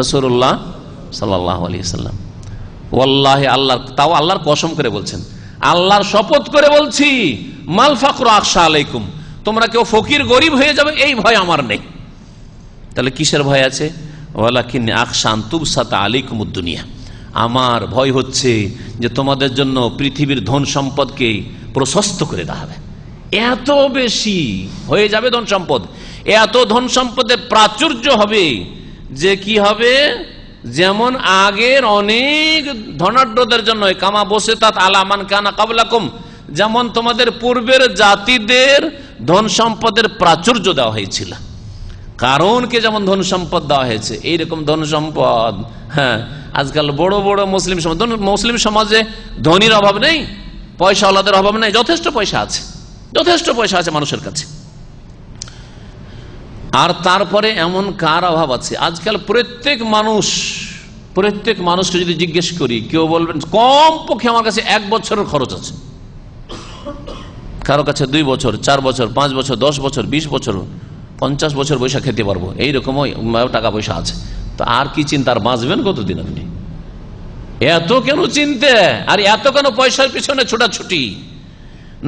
রাসূলুল্লাহ সাল্লাল্লাহু আলাইহি ওয়াসাল্লাম। ওয়াল্লাহি, আল্লাহর, তাও আল্লাহর কসম করে বলছেন, আল্লাহর শপথ করে বলছি, মাল ফাকরু আখশা আলাইকুম, তোমরা কেউ ফকির গরিব হয়ে যাবে এই ভয় আমার নেই। তাহলে কিসের ভয় আছে? ওয়ালাকিন্নী আখশা আন তুবসাতা আলাইকুমুদ দুনিয়া, আমার ভয় হচ্ছে যে তোমাদের জন্য পৃথিবীর ধন সম্পদকে প্রশস্ত করে দেওয়া হবে। এত বেশি হয়ে যাবে ধন সম্পদ, এত ধন সম্পদের প্রাচুর্য হবে যে কি হবে, যেমন আগের অনেক ধনাঢ্যদের জন্য কামা বসে তাত আলামান কানা কাবলাকুম, যেমন তোমাদের পূর্বের জাতিদের ধন সম্পদের প্রাচুর্য দেওয়া হয়েছিল। কারণকে যেমন ধন সম্পদ দেওয়া হয়েছে, এইরকম ধন সম্পদ হ্যাঁ আজকাল বড় বড় মুসলিম সমাজে ধনীর অভাব নেই, পয়সাওয়ালাদের অভাব নেই, যথেষ্ট পয়সা আছে, যথেষ্ট পয়সা আছে মানুষের কাছে। আর তারপরে এমন কার অভাব আছে? আজকাল প্রত্যেক মানুষকে যদি জিজ্ঞেস করি, কেউ বলবেন কমপক্ষে আমার কাছে 1 বছরের খরচ আছে, কারো কাছে 2 বছর, 4 বছর, 5 বছর, 10 বছর, 20 বছর, 50 বছর বৈশা খেতে পারবো, এইরকমও টাকা পয়সা আছে। তো আর কি চিন্তা, আর বাঁচবেন কতদিন আপনি? এত কেন চিনতে, আর এত কেন পয়সার পিছনে ছোটাছুটি?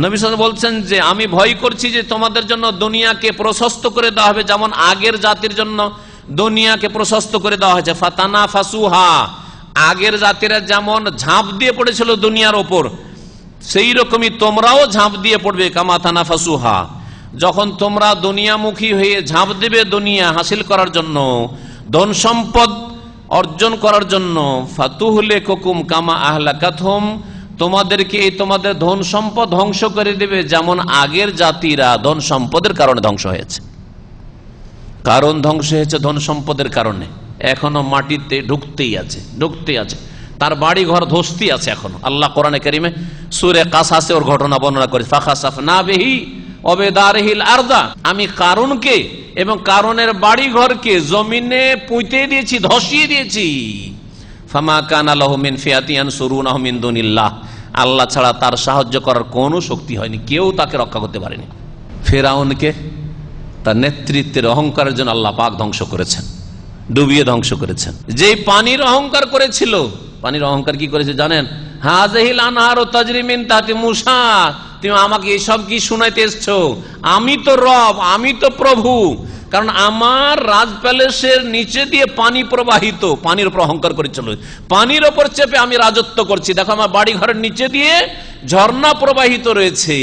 নবী সাল্লাল্লাহু আলাইহি ওয়াসাল্লাম বলছেন যে আমি ভয় করছি যে তোমাদের জন্য দুনিয়াকে প্রশস্ত করে দেওয়া হবে, যেমন আগের জাতির জন্য দুনিয়াকে প্রশস্ত করে দেওয়া হয়েছে। ফাতানাফাসুহা, আগের জাতিরা যেমন ঝাঁপ দিয়ে পড়েছিল দুনিয়ার ওপর, সেই রকমই তোমরাও ঝাঁপ দিয়ে পড়বে। কামা তানাফাসুহা, যখন তোমরা দুনিয়ামুখী হয়ে ঝাঁপ দেবে দুনিয়া হাসিল করার জন্য, ধন সম্পদ অর্জন করার জন্য, ফাতুহলিকুম কামা আহলাকাতহুম, তোমাদেরকে এই তোমাদের ধন সম্পদ ধ্বংস করে দেবে যেমন আগের জাতিরা ধন সম্পদের কারণে ধ্বংস হয়েছে। কারণ ধ্বংস হয়েছে ধন সম্পদের কারণে, এখনো মাটিতে ঢুকতেই আছে, তার বাড়ি ঘর ধসতি আছে এখনো। আল্লাহ কোরআনে কারিমে সূরা কাসাসে ওর ঘটনা বর্ণনা করে, ফাখাসাফনা বিহি ওয়া বিদারিহিল আরদা, আমি কারণকে এবং কারণের বাড়ি ঘরকে জমিনে পুঁতে দিয়েছি, ধসিয়ে দিয়েছি। ফামা কানা লাহু মিন ফিয়াতিন ইয়ানসুরুনাহু মিন দুনিল্লাহ, আল্লাহ ছাড়া তার সাহায্য করার কোনো শক্তি হয়নি, কেউ তাকে রক্ষা করতে পারেনি। ফিরআউনকে তার নেতৃত্বের অহংকারের জন্য আল্লাহ পাক ধ্বংস করেছেন, ডুবিয়ে ধ্বংস করেছেন। যেই পানির অহংকার করেছিল, পানির অহংকার কি করেছে জানেন? হাযিহিল আনহারু তাজরি মিন তাহতি মূসা, তুমি আমাকে এসব কি শুনাইতে এসছো? আমি তো রব, আমি তো প্রভু, কারণ আমার রাজ প্যালেসের নিচে দিয়ে পানি প্রবাহিত, পানির উপর অহংকার করেছিল, পানির ওপর চেপে আমি রাজত্ব করছি, দেখো আমার বাড়ি ঘরের নিচে দিয়ে ঝর্ণা প্রবাহিত রয়েছে।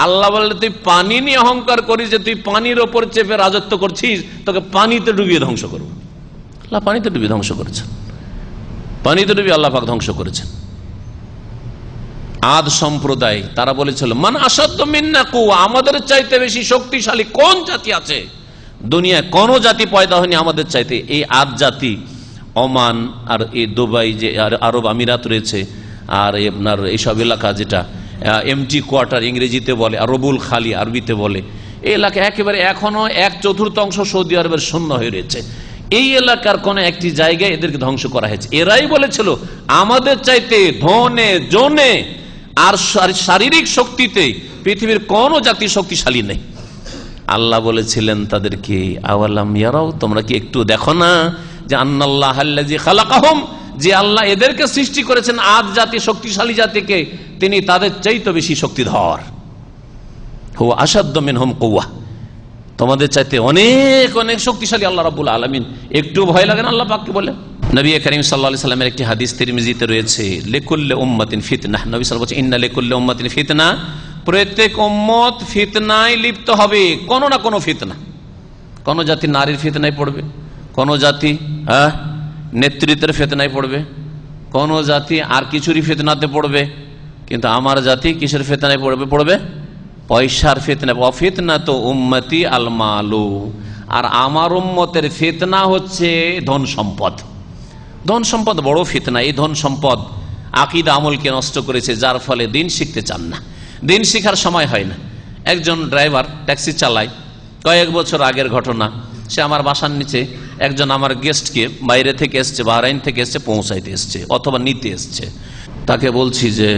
আল্লাহ বলে তুই পানি নিয়ে অহংকার করিস, যে তুই পানির ওপর চেপে রাজত্ব করছিস, তোকে পানিতে ডুবিয়ে ধ্বংস করবো। আল্লাহ পানিতে ডুবিয়ে ধ্বংস করেছেন, পানিতে ডুবিয়ে আল্লাহ পাক ধ্বংস করেছেন। আদ সম্প্রদায় তারা বলেছিল মান আসাদ্দু মিন্না কুওয়া, আমাদের চাইতে বেশি শক্তিশালী কোন জাতি আছে দুনিয়ায়? কোন জাতি পয়দা হয়নি আমাদের চাইতে। এই আদ জাতি ওমান আর এই দুবাই যে আরব আমিরাত রয়েছে, আর আপনার এইসব এলাকা যেটা এমটি কোয়ার্টার ইংরেজিতে বলে, আর রবুল খালি আরবিতে বলে, এই এলাকা একেবারে এখনো 1/4 সৌদি আরবের শূন্য হয়ে রয়েছে। এই এলাকার কোন একটি জায়গায় এদেরকে ধ্বংস করা হয়েছে। এরাই বলেছিল আমাদের চাইতে ধনে জনে আর শারীরিক শক্তিতে পৃথিবীর কোন জাতি শক্তিশালী নেই। আল্লাহ বলেছিলেন তাদেরকে, আওয়ালাম ইয়ারাও, তোমরা কি একটু দেখো না যে আন্নাল্লাহ আল্লাযী খালাকাহুম, যে আল্লাহ এদেরকে সৃষ্টি করেছেন, আদ জাতি শক্তিশালী জাতিকে, তিনি তাদের চাইতে বেশি শক্তিধর। হুয়া আশাদ্দু মিনহুম কুওয়া, তোমাদের চাইতে অনেক অনেক শক্তিশালী আল্লাহ রাব্বুল আলামিন। একটু ভয় লাগে না আল্লাহ পাককে বলে? নবী করিম সাল্লাল্লাহু আলাইহি সাল্লামের একটি হাদিস তিরমিজিতে রয়েছে, লিকুল্লি উম্মাতিন ফিতনাহ, নবী সাল্লাল্লাহু আলাইহি ওয়াসাল্লাম বলেছেন ইন্না লিকুল্লি উম্মাতিন ফিতনা, প্রত্যেক উম্মত ফিতনায় লিপ্ত হবে, কোন না কোন ফিতনা। কোন জাতি নারীর ফিতনায় পড়বে, কোন জাতি নেতৃত্বের ফিতনায় পড়বে, কোন জাতি আর কিছুরই ফিতনাতে পড়বে, কিন্তু আমার জাতি কিসের ফিতনায় পড়বে? পয়সার ফিতনা। ফিতনা তো উম্মতি আল মালু, আর আমার উম্মতের ফিতনা হচ্ছে ধন সম্পদ। ধন সম্পদ বড় ফিতনা। এই ধন সম্পদ আকীদা আমলকে নষ্ট করেছে, যার ফলে দিন শিখতে চান না, দিন শিখার সময় হয় না। একজন ড্রাইভার ট্যাক্সি চালায়, কয়েক বছর আগের ঘটনা, সে আমার বাসার নিচে একজন আমার গেস্টকে বাইরে থেকে এসছে, বাহরাইন থেকে এসছে, পৌঁছাইতে এসছে অথবা নিতে এসছে। তাকে বলছি যে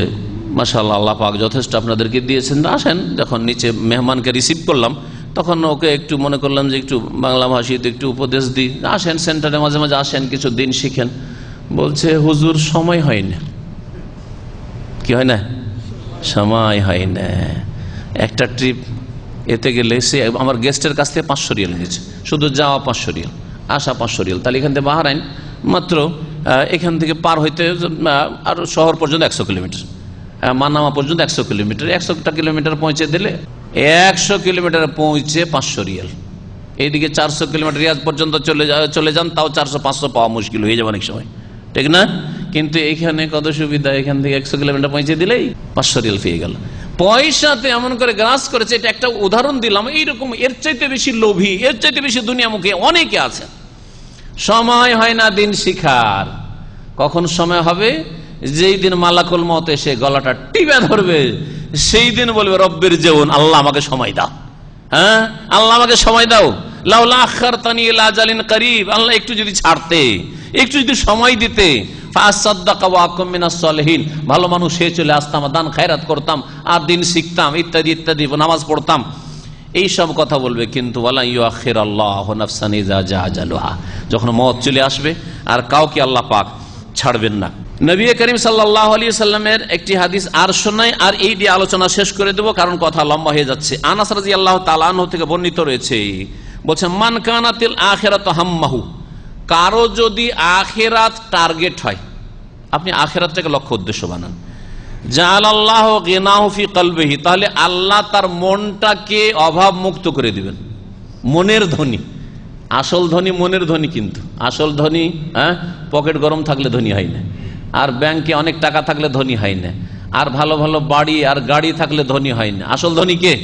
মাশাআল্লাহ আল্লাহ পাক যথেষ্ট আপনাদেরকে দিয়েছেন, আসেন। যখন নিচে মেহমানকে রিসিভ করলাম, তখন ওকে একটু মনে করলাম যে একটু বাংলা ভাষীতে একটু উপদেশ দিই, আসেন সেন্টারে মাঝে মাঝে আসেন, কিছু দিন শিখেন। বলছে হুজুর সময় হয় না। কি হয় না? সময় হয় না। একটা ট্রিপ এতে গেলে সে আমার গেস্টের কাছ থেকে 500 রিয়াল নিয়েছে, শুধু যাওয়া 500 রিয়াল, আসা 500 রিয়াল। তাহলে এখান থেকে বাহরাইন মাত্র এখান থেকে পার হইতে আর শহর পর্যন্ত 100 কিলোমিটার, মানামা পর্যন্ত 100 কিলোমিটার। 100টা কিলোমিটার পৌঁছে দিলে 100 কিলোমিটার পৌঁছে 500 রিয়াল। এইদিকে 400 কিলোমিটার রিয়াজ পর্যন্ত চলে যান, তাও 400-500 পাওয়া মুশকিল হয়ে যাবে অনেক সময়, ঠিক না? কিন্তু এখানে কত সুবিধা, এখান থেকে 100 কিলোমিটার পৌঁছে দিলেই 500 রিয়াল পেয়ে গেল। পয়সাতে এমন করে গ্রাস করেছে। এটা একটা উদাহরণ দিলাম। এইরকম এর চাইতে বেশি লোভী, এর চাইতে বেশি দুনিয়ামুখী অনেকে আছে। সময় হয় না দিন শিখার। কখন সময় হবে? যেই দিন মালাকুল মউত এসে গলাটা টিপে ধরবে, সেই দিন বলবে রব্বির জীবন, আল্লাহ আমাকে সময় দাও। হ্যাঁ, আল্লাহ আমাকে সময় দাও। লাউলা আখারতানি ইলা আজালিন করিব, আল্লাহ একটু যদি ছাড়তে, একটু যদি সময় দিতে, ফাসাদদাকা ওয়া আকুম মিনাস সলিহিন, ভালো মানুষ হয়ে চলে আসতাম, দান খায়রাত করতাম, আর দিন শিখতাম, ইত্যাদি ইত্যাদি, নামাজ পড়তাম, এই সব কথা বলবে। কিন্তু ওয়ালা ইউআখিরাল্লাহু নাফসান ইযা জা আজালুহা, যখন মওত চলে আসবে আর কাউকে আল্লাহ পাক ছাড়বেন না। নবী করিম সাল্লাল্লাহু আলাইহি সাল্লামের একটি হাদিস আর শোনাই, আর এই দিয়ে আলোচনা শেষ করে দেব, কারণ কথা লম্বা হয়ে যাচ্ছে। আনাস রাদিয়াল্লাহু তাআলা আনহু থেকে বর্ণিত রয়েছে, বলছেন মান কানাতিল আখিরাতু হাম্মাহু, কারো যদি আখিরাত টার্গেট হয়, আপনি আখিরাতটাকে লক্ষ্য উদ্দেশ্য বানান, জাআলাল্লাহু গিনাহু ফি কলবিহি, তাহলে আল্লাহ তার মনটাকে অভাব মুক্ত করে দিবেন। মনের ধনী, আসল ধনী মনের ধনী, কিন্তু আসল ধনী পকেট গরম থাকলে ধনী হয় না, আর ব্যাংকে অনেক টাকা থাকলে ধনী হয় না, আর ভালো ভালো বাড়ি আর গাড়ি থাকলে ধনী হয় না। আসল ধনী কে?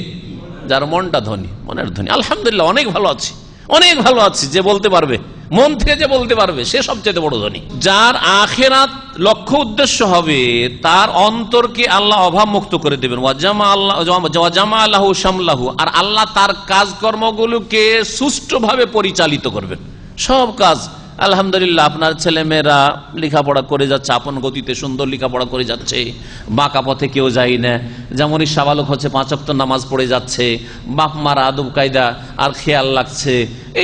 যার মনটা ধনী, মনের ধনী। আলহামদুলিল্লাহ অনেক ভালো আছি, অনেক ভালো আছি, যে বলতে পারবে, মন থেকে যে বলতে পারবে, সে সবচেয়ে বড় ধনী। যার আখিরাত লক্ষ্য উদ্দেশ্য হবে, তার অন্তরকে আল্লাহ অভাব মুক্ত করে দেবেন। ওয়াজামা আল্লাহু শামলাহু, আর আল্লাহ তার কাজকর্মগুলোকে সুষ্ঠুভাবে পরিচালিত করবেন। সব কাজ আলহামদুলিল্লাহ, আপনার ছেলেমেয়েরা লেখাপড়া করে যাচ্ছে, আপন গতিতে সুন্দর লেখাপড়া করে যাচ্ছে, বাঁকা পথে কেউ যায় না, যেমনই সাবালক হচ্ছে 5 ওয়াক্ত নামাজ পড়ে যাচ্ছে, বাপ মার আদব কায়দা আর খেয়াল লাগছে,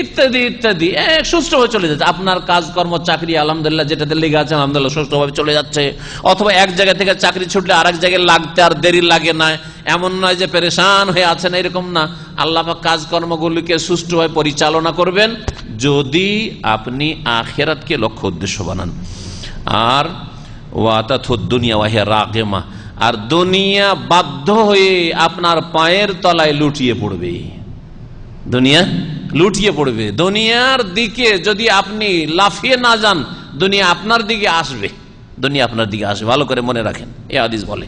ইত্যাদি ইত্যাদি, সুষ্ঠুভাবে চলে যাচ্ছে। আপনার কাজকর্ম চাকরি আলহামদুলিল্লাহ যেটাতে লেগে আছে আলহামদুলিল্লাহ সুষ্ঠুভাবে চলে যাচ্ছে। অথবা এক জায়গা থেকে চাকরি ছুটলে আরেক জায়গায় লাগতে আর দেরি লাগে না, এমন নয় যে পেরেশান হয়ে আছেন, এরকম না। আল্লাহ পাক কাজকর্মগুলিকে সুষ্ঠুভাবে পরিচালনা করবেন যদি আপনি আখিরাতকে লক্ষ্য উদ্দেশ্য বানান। আর ওয়াতাথুদ দুনিয়া ওয়াহিয়া রাগিমা, আর দুনিয়া বাধ্য হয়ে আপনার পায়ের তলায় লুটিয়ে পড়বে। দুনিয়া লুটিয়ে পড়বে। দুনিয়ার দিকে যদি আপনি লাফিয়ে না যান, দুনিয়া আপনার দিকে আসবে, দুনিয়া আপনার দিকে আসবে। ভালো করে মনে রাখেন, এই হাদিস বলে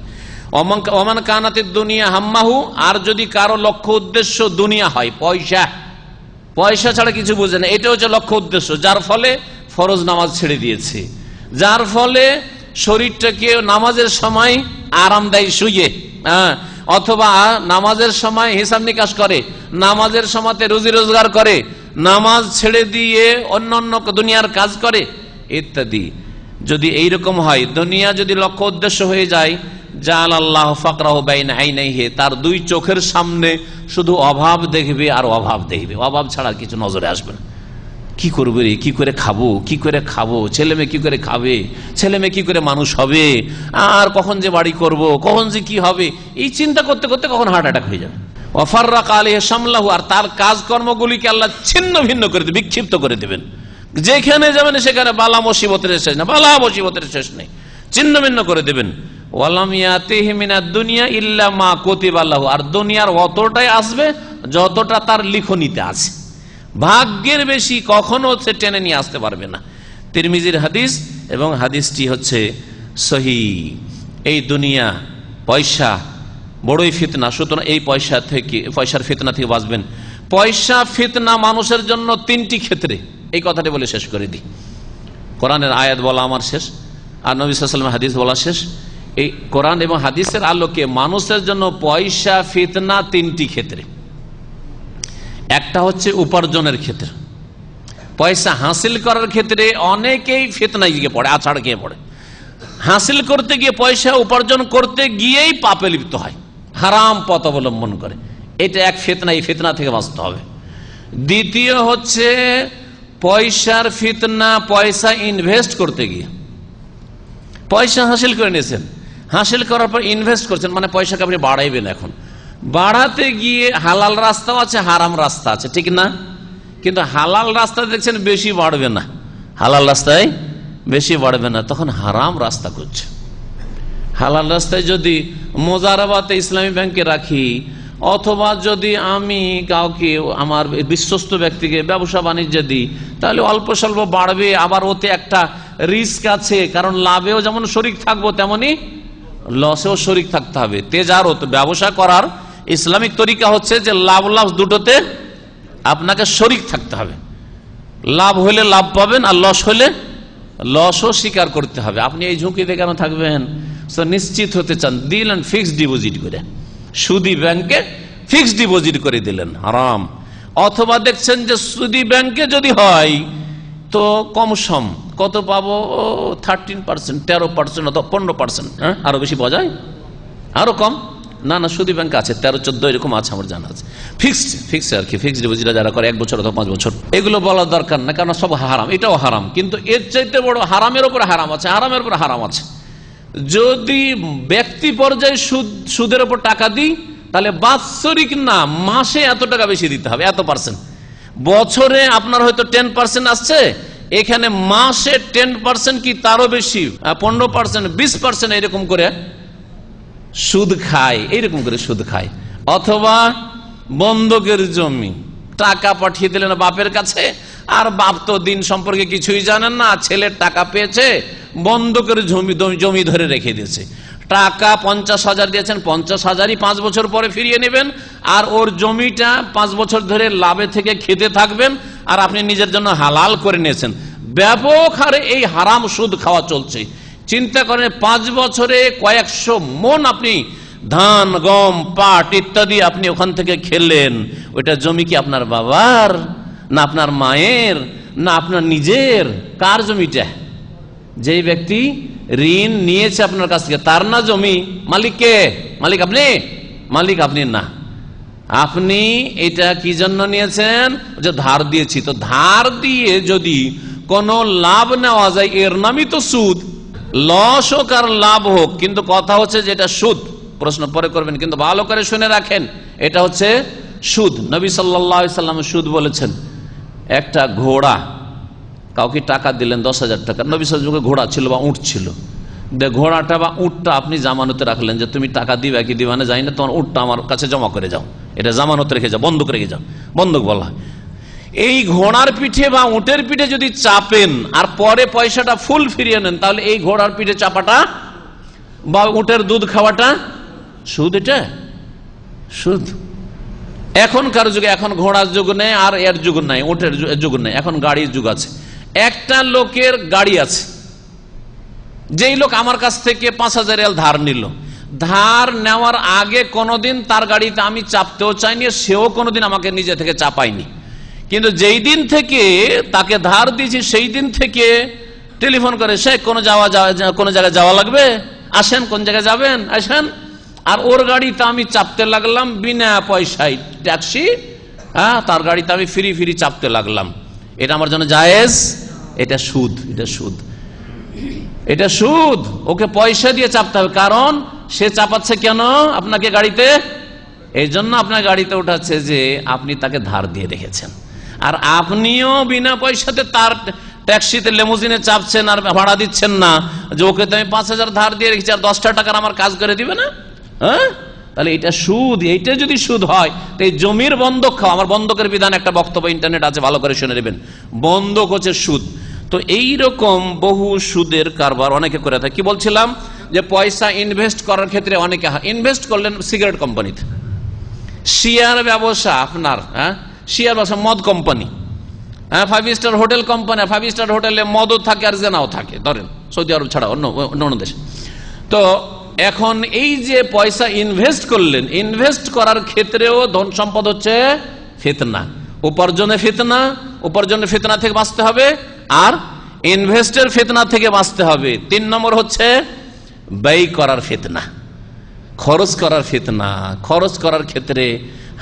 ওমান কানাতিদ দুনিয়া হাম্মাহু, আর যদি কারো লক্ষ্য উদ্দেশ্য দুনিয়া হয়, পয়সা, পয়সা ছাড়া কিছু বুঝে না, এটা হচ্ছে লক্ষ্য উদ্দেশ্য, যার ফলে ফরজ নামাজ ছেড়ে দিয়েছে, যার ফলে শরীরটাকে নামাজের সময় আরামদায়ী শুয়ে, অথবা নামাজের সময় হিসাব নিকাশ করে, নামাজের সময়তে রুজি রোজগার করে, নামাজ ছেড়ে দিয়ে অন্যান্য দুনিয়ার কাজ করে ইত্যাদি। যদি এইরকম হয়, দুনিয়া যদি লক্ষ্য উদ্দেশ্য হয়ে যায়, জাআলাল্লাহু ফাকরাহু বাইনা আইনাইহি, তার দুই চোখের সামনে শুধু অভাব দেখবে আর অভাব দেখবে, অভাব ছাড়া কিছু নজরে আসবে না। কি করবো রে, কি করে খাবো, কি করে খাবো, ছেলে মেয়ে কি করে খাবে, ছেলে মেয়ে কি করে মানুষ হবে, আর কখন যে বাড়ি করব, কখন যে কি হবে, এই চিন্তা করতে করতে কখন হার্ট অ্যাটাক হয়ে যাবে। ওয়াফাররাকা আলাইহি শামলাহু, আর তার কাজকর্মগুলিকে আল্লাহ ছিন্ন ভিন্ন করে দেবেন, বিক্ষিপ্ত করে দেবেন। যেখানে যাবেন সেখানে বালা মুসিবতের শেষ নেই, বালা মুসিবতের শেষ নেই, ছিন্ন ভিন্ন করে দেবেন। ওয়ালাম ইয়াতিহি মিনাদ দুনিয়া ইল্লা মা কুতিবা লাহু, আর দুনিয়ার অতটাই আসবে যতটা তার লিখনিতে আছে, ভাগ্যের বেশি কখনো সে টেনে নিয়ে আসতে পারবে না। তিরমিজির হাদিস, এবং হাদিসটি হচ্ছে সহিহ। এই দুনিয়া পয়সা বড়ই ফিতনা, সুতরাং এই পয়সার ফিতনা থেকে বাঁচবেন। পয়সা ফিতনা মানুষের জন্য 3টি ক্ষেত্রে, এই কথাটি বলে শেষ করে দিই। কোরআনের আয়াত বলা আমার শেষ, আর নবী সাল্লাল্লাহু আলাইহি ওয়াসাল্লামের হাদিস বলা শেষ। এই কোরআন এবং হাদিসের আলোকে মানুষের জন্য পয়সা ফিতনা 3টি ক্ষেত্রে। একটা হচ্ছে উপার্জনের ক্ষেত্রে, পয়সা হাসিল করার ক্ষেত্রে অনেকেই ফিতনায় গিয়ে পড়ে, আছাড় গিয়ে পড়ে। হাসিল করতে গিয়ে, পয়সা উপার্জন করতে গিয়েই পাপে লিপ্ত হয়, হারাম পথ অবলম্বন করে। এটা এক ফিতনা, এই ফিতনা থেকে বাঁচতে হবে। দ্বিতীয় হচ্ছে পয়সার ফিতনা, পয়সা ইনভেস্ট করতে গিয়ে। পয়সা হাসিল করে নিয়েছেন, হাসিল করার পর ইনভেস্ট করছেন, মানে পয়সাকে আপনি বাড়াইবেন। এখন বাড়াতে গিয়ে হালাল রাস্তাও আছে, হারাম রাস্তা আছে, ঠিক না? কিন্তু হালাল রাস্তা দেখছেন বেশি বাড়বে না, হালাল রাস্তায় বেশি বাড়বে না, তখন হারাম রাস্তা করছে। হালাল রাস্তায় যদি মোজারাবাতে ইসলামী ব্যাংকে রাখি, অথবা যদি আমি কাউকে, আমার বিশ্বস্ত ব্যক্তিকে ব্যবসা বাণিজ্য দিই, তাহলে অল্প স্বল্প বাড়বে, আবার ওতে একটা রিস্ক আছে, কারণ লাভেও যেমন শরিক থাকবো তেমনি লসেও শরিক থাকতে হবে। তেজারত, ব্যবসা করার ইসলামিক তরিকা হচ্ছে যে লাভ লাভ দুটোতে আপনাকে শরিক থাকতে হবে। লাভ হলে লাভ পাবেন, আর লস হলে লসও স্বীকার করতে হবে। আপনি এই ঝুঁকিতে কেন থাকবেন? নিশ্চিত হতে চান, দিলেন ফিক্সড ডিপোজিট করে, সুদি ব্যাংকে ফিক্সড ডিপোজিট করে দিলেন, হারাম। অথবা দেখছেন যে সুদি ব্যাংকে যদি হয় তো কম সম কত পাবো, 13%, 13% অথবা 15%, আরো বেশি পাওয়া যায়, আরো কম। না না, সুদি ব্যাংক আছে 13-14 এরকম আছে, আমার জানা আছে। ফিক্সড আর কি, ফিক্সড ডিপোজিট যারা করে 1 বছর অথবা 5 বছর, এগুলো বলার দরকার না, কারণ সব হারাম। এটাও হারাম, কিন্তু এর চাইতে বড় হারামের উপর হারাম আছে, হারামের উপর হারাম আছে। যদি ব্যক্তি পর্যায়ে সুদের উপর টাকা দিই, তাহলে বাৎসরিক না, মাসে এত টাকা বেশি দিতে হবে, এত %। বছরে আপনার হয়তো 10% আসছে, এখানে মাসে 10% কি তারও বেশি, 15%, 20% এরকম করে সুদ খায়, এইরকম করে সুদ খায়। অথবা বন্ধকের জমি, টাকা পাঠিয়ে দিলেন বাপের কাছে, আর বাপ তো দিন সম্পর্কে কিছুই জানেন না, ছেলের টাকা পেয়েছে, বন্ধকের জমি ধরে রেখে দিয়েছে। টাকা 50,000 দিয়েছেন, 50,000ই 5 বছর পরে ফিরিয়ে নেবেন, আর ওর জমিটা 5 বছর ধরে লাভে থেকে খেতে থাকবেন, আর আপনি নিজের জন্য হালাল করে নিয়েছেন। ব্যাপক হারে এই হারাম সুদ খাওয়া চলছে। চিন্তা করেন, 5 বছরে কয়েকশো মন আপনি ধান, গম, পাট ইত্যাদি আপনি ওখান থেকে খেলেন। ওইটা জমি কি আপনার বাবার, না আপনার মায়ের, না আপনার নিজের? কার জমিটা? যেই ব্যক্তি ঋণ নিয়েছে আপনার কাছ থেকে, তার না জমি? মালিক কে? মালিক আপনি? মালিক আপনি না। আপনি এটা কি জন্য নিয়েছেন? যে ধার দিয়েছি। তো ধার দিয়ে যদি কোনো লাভ নেওয়া যায়, এর নামই তো সুদ। লস হোক আর লাভ হোক, কিন্তু কথা হচ্ছে যে এটা সুদ। প্রশ্ন পরে করবেন, কিন্তু ভালো করে শুনে রাখেন, এটা হচ্ছে সুদ। নবী সাল্লাল্লাহু আলাইহি সাল্লাম সুদ বলেছেন। একটা ঘোড়া, কাউকে টাকা দিলেন 10,000 টাকা, নবী সাল্লাল্লাহু আলাইহি ঘোড়া ছিল বা উট ছিল, ঘোড়াটা বা উটটা আপনি জামানতে রাখলেন যে তুমি টাকা দিবে কি দিবা না জানি না, তোমার উটটা আমার কাছে জমা করে যাও, এটা জামানত রেখে যাও, বন্ধক রেখে যাও, বন্ধক বলা হয়। এই ঘোড়ার পিঠে বা উটের পিঠে যদি চাপেন আর পরে পয়সাটা ফুল ফিরিয়ে নেন, তাহলে এই ঘোড়ার পিঠে চাপাটা বা উটের দুধ খাওয়াটা সুদ। এটা সুদ। এখনকার যুগে, এখন ঘোড়ার যুগ নেই, আর এর যুগ নাই, উটের যুগ নেই, এখন গাড়ির যুগ আছে। একটা লোকের গাড়ি আছে, যেই লোক আমার কাছ থেকে 5,000 রিয়াল ধার নিল, ধার নেওয়ার আগে কোনোদিন তার গাড়িতে আমি চাপতেও চাইনি, সেও কোনোদিন আমাকে নিজে থেকে চাপায়নি। কিন্তু যেই দিন থেকে তাকে ধার দিয়েছি, সেই দিন থেকে টেলিফোন করে, সে কোনো জায়গায় যাওয়া লাগবে, আসেন, কোন জায়গায় যাবেন, আসেন। আর ওর গাড়িতে আমি চাপতে লাগলাম বিনা পয়সায়, ট্যাক্সি, তার গাড়িতে আমি ফিরি চাপতে লাগলাম। এটা আমার জন্য জায়েজ? এটা সুদ, এটা সুদ, এটা সুদ। ওকে পয়সা দিয়ে চাপতে হবে, কারণ সে চাপাচ্ছে কেন আপনাকে গাড়িতে? এই জন্য আপনার গাড়িতে উঠাচ্ছে যে আপনি তাকে ধার দিয়ে রেখেছেন, আর আপনিও বিনা পয়সাতে তার ট্যাক্সিতে, লেমুজিনে চাপছেন আর ভাড়া দিচ্ছেন না, যে ওকে তো আমি 5,000 ধার দিয়ে রেখেছি, আর 10টা টাকার আমার কাজ করে দিবে না? তাহলে এটা সুদ। এইটা যদি সুদ হয়, তো এই জমির বন্ধক খাওয়া, আমার বন্ধকের বিধান একটা বক্তব্য ইন্টারনেট আছে, ভালো করে শুনে নেবেন। বন্ধক হচ্ছে সুদ। তো এইরকম বহু সুদের কারবার অনেকে করে থাকে। কি বলছিলাম, যে পয়সা ইনভেস্ট করার ক্ষেত্রে অনেকে ইনভেস্ট করলেন সিগারেট কোম্পানিতে, শেয়ার ব্যবসা আপনার, শেয়ার ব্যবসা, মদ company, 5 star hotel company, 5 star হোটেলে মদও থাকে আর জেনাও থাকে, ধরেন সৌদি আরব ছাড়া অন্য দেশে। তো এখন এই যে পয়সা ইনভেস্ট করলেন, ইনভেস্ট করার ক্ষেত্রেও ধন সম্পদ হচ্ছে ফিতনা, উপার্জনের ফিতনা থেকে বাঁচতে হবে, আর ইনভেস্টের ফিতনা থেকে বাঁচতে হবে। 3 নম্বর হচ্ছে ব্যয় করার ফিতনা, খরচ করার ফিতনা। খরচ করার ক্ষেত্রে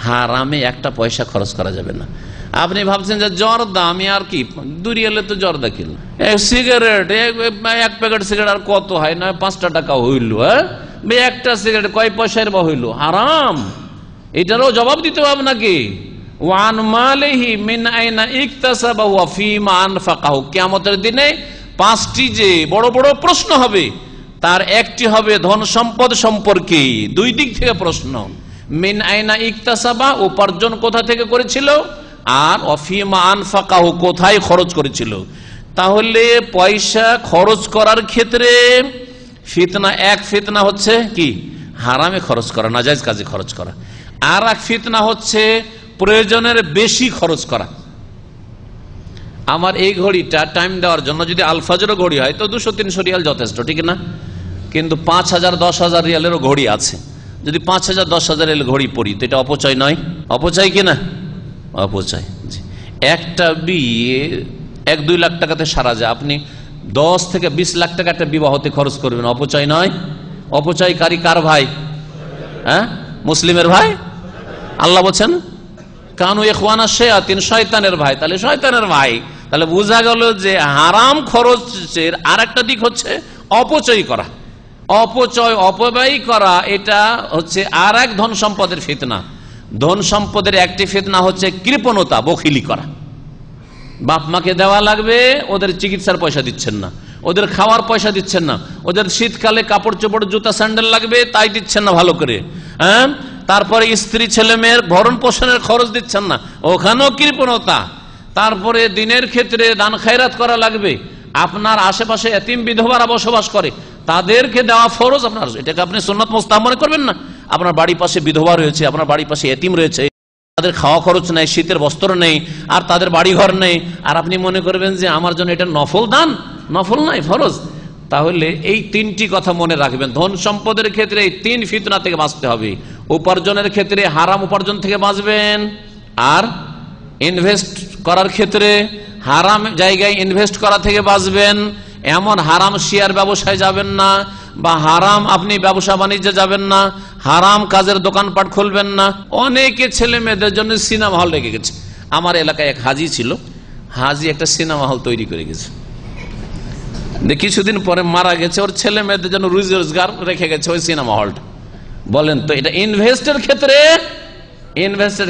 হারামে একটা পয়সা খরচ করা যাবে না। আপনি ভাবছেন যে জর্দা, আমি আর কি 2 রিয়ালে তো জর্দা কিনল, সিগারেট, 1 প্যাকেট সিগারেট আর কত হয় না, 5টা টাকা হইল, একটা সিগারেট কয় পয়সার বা হইল, হারাম। এটারও জবাব দিতে হবে আপনাকে। ওয়ান মালিহি মিন আইনা ইকতাসাবাহু ওয়া ফীমা আনফাকাহু। কিয়ামতের দিনে 5টি যে বড় বড় প্রশ্ন হবে, তার একটি হবে ধন সম্পদ সম্পর্কে। 2 দিক থেকে প্রশ্ন। মিন আইনা ইকতাসাবা, উপার্জন কোথা থেকে করেছিল, আর অফিমা আনফাকাহু, কোথায় খরচ করেছিল। তাহলে পয়সা খরচ করার ক্ষেত্রে ফিতনা, এক ফিতনা হচ্ছে কি হারামে খরচ করা, নাজায়েজ কাজে খরচ করা, আর এক ফিতনা হচ্ছে প্রয়োজনের বেশি খরচ করা। আমার এই ঘড়িটা টাইম দেওয়ার জন্য যদি আলফাজেরও ঘড়ি হয় তো 200-300 রিয়াল যথেষ্ট, ঠিক না? কিন্তু 5000-10,000 রিয়ালেরও ঘড়ি আছে, যদি 5000-10,000 রিয়াল ঘড়ি পরি তো এটা অপচয় নয়? অপচয় কিনা? অপচয়। একটা বিয়ে 1-2 লাখ টাকাতে সারা যায়, আপনি 10 থেকে 20 লাখ টাকা একটা বিবাহতে খরচ করবেন, অপচয় নয়? অপচয়কারী কার ভাই? হ্যাঁ, মুসলিমের ভাই। আল্লাহ বলছেন কানু ইখওয়ানা শায়াতিন, শয়তানের ভাই। তাহলে শয়তানের ভাই, তাহলে বোঝা গেল যে হারাম খরচের আর একটা দিক হচ্ছে অপচয় করা, অপচয় অপব্যয় করা। এটা হচ্ছে আর এক ধন সম্পদের ফিতনা। ধন সম্পদের একটি ফিতনা হচ্ছে কৃপণতা, বখিলি করা। বাপ মাকে দেওয়া লাগবে, ওদের চিকিৎসার পয়সা দিচ্ছেন না, ওদের খাওয়ার পয়সা দিচ্ছেন না, ওদের শীতকালে কাপড় চোপড় জুতা স্যান্ডেল লাগবে তাই দিচ্ছেন না ভালো করে, হ্যাঁ। তারপরে স্ত্রী ছেলে মেয়ের ভরণ পোষণের খরচ দিচ্ছেন না, ওখানেও কৃপণতা। তারপরে দিনের ক্ষেত্রে দান খায়রাত করা লাগবে, আপনার আশেপাশে এতিম বিধবারা বসবাস করে, তাদেরকে দেওয়া ফরজ আপনার, এটাকে আপনি সুন্নাত মুস্তাহাব মনে করবেন না? আপনার বাড়ির পাশে বিধবা রয়েছে, আপনার বাড়ির পাশে এতিম রয়েছে, তাদের খাওয়া খরচ নেই, শীতের বস্ত্র নেই, আর তাদের বাড়ি ঘর নেই, আর আপনি মনে করবেন যে আমার জন্য এটা নফল দান? নফল নাই, ফরজ। তাহলে এই 3টি কথা মনে রাখবেন। ধন সম্পদের ক্ষেত্রে এই 3 ফিতনা থেকে বাঁচতে হবে। উপার্জনের ক্ষেত্রে হারাম উপার্জন থেকে বাঁচবেন, আর ইনভেস্ট করার ক্ষেত্রে হারাম জায়গায় ইনভেস্ট করা থেকে বাঁচবেন। এমন হারাম শেয়ার ব্যবসায় যাবেন না, বা হারাম আপনি ব্যবসা বাণিজ্যে যাবেন না, হারাম কাজের দোকানপাট খুলবেন না। অনেকে ছেলে মেয়েদের জন্য সিনেমা হল রেখে গেছে। আমার এলাকায় এক হাজি ছিল, হাজি একটা সিনেমা হল তৈরি করে গেছে, কিছুদিন পরে মারা গেছে, ওর ছেলে মেয়েদের জন্য রুজি রোজগার রেখে গেছে ওই সিনেমা হলটা। বলেন তো এটা ইনভেস্টের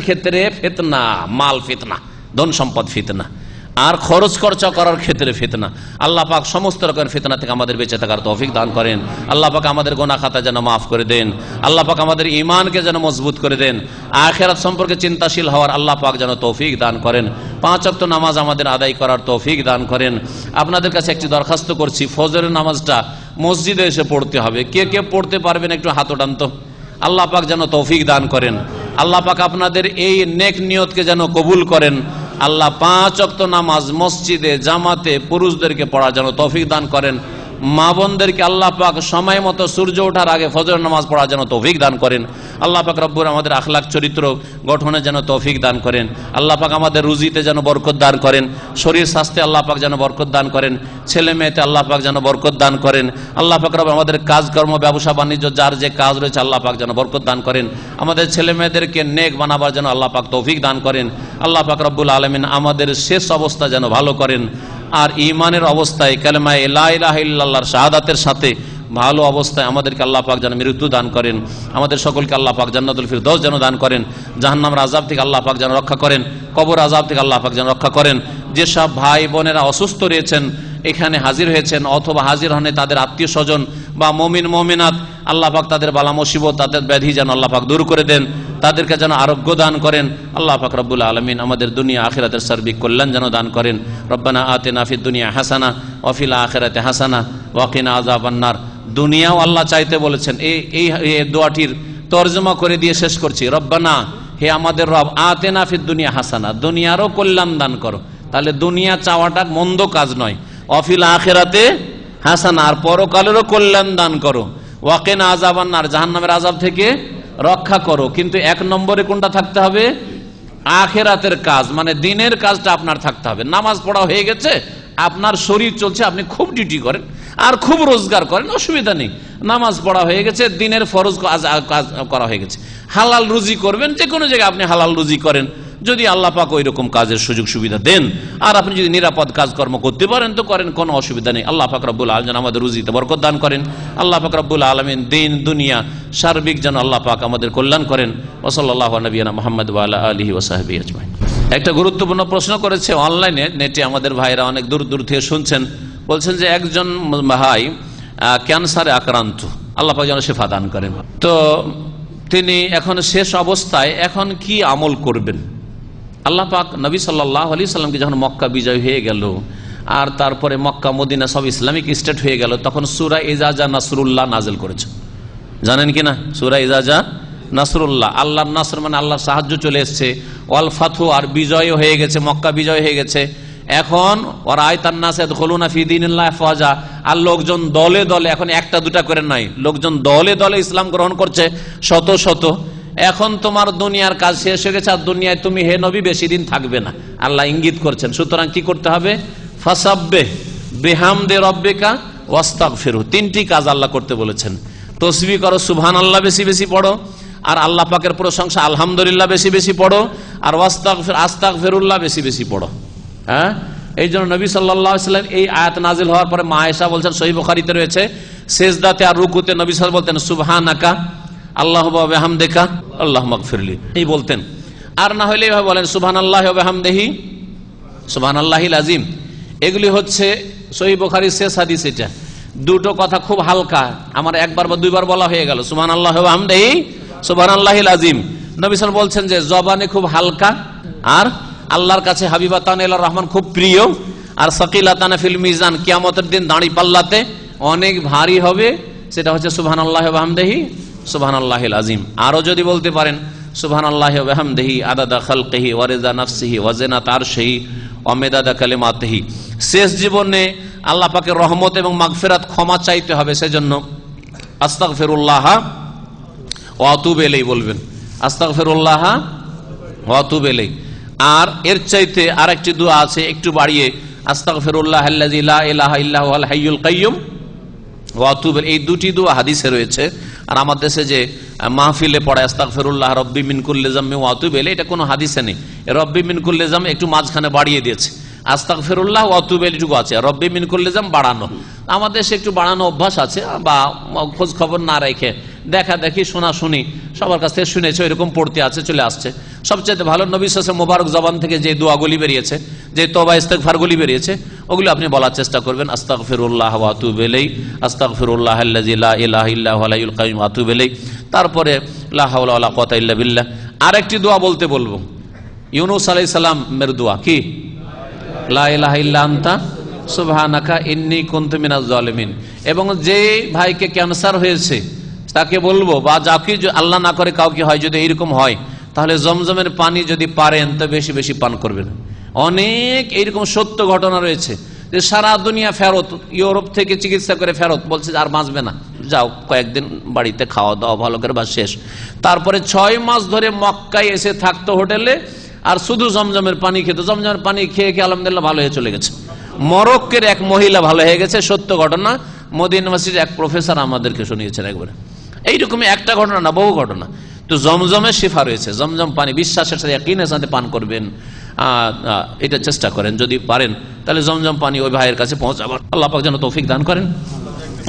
ক্ষেত্রে ফিতনা, মাল ফিতনা, ধন সম্পদ ফিতনা, আর খরচ খরচা করার ক্ষেত্রে ফিতনা। আল্লাহ পাক সমস্ত রকমের ফিতনা থেকে আমাদের বেঁচে থাকার তৌফিক দান করেন। আল্লাহ পাক আমাদের গুনাহ খাতা যেন মাফ করে দেন। আল্লাহ পাক আমাদের ঈমানকে যেন মজবুত করে দেন। আখিরাত সম্পর্কে চিন্তাশীল হওয়ার আল্লাহ পাক যেন তৌফিক দান করেন। 5 ওয়াক্ত নামাজ আমাদের আদায় করার তৌফিক দান করেন। আপনাদের কাছে একটি দরখাস্ত করছি, ফজরের নামাজটা মসজিদে এসে পড়তে হবে। কে কে পড়তে পারবেন একটু হাত ওঠান তো। আল্লাহ পাক যেন তৌফিক দান করেন। আল্লাহ পাক আপনাদের এই নেক নিয়তকে যেন কবুল করেন। আল্লাহ 5 ওয়াক্ত নামাজ মসজিদে জামাতে পুরুষদেরকে পড়ার জন্য তৌফিক দান করেন। মা বোনদেরকে আল্লাহ পাক সময় মতো সূর্য ওঠার আগে ফজর নামাজ পড়ার জন্য তৌফিক দান করেন। আল্লাহ পাক রব্বুর আমাদের আখলাক চরিত্র গঠনের যেন তৌফিক দান করেন। আল্লাহ পাক আমাদের রুজিতে যেন বরকত দান করেন। শরীর স্বাস্থ্যে আল্লাহ পাক যেন বরকত দান করেন। ছেলে মেয়েতে আল্লাহ পাক যেন বরকত দান করেন। আল্লাহ পাক রব্বুর আমাদের কাজকর্ম ব্যবসা বাণিজ্য যার যে কাজ রয়েছে আল্লাহ পাক যেন বরকত দান করেন। আমাদের ছেলে মেয়েদেরকে নেক বানাবার জন্য আল্লাহ পাক তৌফিক দান করেন। আল্লাহ পাক রব্বুল আলামিন আমাদের শেষ অবস্থা যেন ভালো করেন, আর ঈমানের অবস্থায় কালেমা লা ইলাহা ইল্লাল্লাহর শাহাদাতের সাথে ভালো অবস্থায় আমাদেরকে আল্লাহ পাক যেন মৃত্যু দান করেন। আমাদের সকলকে আল্লাহ পাক জান্নাতুল ফিরদৌস যেন দান করেন। জাহান্নামের আযাব থেকে আল্লাহ পাক যেন রক্ষা করেন। কবর আযাব থেকে আল্লাহ পাক যেন রক্ষা করেন। যেসব ভাই বোনেরা অসুস্থ রয়েছেন, এখানে হাজির হয়েছেন অথবা হাজির হনে তাদের আত্মীয় স্বজন বা মুমিন মুমিনাত, আল্লাহ পাক তাদের বালা মুসিবত, তাদের ব্যাধি যেন আল্লাহ পাক দূর করে দেন, তাদেরকে যেন আরোগ্য দান করেন। আল্লাহ পাক রব্বুল আলামিন আমাদের দুনিয়া আখিরাতের সার্বিক কল্যাণ যেন দান করেন। রব্বানা আতিনা ফিদ দুনিয়া হাসানা ওয়া ফিল আখিরাতি হাসানা ওয়া কিনা আযাবান নার। দুনিয়াও আল্লাহ চাইতে বলেছেন। এই দোয়াটির তরজমা করে দিয়ে শেষ করছি। রব্বানা, হে আমাদের রব, আতিনা ফিদ দুনিয়া হাসানা, দুনিয়ারও কল্যাণ দান করো। তাহলে দুনিয়া চাওয়াটা মন্দ কাজ নয়। অফিল আখিরাতে হাসানা, আর পরকালেরও কল্যাণ দান করো। ওয়া কিনা আযাবান নার, জাহান্নামের আযাব থেকে রক্ষা করো। কিন্তু 1 নম্বরে কোনটা থাকতে হবে? আখিরাতের কাজ, মানে দিনের কাজটা আপনার থাকতে হবে। নামাজ পড়া হয়ে গেছে, আপনার শরীর চলছে, আপনি খুব ডিউটি করেন আর খুব রোজগার করেন, অসুবিধা নেই। নামাজ পড়া হয়ে গেছে, দিনের ফরজ কাজ করা হয়ে গেছে, হালাল রুজি করবেন। যে কোনো জায়গায় আপনি হালাল রুজি করেন, যদি আল্লাহ পাক ওই রকম কাজের সুযোগ সুবিধা দেন, আর আপনি যদি নিরাপদ কাজকর্ম করতে পারেন তো করেন, কোনো অসুবিধা নেই। আল্লাহ পাক রব্বুল আলামিন আমাদের রুজিতে বরকত দান করেন। আল্লাহ পাক রব্বুল আলামিন দিন দুনিয়া সার্বিক যেন আল্লাহ পাক আমাদের কল্যাণ করেন। ওয়া সাল্লাল্লাহু আলা নবিয়িনা মুহাম্মদ ওয়া আলা আলিহি ওয়া সাহবিহি আজমাইন। একটা গুরুত্বপূর্ণ প্রশ্ন করেছে অনলাইনে, নেটে আমাদের ভাইরা অনেক দূর দূর থেকে শুনছেন। বলছেন যে একজন ভাই ক্যান্সারে আক্রান্ত, আল্লাহ পাক যেন শিফা দান করেন। তো তিনি এখন শেষ অবস্থায়, এখন কি আমল করবেন? আল্লাহ পাক নবী সাল্লাল্লাহু আলাইহি সাল্লামকে যখন মক্কা বিজয় হয়ে গেল, আর তারপরে মক্কা মদিনা সব ইসলামিক স্টেট হয়ে গেল, তখন সূরা ইজা জা নাসরুল্লাহ নাজিল করেছে। জানেন কিনা সূরা ইজা জা নাসরুল্লাহ, আল্লাহর নাসর মানে আল্লাহর সাহায্য চলে এসছে, ওয়াল ফাতহু আর বিজয় হয়ে গেছে, মক্কা বিজয় হয়ে গেছে। এখন ওয়ারাআইতান নাস ইয়াদখুলুনা ফি দীনিল্লাহি আফওয়াজা, আর লোকজন দলে দলে, এখন একটা দুটা করে নয়, লোকজন দলে দলে ইসলাম গ্রহণ করছে, শত শত। এখন তোমার দুনিয়ার কাজ শেষ হয়ে গেছে, আর দুনিয়ায় তুমি হে নবী বেশি দিন থাকবে না, আল্লাহ ইঙ্গিত করছেন। সুতরাং কি করতে হবে? ফাসাব্বিহ বিহামদি রাব্বিকা ওয়াস্তাগফিরু, তিনটি কাজ আল্লাহ করতে বলেছেন। তসবিহ করো, সুবহানাল্লাহ বেশি বেশি পড়ো, আর আল্লাহ পাকের প্রশংসা আলহামদুলিল্লাহ বেশি বেশি পড়ো, আর আস্তাগফিরুল্লাহ বেশি বেশি পড়ো। হ্যাঁ, এই জন্য নবী সাল্লাল্লাহু আলাইহি ওয়াসাল্লাম এই আয়াত নাজিল হওয়ার পরে মা আয়েশা বলছেন, সহিহ বুখারীতে রয়েছে, সেজদাতে আর রুকুতে নবী সাল্লাল্লাহু আলাইহি ওয়াসাল্লাম বলতেন সুবহানাকা আল্লাহুম্মা ওয়া বিহামদিকা আল্লাহুম্মা গফিরলি, এই বলতেন। আর না হলে এইভাবে বলেন সুবহানাল্লাহি ওয়া বিহামদিহি সুবহানাল্লাহিল আযীম। এগুলি হচ্ছে সহিহ বুখারীর শেষ হাদিস। এটা দুটো কথা খুব হালকা, আমার একবার বা দুইবার বলা হয়ে গেল, সুবহানাল্লাহি ওয়া বিহামদিহি সুবহানাল্লাহিল আযীম। নবী সাল্লাল্লাহু আলাইহি ওয়াসাল্লাম বলছেন যে জবানে খুব হালকা, আর আল্লাহর কাছে হাবিবাতান ইলার রহমান খুব প্রিয়, আর সাকিলাতান ফিল মিজান, কিয়ামতের দিন দাঁড়ি পাল্লাতে অনেক ভারী হবে, সেটা হচ্ছে সুবহানাল্লাহি ওয়া বিহামদিহি সুবহানাল্লাহিল আযীম। আরো যদি বলতে পারেন সুবহানাল্লাহি ওয়া বিহামদিহি আদাদা খালকিহি ওয়া রিদা নাফসিহি ওয়া জিনাতা আরশিহি ওয়া মিদাদা কালিমাতিহি। শেষ জীবনে আল্লাহ পাকের রহমত এবং মাগফিরাত ক্ষমা চাইতে হবে, সেজন্য আস্তাগফিরুল্লাহ ওয়া আতুবু ইলাইহি বলবেন, আস্তাগফিরুল্লাহ ওয়া আতুবু ইলাইহি। আর এর চাইতে আরেকটি দোয়া আছে একটু বাড়িয়ে, আস্তাগফিরুল্লাহ আল্লাযী লা ইলাহা ইল্লা হুয়াল হাইয়ুল কাইয়্যুম ওয়া আতুবু ইলাইহি। এই দুটি দোয়া হাদিসে রয়েছে। আর আমার দেশে যে মাহফিলে পড়ে আস্তাগফিরুল্লাহ রব্বি মিন কুল্লি যামবি ওয়া আতুবু ইলাইহি, এটা কোনো হাদিসে নেই। রব্বি মিন কুল্লি যামবি একটু মাঝখানে বাড়িয়ে দিয়েছে, আস্তাগফিরুল্লাহ ওয়া আতুবু ইলাইহি টুকু আছে, রব্বি মিন কুল্লি যামবি বাড়ানো। আমাদের দেশে একটু বাড়ানো অভ্যাস আছে, বা খোঁজ খবর না রেখে দেখা দেখি শোনাশুনি সবার কাছ থেকে শুনেছে, এরকম পড়তে আছে, চলে আসছে। সবচেয়ে ভালো নবী সাল্লাল্লাহু আলাইহি ওয়াসাল্লাম মোবারক জবান থেকে যে দোয়াগুলি বেরিয়েছে, যে তওবা ইস্তেগফারগুলি বেরিয়েছে, ওগুলো আপনি বলার চেষ্টা করবেন। আস্তাগফিরুল্লাহ ওয়া আতুবু ইলাইহি, আস্তাগফিরুল্লাহ আল্লাযী লা ইলাহা ইল্লা হুয়াল হাইয়ুল কাইয়্যুম ওয়া আতুবু ইলাইহি। তারপরে লা হাওলা ওয়ালা কুওয়াতা ইল্লা বিল্লাহ। আরেকটি দোয়া বলতে বলবো, ইউনূস আলাইহিস সালামের দোয়া, কি? লা ইলাহা ইল্লা আনতা সুবহানাকা ইন্নী কুনতু মিনাজ জালিমিন। এবং যে ভাইকে ক্যান্সার হয়েছে তাকে বলবো, বা যাকে আল্লাহ না করে কাউকে হয়, যদি এইরকম হয়, তাহলে জমজমের পানি যদি পারেন তো বেশি বেশি পান করবেন। অনেক এইরকম সত্য ঘটনা রয়েছে যে সারা দুনিয়া ফেরত, ইউরোপ থেকে চিকিৎসা করে ফেরত, বলছে আর বাঁচবে না, যাও কয়েকদিন বাড়িতে খাওয়া দাওয়া ভালো করে, বা শেষ। তারপরে 6 মাস ধরে মক্কায় এসে থাকতো হোটেলে, আর শুধু জমজমের পানি খেত, জমজমের পানি খেয়ে খেয়ে আলহামদুলিল্লাহ ভালো হয়ে চলে গেছে। মরক্কোর এক মহিলা ভালো হয়ে গেছে, সত্য ঘটনা, মদিনা ইউনিভার্সিটির এক প্রফেসর আমাদেরকে শুনিয়েছেন একবারে। এইরকমই একটা ঘটনা না, বহু ঘটনা। তো জমজমের শিফা রয়েছে, জমজম পানি বিশ্বাসের সাথে ইয়াকিনের সাথে পান করবেন, এটা চেষ্টা করেন যদি পারেন, তাহলে জমজম পানি ওই ভাইয়ের কাছে পৌঁছাবার আল্লাহ পাক যেন তৌফিক দান করেন,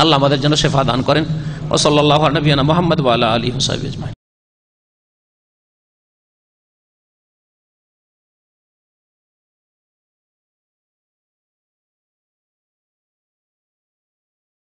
আল্লাহ আমাদের যেন শেফা দান করেন। ওয়া সাল্লাল্লাহু আলা নবিয়িনা মুহাম্মদ ওয়া আলা আলিহি ওয়া সাহবিহি আজমাইন।